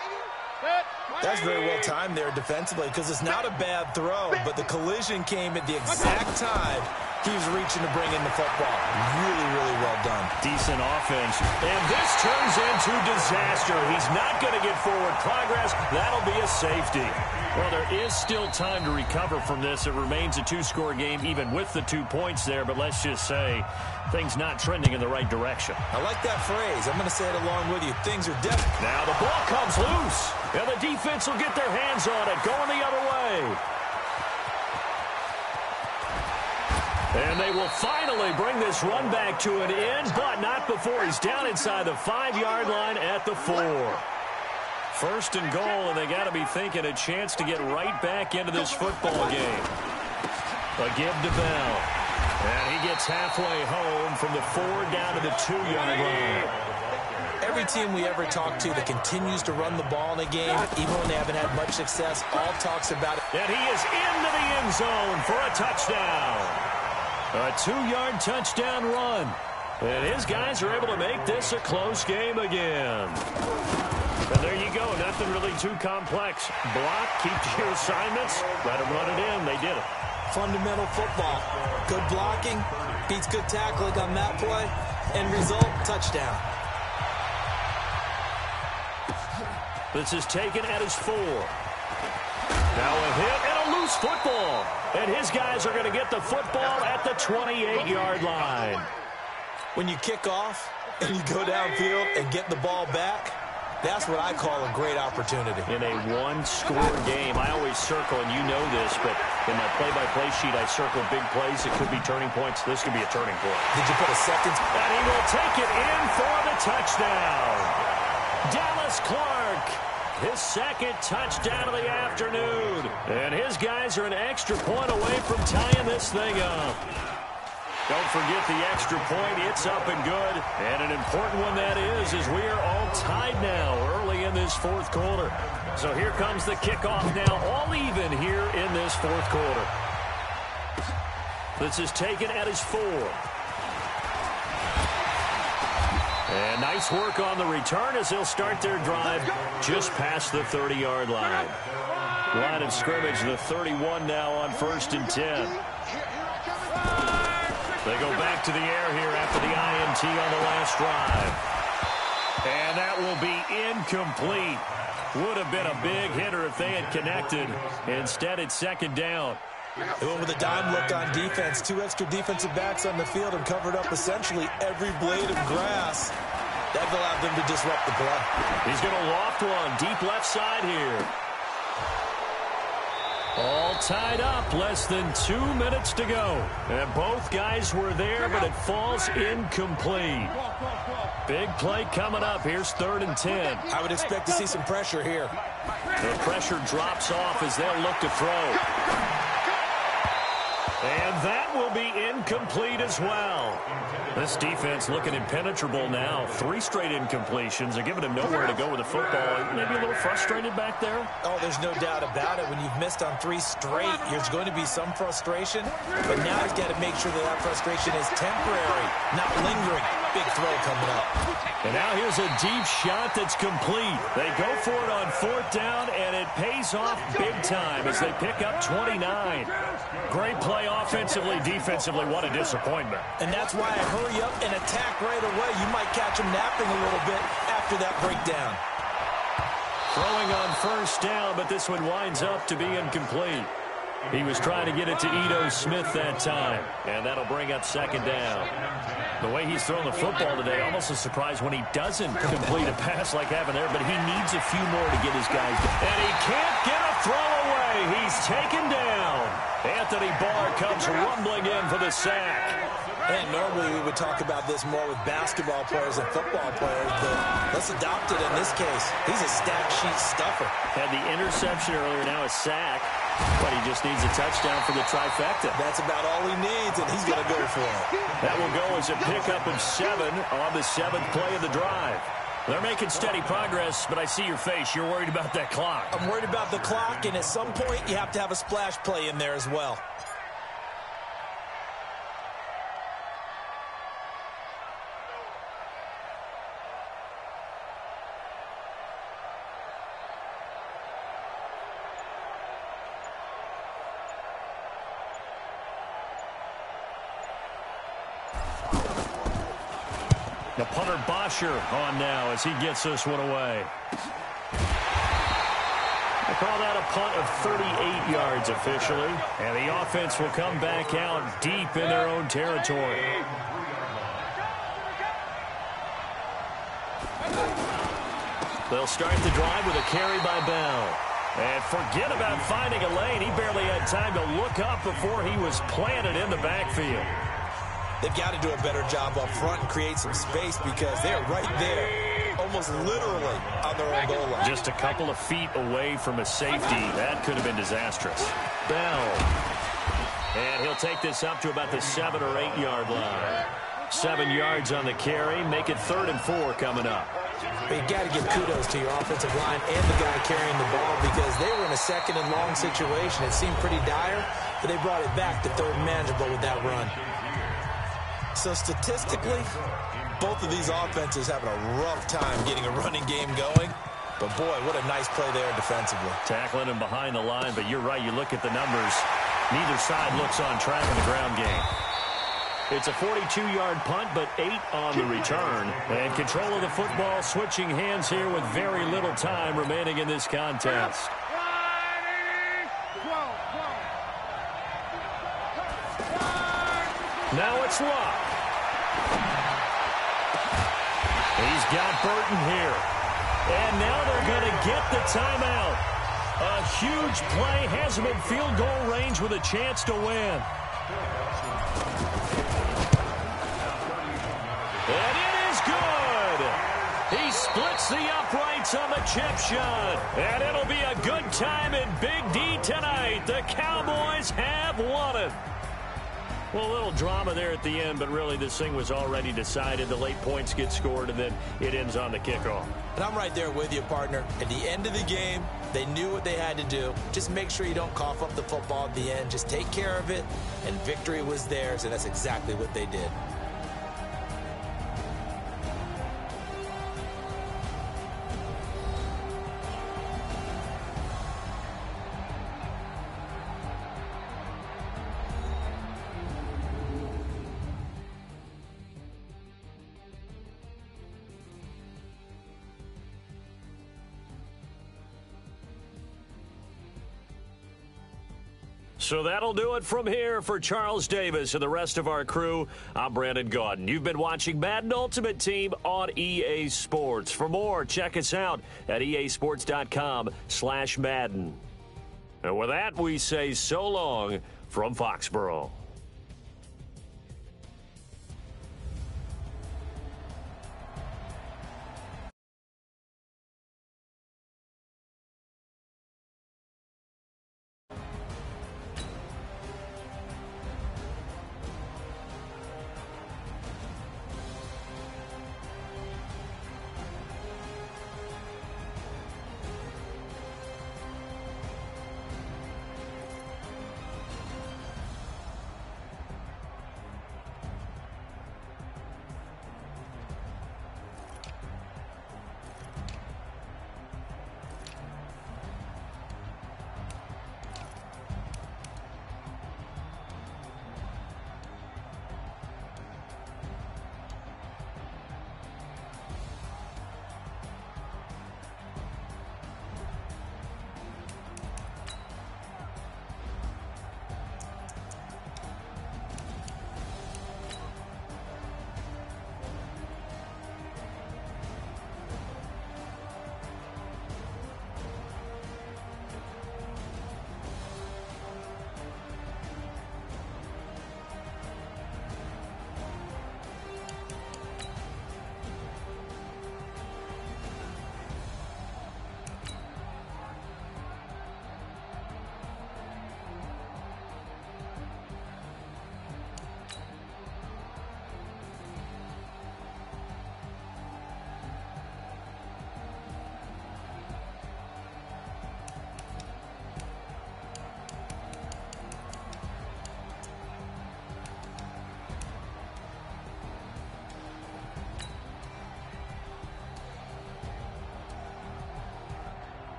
That's very well timed there defensively because it's not a bad throw, but the collision came at the exact time he was reaching to bring in the football. Really, really well done. Decent offense. And this turns into disaster. He's not going to get forward progress. That'll be a safety. Well, there is still time to recover from this. It remains a 2-score game even with the 2 points there, but let's just say things not trending in the right direction. I like that phrase. I'm going to say it along with you. Things are definitely... Now the ball comes loose, and the defense will get their hands on it, going the other way. And they will finally bring this run back to an end, but not before he's down inside the 5-yard line at the 4. 1st and goal, and they got to be thinking a chance to get right back into this football game. A give to Bell. And he gets halfway home from the 4 down to the 2-yard line. Every team we ever talk to that continues to run the ball in a game, even when they haven't had much success, all talks about it. And he is into the end zone for a touchdown. A 2-yard touchdown run. And his guys are able to make this a close game again. And there you go. Nothing really too complex. Block, keep to your assignments, let them run it in. They did it. Fundamental football. Good blocking, beats good tackling on that play, and result, touchdown. This is taken at his 4. Now a hit and a loose football. And his guys are going to get the football at the 28-yard line. When you kick off and you go downfield and get the ball back, that's what I call a great opportunity. In a 1-score game, I always circle, and you know this, but in my play-by-play sheet, I circle big plays. It could be turning points. This could be a turning point. Did you put a second? And he will take it in for the touchdown. Dallas Clark, his 2nd touchdown of the afternoon. And his guys are an extra point away from tying this thing up. Don't forget the extra point. It's up and good. And an important one that is, as we are all tied now early in this fourth quarter. So here comes the kickoff now, all even here in this fourth quarter. This is taken at his 4. And nice work on the return as they'll start their drive just past the 30-yard line. Line of scrimmage, the 31 now on 1st and 10. They go back to the air here after the INT on the last drive. And that will be incomplete. Would have been a big hitter if they had connected. Instead, it's 2nd down. They went with a dime look on defense. 2 extra defensive backs on the field and covered up essentially every blade of grass. That allowed them to disrupt the play. He's going to loft one deep left side here. All tied up, less than 2 minutes to go. And both guys were there, but it falls incomplete. Big play coming up. Here's 3rd and 10. I would expect to see some pressure here. The pressure drops off as they'll look to throw. And that will be incomplete as well. This defense looking impenetrable now. 3 straight incompletions. They're giving him nowhere to go with the football. Maybe a little frustrated back there? Oh, there's no doubt about it. When you've missed on 3 straight, there's going to be some frustration. But now he's got to make sure that that frustration is temporary, not lingering. Big throw coming up. And now here's a deep shot that's complete. They go for it on 4th down, and it pays off big time as they pick up 29. Great play offensively, defensively. What a disappointment. And that's why I hurry up and attack right away. You might catch him napping a little bit after that breakdown. Throwing on 1st down, but this one winds up to be incomplete. He was trying to get it to Ito Smith that time, and that'll bring up 2nd down. The way he's thrown the football today, almost a surprise when he doesn't complete a pass like having there, but he needs a few more to get his guys down. And he can't get a throw away. He's taken down. Anthony Barr comes rumbling in for the sack. And normally we would talk about this more with basketball players and football players, but let's adopt it in this case. He's a stat sheet stuffer. Had the interception earlier, now a sack. But he just needs a touchdown for the trifecta. That's about all he needs, and he's going to go for it. That will go as a pickup of 7 on the 7th play of the drive. They're making steady progress, but I see your face. You're worried about that clock. I'm worried about the clock, and at some point you have to have a splash play in there as well. The punter Bosher on now as he gets this one away. They call that a punt of 38 yards officially. And the offense will come back out deep in their own territory. They'll start the drive with a carry by Bell. And forget about finding a lane. He barely had time to look up before he was planted in the backfield. They've got to do a better job up front and create some space because they're right there, almost literally on their own goal line. Just a couple of feet away from a safety. That could have been disastrous. Bell. And he'll take this up to about the 7 or 8 yard line. 7 yards on the carry. Make it 3rd and 4 coming up. But you got to give kudos to your offensive line and the guy carrying the ball because they were in a 2nd and long situation. It seemed pretty dire, but they brought it back to 3rd and manageable with that run. So statistically, both of these offenses having a rough time getting a running game going. But boy, what a nice play there defensively. Tackling him behind the line, but you're right. You look at the numbers. Neither side looks on track in the ground game. It's a 42-yard punt, but 8 on the return. And control of the football switching hands here with very little time remaining in this contest. Now it's Luck. He's got Burton here. And now they're going to get the timeout. A huge play has him in field goal range with a chance to win. And it is good. He splits the uprights on the chip shot. And it'll be a good time in Big D tonight. The Cowboys have won it. Well, a little drama there at the end, but really this thing was already decided. The late points get scored, and then it ends on the kickoff. And I'm right there with you, partner. At the end of the game, they knew what they had to do. Just make sure you don't cough up the football at the end. Just take care of it, and victory was theirs, and that's exactly what they did. So that'll do it from here for Charles Davis and the rest of our crew. I'm Brandon Gaudin. You've been watching Madden Ultimate Team on EA Sports. For more, check us out at easports.com/Madden. And with that, we say so long from Foxborough.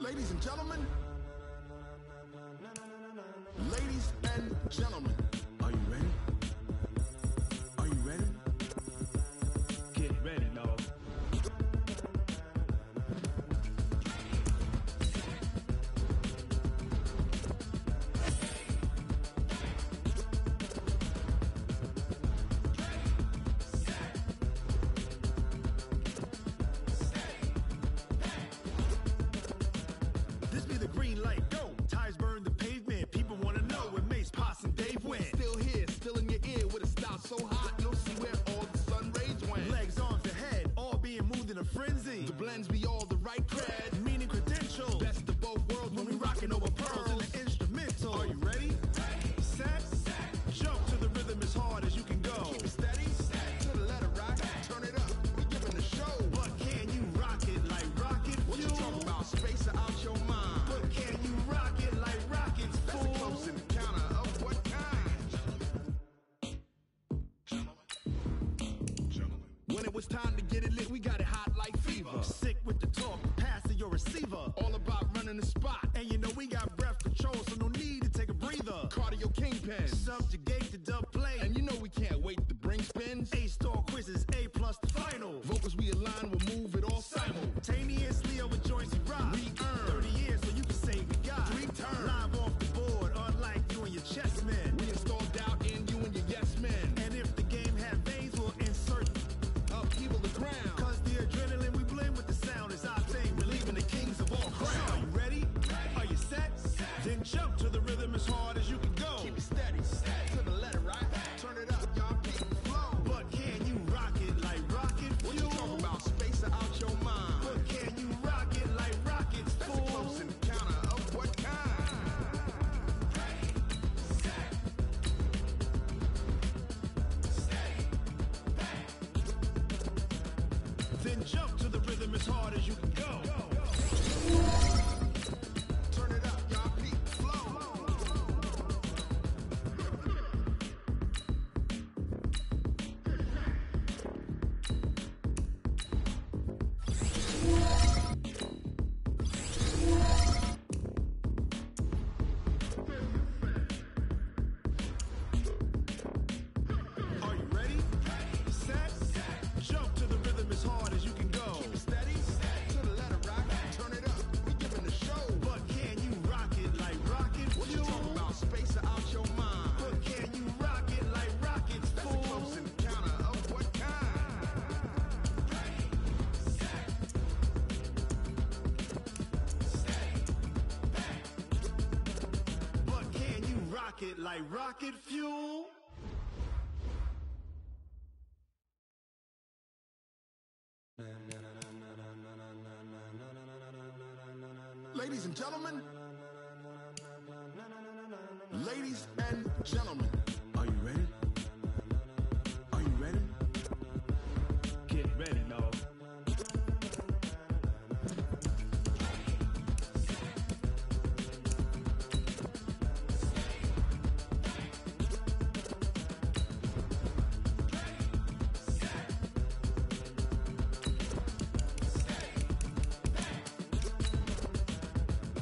Ladies and gentlemen. Ladies and gentlemen. Are you ready? Are you ready? Get ready, dog. This be the green light, go. Tires burn the pavement. People wanna know where Mace, Pops, and Dave went. Still here, still in your ear with a style so hot, you'll see where all the sun rays went. Legs, arms, and head, all being moved in a frenzy. The blends be all the right cred, meaning credentials. Best of both worlds when we rockin' over pearls in the instrumental. Are you ready? Set, jump to the rhythm as hard as you can go. Keep it steady, to the letter rock, turn it up, we giving the show. But can you rock it like rocket fuel? What you talking about, space or out your mind? But can you rock it like rockets, fool? That's a close encounter of what kind? When it was time to get it lit, we got it hot like fever. Sick with the talk, passing your receiver. All about running the spot. And you know we got breath control, so no need to take a breather. Cardio kingpin, subjugate the dub play. And you know we can't wait to bring spins. A-star quizzes, A+ the final. Vocals we align, we'll move it all simultaneously over joints we rock. We earn 30 years, so you can say we got 3 turns. Live off the board, unlike you and your chess men. We install doubt in you and your yes men. And if the game had veins, we'll insert upheaval the ground. Cause the adrenaline we blend with the sound is our thing. We're leaving the kings of all crowns. Are you ready? Are you set? Then jump to the rhythm as hard as you can go. Keep it steady, to the letter right. Turn it up, y'all, keep it flow. But can you rock it like rocket fuel? What you talking about, space or out your mind? But can you rock it like rockets, fool? That's a close encounter of what kind? Then jump to the rhythm as hard as you can go. Turn it up, y'all, peak flow. Are you ready? Set, jump to the rhythm as hard as you can go. Keep it steady, to the letter rock, turn it up, we giving the show. But can you rock it like rocket fuel? What you talking about, space or out your mind? But can you rock it like rockets, fool? That's a close encounter of what kind? But can you rock it like rocket fuel? Ladies and gentlemen. Ladies and gentlemen. Are you ready? Are you ready? Get ready, dog.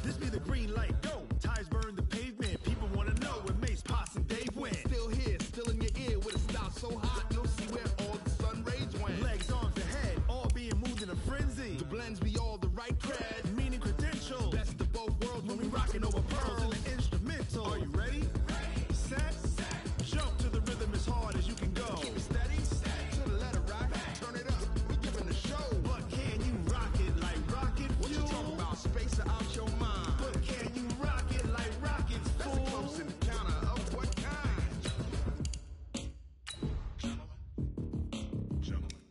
This be the green light, go. Tires burn the pavement. People wanna know where Mace, Pops, and Dave went. Still here, still in your ear with a style so hot, you'll see where all the sun rays went. Legs, arms, and head, all being moved in a frenzy. The blends be all the right cred, meaning credentials. Best of both worlds when we rockin' over pearls in the instrumental. Are you ready? Set, jump to the rhythm as hard as you can go. Keep it steady, to the letter rock, turn it up, we giving the show. But can you rock it like rocket fuel? What you talking about, space or out your mind? But can you rock it like rockets, fool? That's a close encounter of what kind?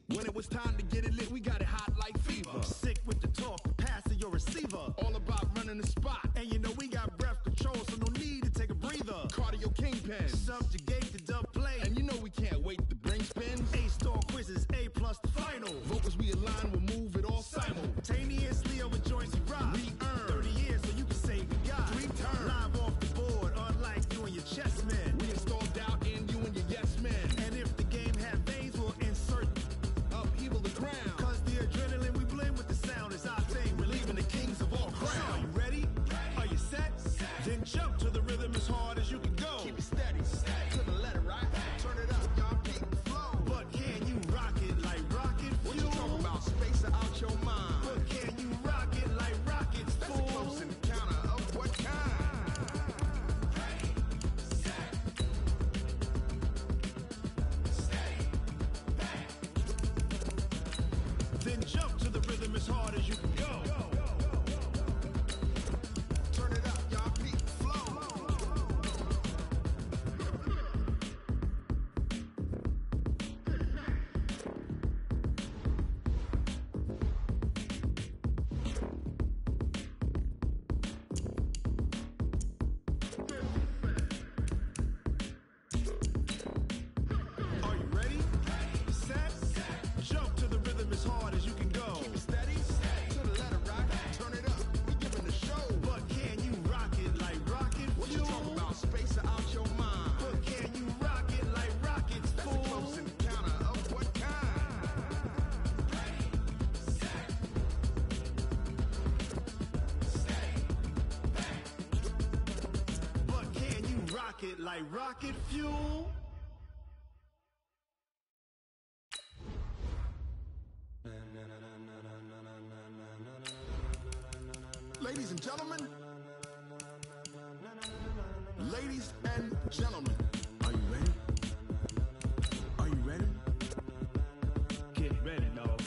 When it was time to get it lit, we got it hot like fever. Sick with the talk, passing your receiver. All about running the spot. And you know we got breath control, so no need to take a breather. Cardio kingpin, subjugate the dub play. And you know we can't wait to bring spins. A-star quizzes, A+ the final. Vocals we align, we'll move it all simultaneously over joints we rock. We earn 30 years, so you can say we got 3 turns. Live off the board, unlike you and your chess men. We install doubt in you and your yes men. And if the game had veins, we'll insert upheaval the ground. Cause the adrenaline we blend with the sound is our thing. We're leaving the kings of all crowns. rocket like rocket fuel? Ladies and gentlemen, ladies and gentlemen, are you ready? Are you ready? Get ready, dog.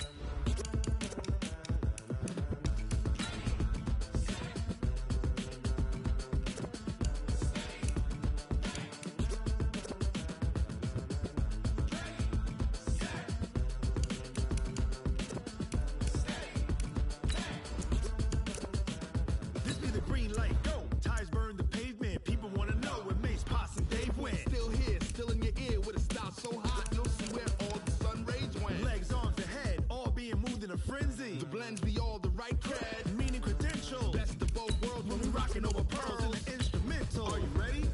This be the green light, go. Tires burn the pavement. People want to know where Mace, Posse, and Dave went. Still here, still in your ear with a style so hot, no see where all the sun rays went. Legs, arms, ahead, all being moved in a frenzy. The blends be all the right cred, meaning credentials. Best of both worlds when we rocking over pearls in the instrumental. Are you ready?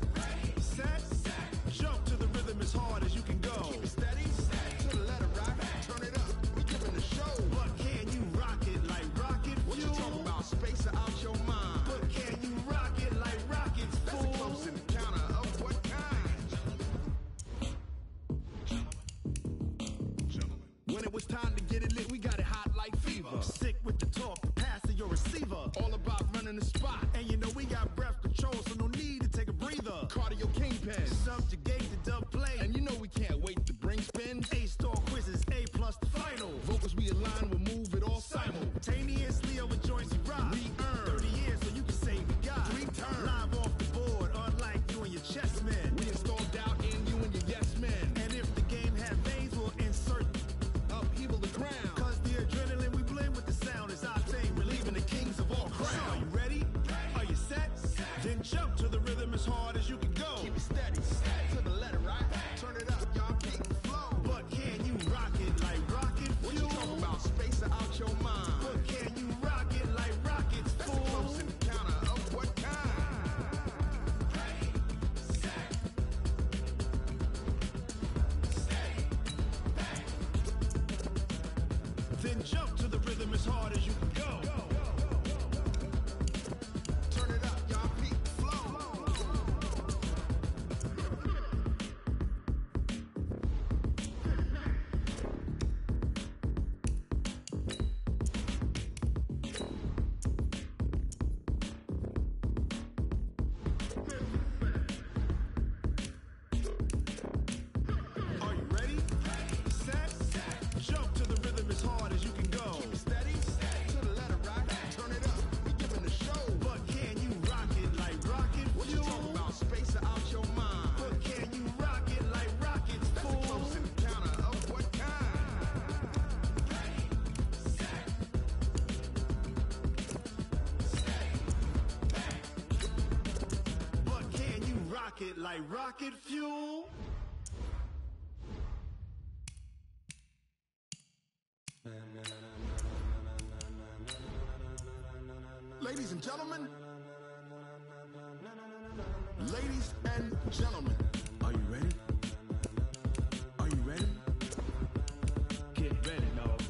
Set, jump to the rhythm as hard as you can go. Keep it steady, to the letter rock, turn it up. We giving the show. But can you rock it like rocket fuel? What you talking about? Space or out your mind? But can you rock it like rockets, fool? That's a close encounter of what kind? Gentlemen. When it was time to get it lit, we got it hot like fever. Sick with the talk, the pass to your receiver. All about running the spot. And you know we got breath control, so no need to take a breather. Cardio kingpin, subjugate the dub play. And you know we can't wait to bring spin. A-star quizzes, A+ the final. Vocals we align, we'll move it all simultaneously over joints we rock. We earn 30 years, so you can say we got 3 turns. Live off the board, unlike you and your chess men. We install doubt in you and your yes men. And if the game had veins, we'll insert upheaval the ground. Cause the adrenaline we blend with the sound is our thing. We're leaving the kings of all crowns. So are you ready? Are you set? Then jump to the rhythm as hard as you can go. Keep it steady, to the letter right. Turn it up, y'all keep the flow. But can you rock it like rocket fuel? What you talking about? Space or out your mind? But can you rock it like rockets, fool? That's a close encounter of what kind? Then jump to the rhythm as hard as you can go. Turn it up, y'all peak flow. Are you ready? Set, jump to the rhythm as hard as you can go. Keep it steady, to the letter right. Turn it up, we giving the show. But can you rock it like rocket fuel? What you talking about? Space or out your mind? But can you rock it like rockets, fool? That's a close encounter of what kind? But can you rock it like rocket fuel? Ladies and gentlemen, ladies and gentlemen, are you ready? Are you ready? Get ready, dog.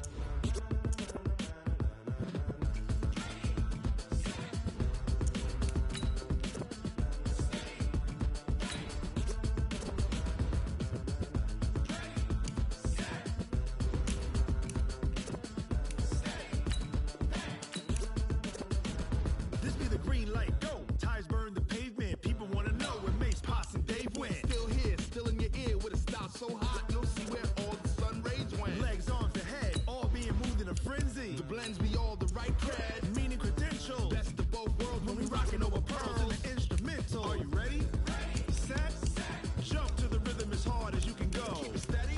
This be the green light, go. Tires burn the pavement. People want to know where Mace, Posse, and Dave went. Still here, still in your ear with a style so hot, no see where all the sun rays went. Legs, arms, ahead, all being moved in a frenzy. The blends be all the right cred, meaning credentials. Best of both worlds when we rocking over pearls in the instrumental. Are you ready? Set, jump to the rhythm as hard as you can go. Keep it steady,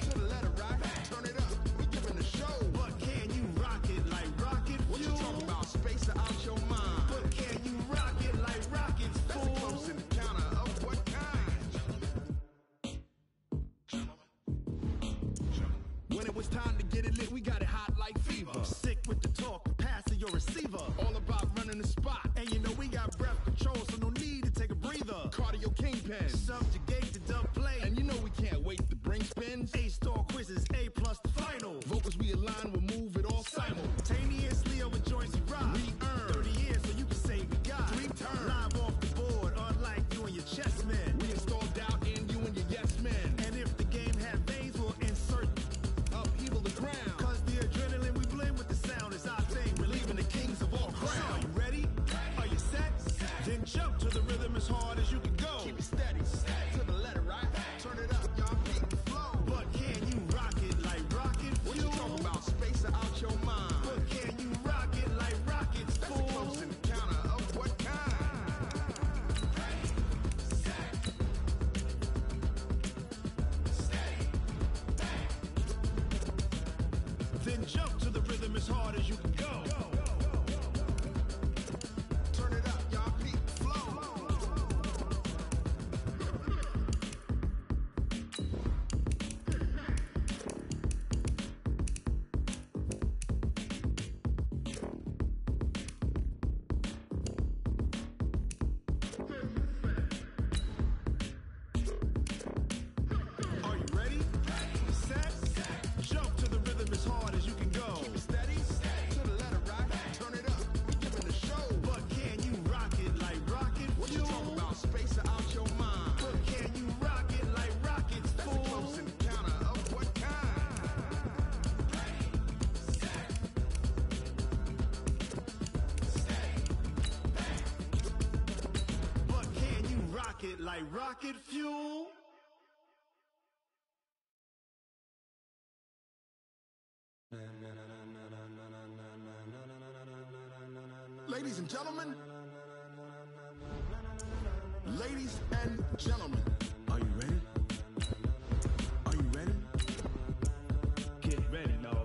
to the letter right. Turn it up, we giving the show. But can you rock it like rocket fuel? What you talking about? Space or out your mind? But can you rock it like rockets, fool? That's a close encounter of what kind? When it was time to get it lit, we got it hot like fever. Sick with the talk, the pass to your receiver. All about running the spot. And you know we got breath control, so no need to take a breather. Cardio kingpin, subjugate the dub play. And you know we can't wait to bring spins. A-star quizzes, A+ the final. Vocals we align, we'll move it all simultaneously over joints we rock. We earn 30 years, so you can say we got 3 turns. Live off the board, unlike you and your chess men. Then jump to the rhythm as hard as you can go. Turn it up, y'all. Peak flow. Are you ready? Set. Jump to the rhythm as hard as you can go. Keep it steady. To the letter, right? Turn it up. We giving the show. But can you rock it like rocket? What you talking about? Space out your mind. But can you rock it like rockets? That's a close encounter of what kind? But can you rock it like rocket fuel? Ladies and gentlemen, are you ready? Are you ready? Get ready, y'all.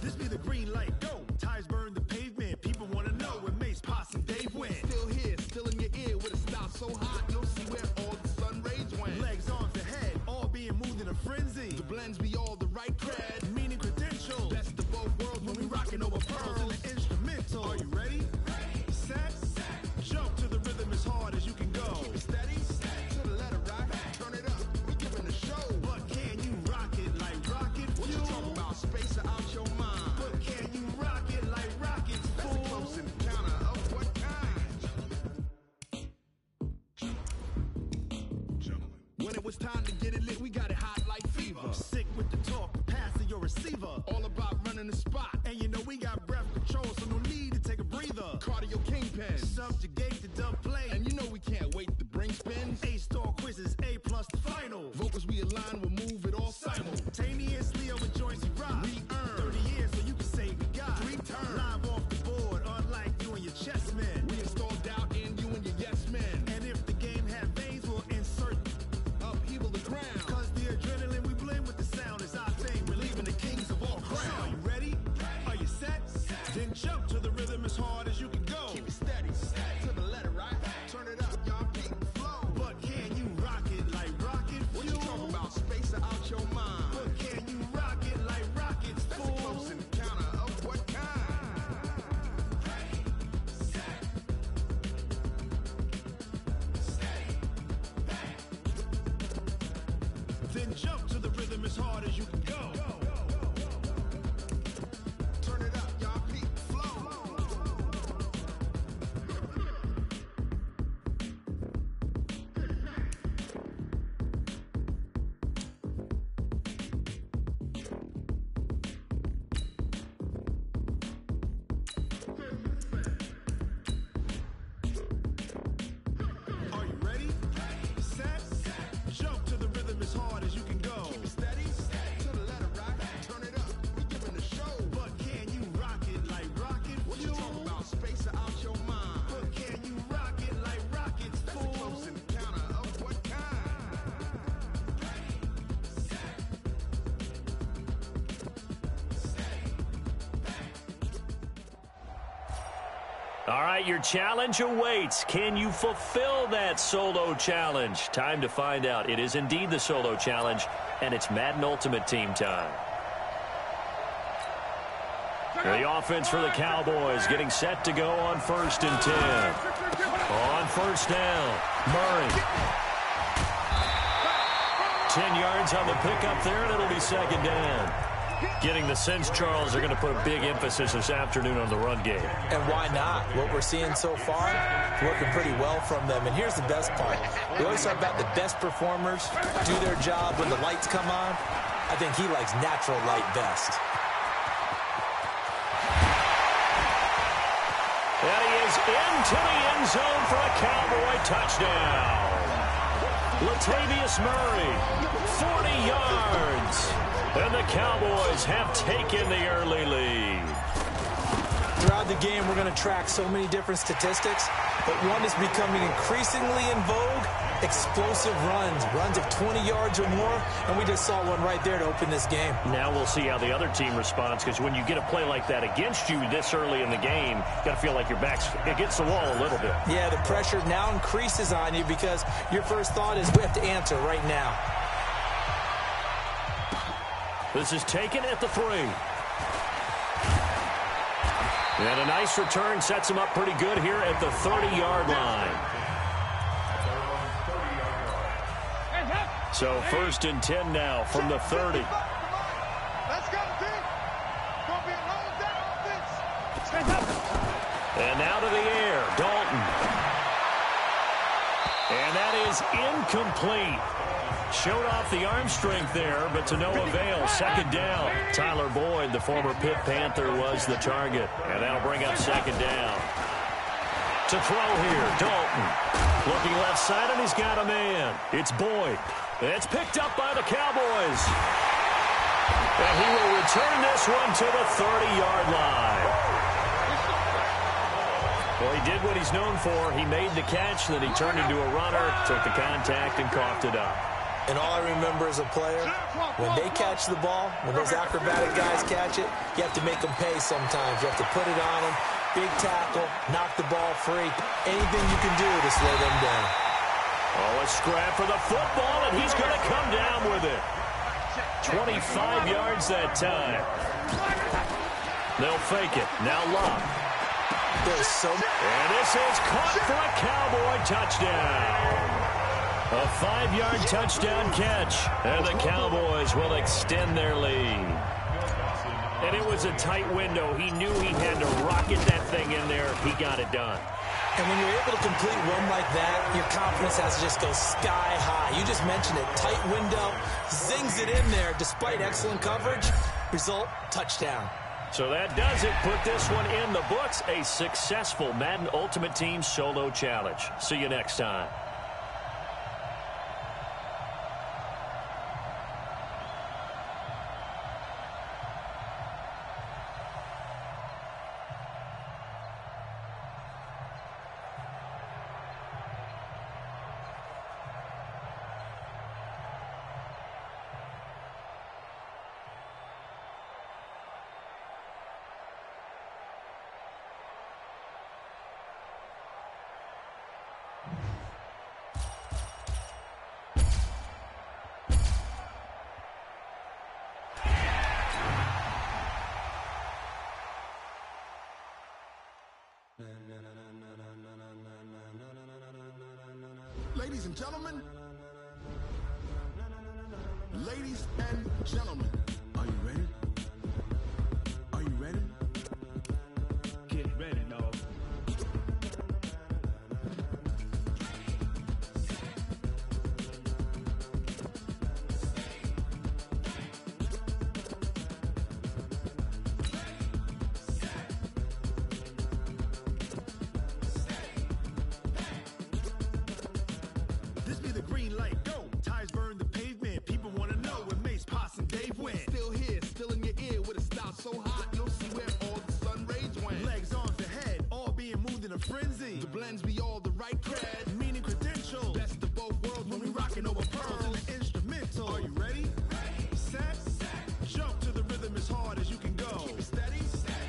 This be the green light, go. Tires burn the pavement. People want to know where Mace, Posse, and Dave went. Still here, still in your ear with a style so hot, you'll see where all the sun rays went. Legs, arms, and head, all being moved in a frenzy. The blends be all the right cred, meaning credentials. Best of both worlds when we rocking over pearls in the instrumental. Are you ready? Set. Jump to the rhythm as hard as you can go. Keep it steady. To the letter, right? Turn it up. We giving the show. But can you rock it like rocket fuel? What you talking about? Space out your mind. But can you rock it like rockets, fool? That's a close encounter of what kind? Gentlemen. When it was time to get it lit, we got it hot like fever. Sick with the talk, passing your receiver. All about running the spot. And you know we got breath control, so no need to take a breather. Cardio kingpin, subjugate the dub play. And you know we can't wait to bring spins. A-star quizzes, A+ the final. Vocals we align, we'll move it all simultaneously over joints we rock. We earn 30 years, so you can say we got 3 turns. Live off the board, unlike you and your chess men. We install doubt in you and your yes men. And if the game had veins, we'll insert upheaval the ground. Cause the adrenaline we blend with the sound is our thing, relieving the kings of all crowns. Are you ready? Are you set? Then jump to the rhythm as hard as you can go. Keep it steady. To the letter, right? Turn it up, y'all. Peak flow. But can you rock it like rocket fuel? What you talking about? Space out your mind. But can you rock it like rockets, fool? That's a close encounter of what kind? Then jump to the rhythm as hard as you can go. Turn it up, y'all. Peak flow. Are you ready? Set. Jump to the rhythm as hard as you can go. Keep it steady. To the letter, right? Turn it up. We giving the show. But can you rock it like rocket fuel? What you talking about? Space out your mind. But can you rock it like rockets, fool? That's a close encounter of what kind? All right, your challenge awaits. Can you fulfill that solo challenge? Time to find out. It is indeed the solo challenge, and it's Madden Ultimate Team time. The offense for the Cowboys getting set to go on 1st and 10. On 1st down, Murray. 10 yards on the pickup there, and it'll be 2nd down. Getting the sense, Charles, they're going to put a big emphasis this afternoon on the run game. And why not? What we're seeing so far, working pretty well from them. And here's the best part. We always talk about the best performers do their job when the lights come on. I think he likes natural light best. And he is into the end zone for a Cowboy touchdown. Latavius Murray, 40 yards. And the Cowboys have taken the early lead. Throughout the game, we're going to track so many different statistics, but one is becoming increasingly in vogue: explosive runs of 20 yards or more, and we just saw one right there to open this game. Now we'll see how the other team responds, because when you get a play like that against you this early in the game, you got to feel like your back's against the wall a little bit. Yeah, the pressure now increases on you because your first thought is we have to answer right now. This is taken at the 3. And a nice return sets him up pretty good here at the 30-yard line. So 1st and 10 now from the 30. Let's go, team. Gonna be a long day offense. And now to the air, Dalton. And that is incomplete. Showed off the arm strength there, but to no avail. 2nd down. Tyler Boyd, the former Pitt Panther, was the target. And that'll bring up 2nd down. To throw here, Dalton. Looking left side, and he's got a man. It's Boyd. It's picked up by the Cowboys. And he will return this one to the 30-yard line. Well, he did what he's known for. He made the catch, then he turned into a runner, took the contact, and coughed it up. And all I remember as a player, when they catch the ball, when those acrobatic guys catch it, you have to make them pay sometimes. You have to put it on them, big tackle, knock the ball free. Anything you can do to slow them down. Oh, a scrap for the football, and he's going to come down with it. 25 yards that time. They'll fake it. Now Love. And this is caught for a Cowboy touchdown. A 5-yard touchdown catch, and the Cowboys will extend their lead. And it was a tight window. He knew he had to rocket that thing in there. He got it done. And when you're able to complete one like that, your confidence has to just go sky high. You just mentioned it. Tight window, zings it in there despite excellent coverage. Result, touchdown. So that does it. Put this one in the books. A successful Madden Ultimate Team Solo Challenge. See you next time. Ladies and gentlemen, ladies and gentlemen, are you ready? Are you ready? Get ready, dog. This be the green light, go. Tires burn the pavement. People want to know where Mace, Poss, and Dave went. Still here, still in your ear with a style so hot, you'll see where all the sun rays went. Legs, arms, the head, all being moved in a frenzy. The blends be all the right cred, meaning credentials. Best of both worlds when we rockin' over pearls and the instrumental. Are you ready? Set. Jump to the rhythm as hard as you can go. Keep it steady.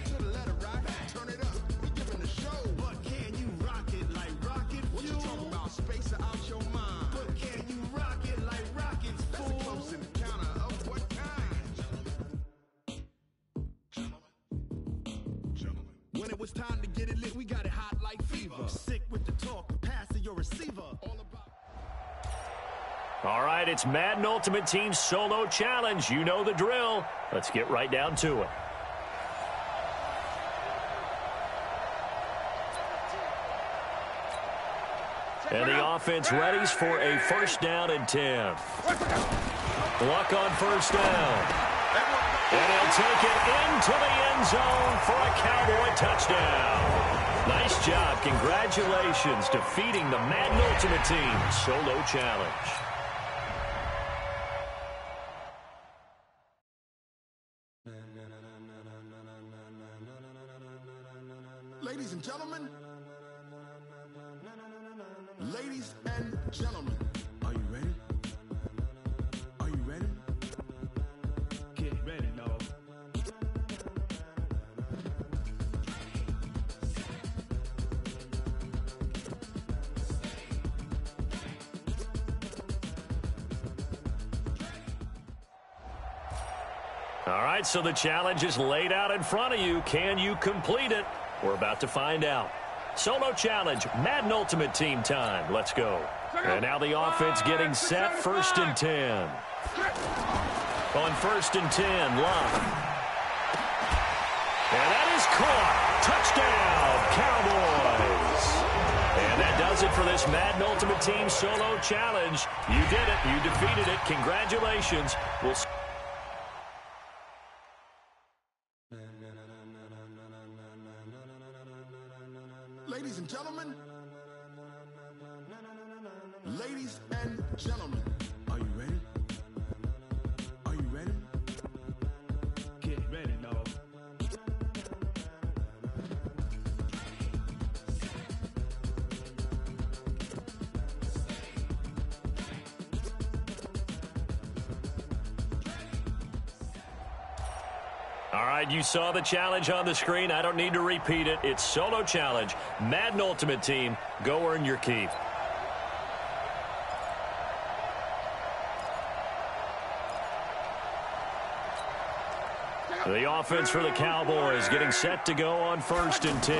To the letter right. Turn it up. We giving the show. But can you rock it like rocket fuel? What you talking about? Space out your mind. But can you rock it like rockets, fool? That's a close encounter of what kind? Gentlemen. When it was time to get it lit, we got it hot like fever. Sick with the talk, pass to your receiver. All about. All right, it's Madden Ultimate Team Solo Challenge. You know the drill. Let's get right down to it. And the offense readies for a 1st down and 10. Luck on 1st down. And he'll take it into the end zone for a Cowboy touchdown. Nice job. Congratulations defeating the Madden Ultimate Team Solo Challenge. gentlemen, ladies and gentlemen, are you ready? Are you ready? Get ready, dog. All right, so the challenge is laid out in front of you. Can you complete it? We're about to find out. Solo challenge, Madden Ultimate Team time. Let's go. And now the offense getting set, 1st and 10. On 1st and 10, Love. And that is caught. Touchdown, Cowboys. And that does it for this Madden Ultimate Team Solo Challenge. You did it. You defeated it. Congratulations. We'll see. Ladies and gentlemen, ladies and gentlemen, are you ready? Are you ready? Get ready, dog. All right, you saw the challenge on the screen. I don't need to repeat it. It's Solo Challenge, Madden Ultimate Team. Go earn your keep. The offense for the Cowboys getting set to go on 1st and 10.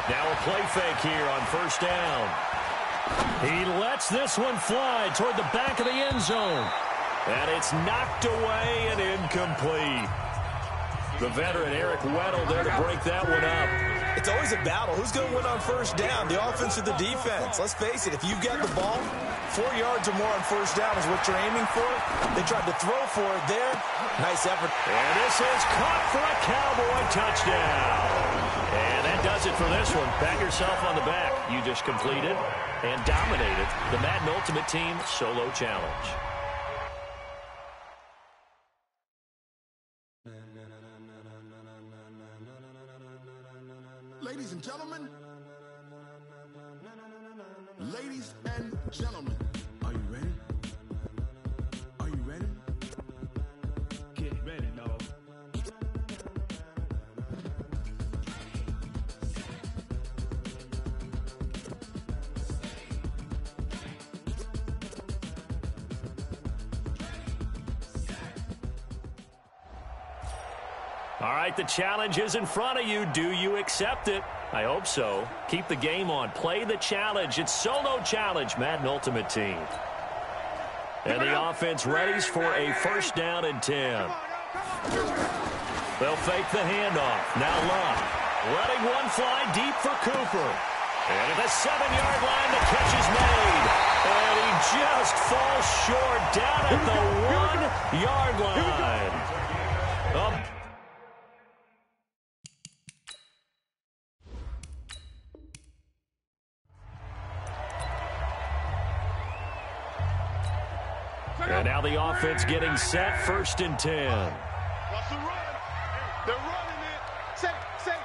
Now a play fake here on 1st down. He lets this one fly toward the back of the end zone. And it's knocked away and incomplete. The veteran Eric Weddle there to break that one up. It's always a battle. Who's going to win on 1st down, the offense or the defense? Let's face it, if you get the ball, 4 yards or more on 1st down is what you're aiming for. They tried to throw for it there. Nice effort. And this is caught for a Cowboy touchdown. And that does it for this one. Pat yourself on the back. You just completed and dominated the Madden Ultimate Team Solo Challenge. Ladies and gentlemen, ladies and gentlemen, are you ready? Are you ready? Get ready, dog. All right, the challenge is in front of you. Do you accept it? I hope so. Keep the game on. Play the challenge. It's Solo Challenge, Madden Ultimate Team. And the offense readies for a 1st down and 10. They'll fake the handoff. Now Love. Letting one fly deep for Cooper. And at the 7-yard line, the catch is made. And he just falls short down at the 1-yard line. And now the offense getting set, 1st and 10. What's the run? They're running it. Say,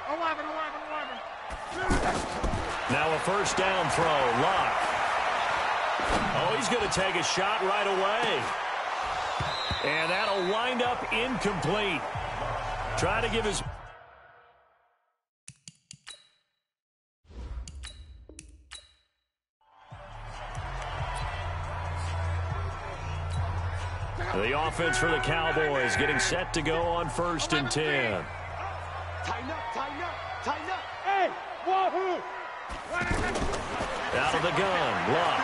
11. Now a 1st down throw, Locke. Oh, he's going to take a shot right away. And that'll wind up incomplete. Try to give his... The offense for the Cowboys getting set to go on 1st and 10. Tighten up. Hey, wahoo! Out of the gun, Luck.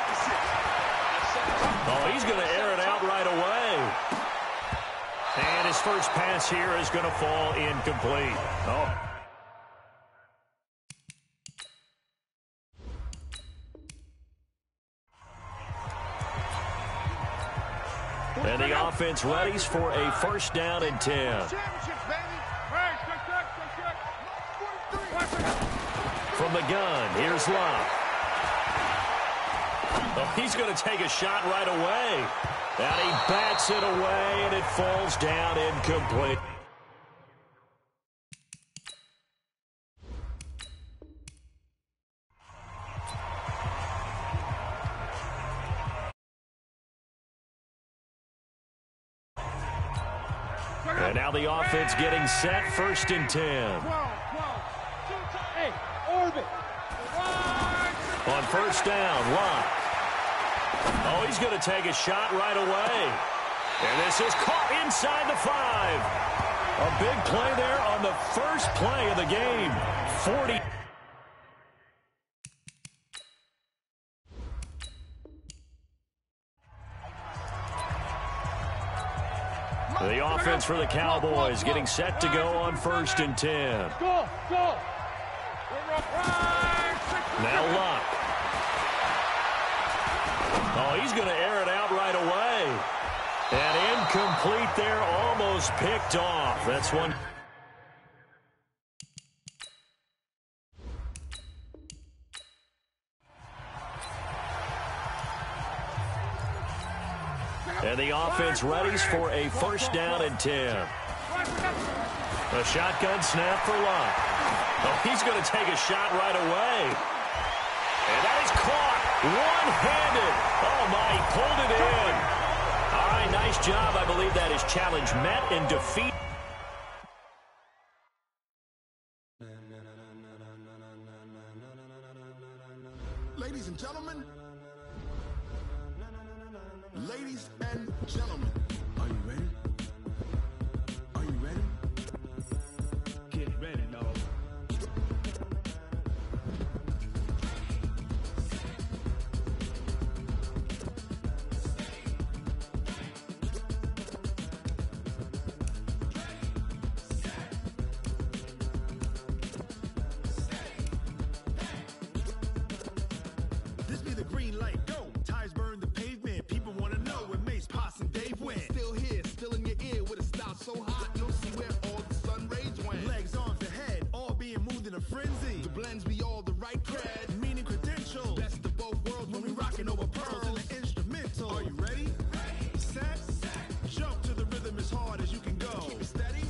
Oh, he's going to air it out right away. And his first pass here is going to fall incomplete. Oh. And the offense readies for a 1st down and 10. From the gun, here's Love. Oh, he's going to take a shot right away. And he bats it away, and it falls down incomplete. And now the offense getting set, 1st and 10. Hey, orbit. On 1st down, Locke. Oh, he's going to take a shot right away. And this is caught inside the 5. A big play there on the first play of the game. 40. The offense for the Cowboys getting set to go on 1st and 10. Go. Now Locke. Oh, he's going to air it out right away. And incomplete there, almost picked off. That's one. And the offense readies for a 1st down and 10. A shotgun snap for Locke. Oh, he's going to take a shot right away. And that is caught one-handed. Oh, my, he pulled it in. All right, nice job. I believe that is challenge met and defeat. Ladies and gentlemen. Ladies and gentlemen. Are you ready? Are you ready? Get ready, dog. This be the green light, go. Ties burn the pavement. People want to know where Mace, Poss, and Dave went. Still here, still in your ear with a style so hot, you'll see where all the sun rays went. Legs, arms, the head, all being moved in a frenzy. The blends be all the right cred, meaning credentials. Best of both worlds when we rockin' over pearls in the instrumental. Are you ready? Set. Jump to the rhythm as hard as you can go. Keep it steady.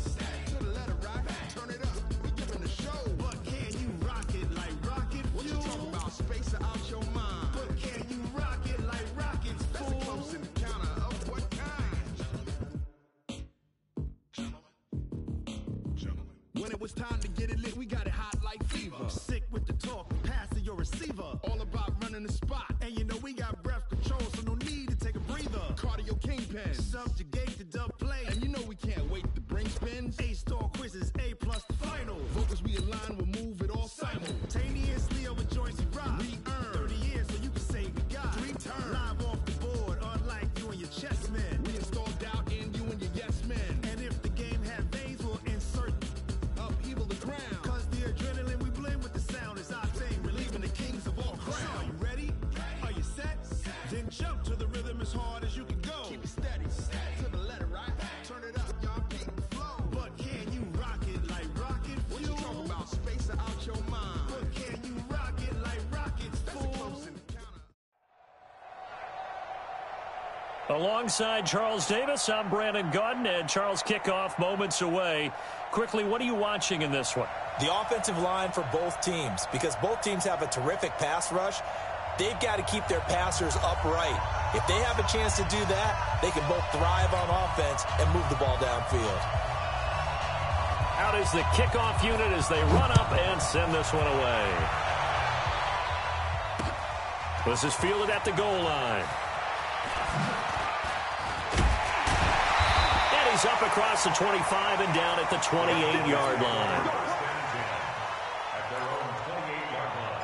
To the letter right. Turn it up. We giving the show. But can you rock it like rocket fuel? What you talking about? Space or out your mind. But can you rock it like rockets, fool? That's a close encounter of what kind? Gentlemen. When it was time to get it lit, we got it hot like fever. Sick with the talk, pass to your receiver. All about running the spot. And you know we got breath control, so no need to take a breather. Cardio kingpin, subjugate the dub play. And you know we can't wait to bring spins. A-star quizzes, A+ the final. Vocals we align, we'll move it all simultaneously over joints we rock. We earn 30 years, so you can say we got 3 turns. Live off the board, unlike you and your chess men. We install doubt in you and your yes men. And if the game had veins, we'll insert upheaval the ground. Cause the adrenaline we blend with the sound is our thing. Relieving the kings of all crowns. So are you ready? Are you set? Then jump to the rhythm as hard as you can go. Keep it steady. To the letter right. Turn it up, y'all keep the flow. But can you rock it like rocket fuel? What you talking about? Space or out your mind? But can you rock it like rockets, fool? That's a close encounter. Alongside Charles Davis, I'm Brandon Gaudin, and Charles, kickoff moments away. Quickly, what are you watching in this one? The offensive line for both teams, because both teams have a terrific pass rush. They've got to keep their passers upright. If they have a chance to do that, they can both thrive on offense and move the ball downfield. Out is the kickoff unit as they run up and send this one away. This is fielded at the goal line. And he's up across the 25 and down at the 28-yard line. At their own 28-yard line.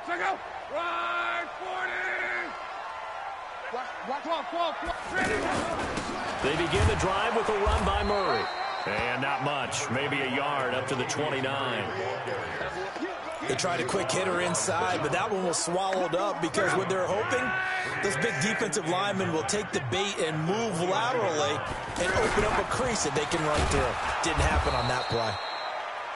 Check out. Right 40. Watch. Ready. They begin the drive with a run by Murray. And not much, maybe a yard up to the 29. They tried a quick hitter inside, but that one was swallowed up because what they're hoping, those big defensive linemen will take the bait and move laterally and open up a crease that they can run through. Didn't happen on that play.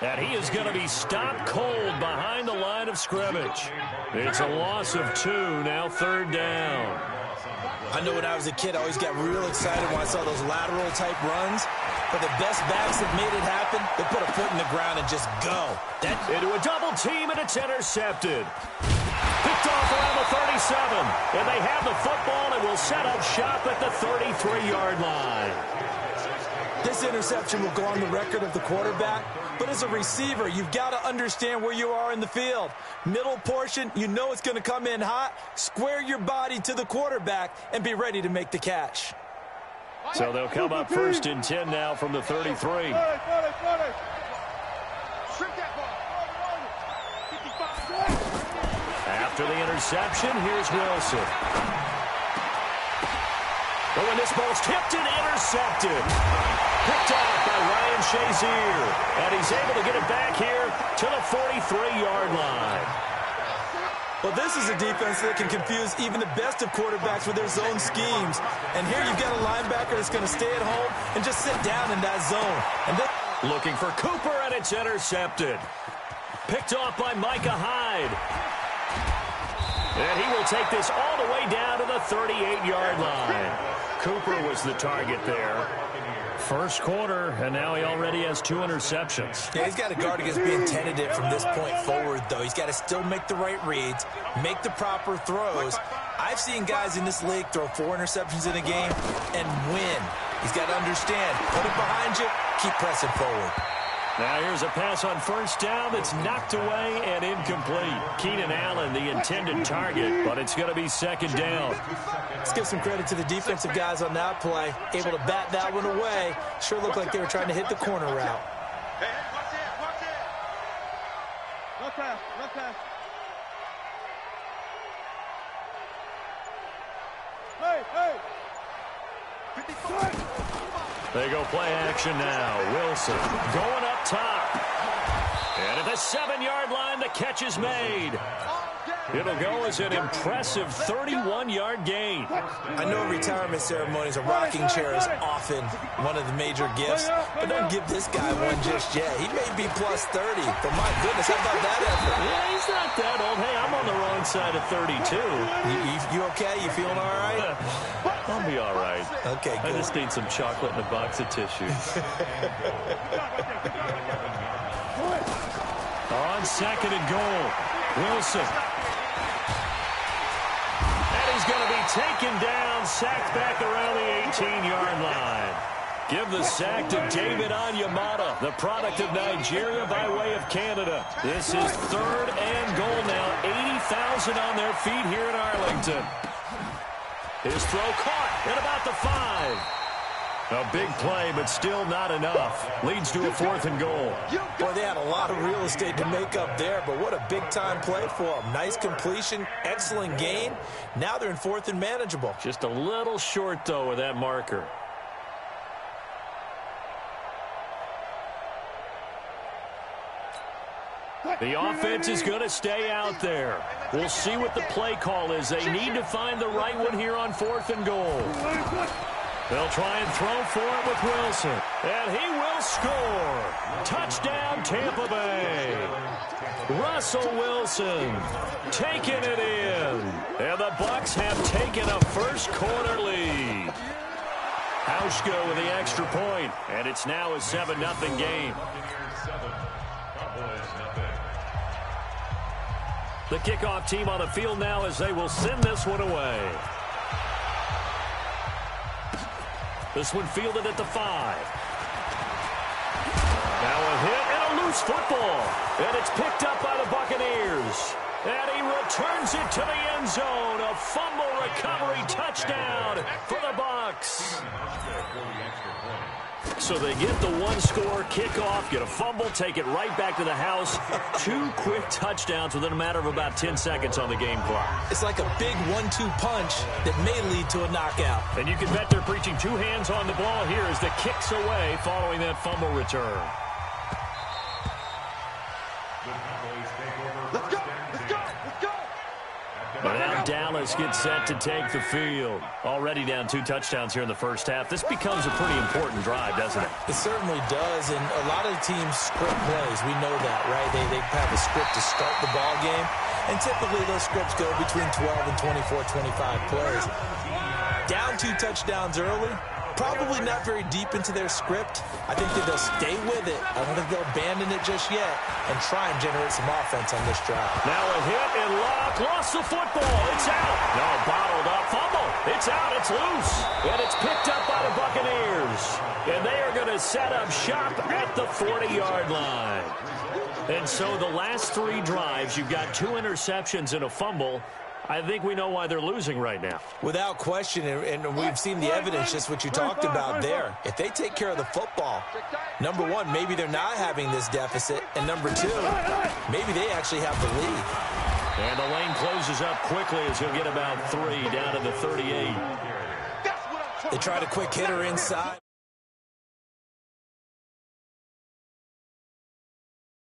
And he is going to be stopped cold behind the line of scrimmage. It's a loss of 2, now 3rd down. I know when I was a kid, I always got real excited when I saw those lateral-type runs. But the best backs that made it happen, they put a foot in the ground and just go. Into a double team, and it's intercepted. Picked off around the 37. And they have the football and will set up shop at the 33-yard line. This interception will go on the record of the quarterback, but as a receiver, you've got to understand where you are in the field. Middle portion, you know it's going to come in hot. Square your body to the quarterback and be ready to make the catch. So they'll come up 1st and 10 now from the 33. After the interception, here's Wilson. But when this ball's tipped and intercepted. Picked off by Ryan Shazier. And he's able to get it back here to the 43-yard line. Well, this is a defense that can confuse even the best of quarterbacks with their zone schemes. And here you've got a linebacker that's going to stay at home and just sit down in that zone. And looking for Cooper, and it's intercepted. Picked off by Micah Hyde. And he will take this all the way down to the 38-yard line. Cooper was the target there. First quarter, and now he already has 2 interceptions. Yeah, he's got to guard against being tentative from this point forward, though. He's got to still make the right reads, make the proper throws. I've seen guys in this league throw 4 interceptions in a game and win. He's got to understand, put it behind you, keep pressing forward. Now here's a pass on first down that's knocked away and incomplete. Keenan Allen, the intended target, but it's going to be 2nd down. Let's give some credit to the defensive guys on that play. Able to bat that one away. Sure looked like they were trying to hit the corner route. Hey, watch it, watch it. No pass, no pass. Hey, hey. 55. They go play action now. Wilson going up top. And at the 7-yard line, the catch is made. It'll go as an impressive 31-yard gain. I know retirement ceremonies, a rocking chair is often one of the major gifts, but don't give this guy one just yet. He may be plus 30, but my goodness, how about that effort? Yeah, he's not that old. Hey, I'm on the wrong side of 32. You okay? You feeling all right? I'll be all right. Okay, good. I just need some chocolate and a box of tissues. On 2nd and goal, Wilson. And he's going to be taken down, sacked back around the 18-yard line. Give the sack to David Onyemata, the product of Nigeria by way of Canada. This is 3rd and goal now. 80,000 on their feet here in Arlington. His throw caught at about the 5. A big play, but still not enough. Leads to a 4th and goal. Boy, they had a lot of real estate to make up there, but what a big-time play for them. Nice completion, excellent gain. Now they're in 4th and manageable. Just a little short, though, with that marker. The offense is going to stay out there. We'll see what the play call is. They need to find the right one here on 4th and goal. They'll try and throw for it with Wilson. And he will score. Touchdown, Tampa Bay. Russell Wilson taking it in. And the Bucs have taken a first quarter lead. Hauschka with the extra point. And it's now a 7-0 game. The kickoff team on the field now as they will send this one away. This one fielded at the 5. Now a hit and a loose football. And it's picked up by the Buccaneers. And he returns it to the end zone. A fumble recovery touchdown for the Bucs. So they get the one-score kickoff, get a fumble, take it right back to the house. 2 quick touchdowns within a matter of about 10 seconds on the game clock. It's like a big 1-2 punch that may lead to a knockout. And you can bet they're preaching 2 hands on the ball here as the kick's away following that fumble return. Let's go, let's go, let's go. But now Dallas gets set to take the field. Already down 2 touchdowns here in the first half. This becomes a pretty important drive, doesn't it? It certainly does, and a lot of the teams script plays. We know that, right? They have a script to start the ball game, and typically those scripts go between 12 and 24, 25 plays. Down 2 touchdowns early. Probably not very deep into their script. I think that they'll stay with it. I don't think they'll abandon it just yet and try and generate some offense on this drive. Now a hit and Luck lost the football. It's out. No, bottled up. Fumble. It's out. It's loose. And it's picked up by the Buccaneers. And they are going to set up shop at the 40-yard line. And so the last 3 drives, you've got 2 interceptions and a fumble. I think we know why they're losing right now. Without question, and we've seen the evidence, just what you talked about there. If they take care of the football, number 1, maybe they're not having this deficit, and number 2, maybe they actually have the lead. And the lane closes up quickly as he'll get about 3 down to the 38. They tried a quick hitter inside.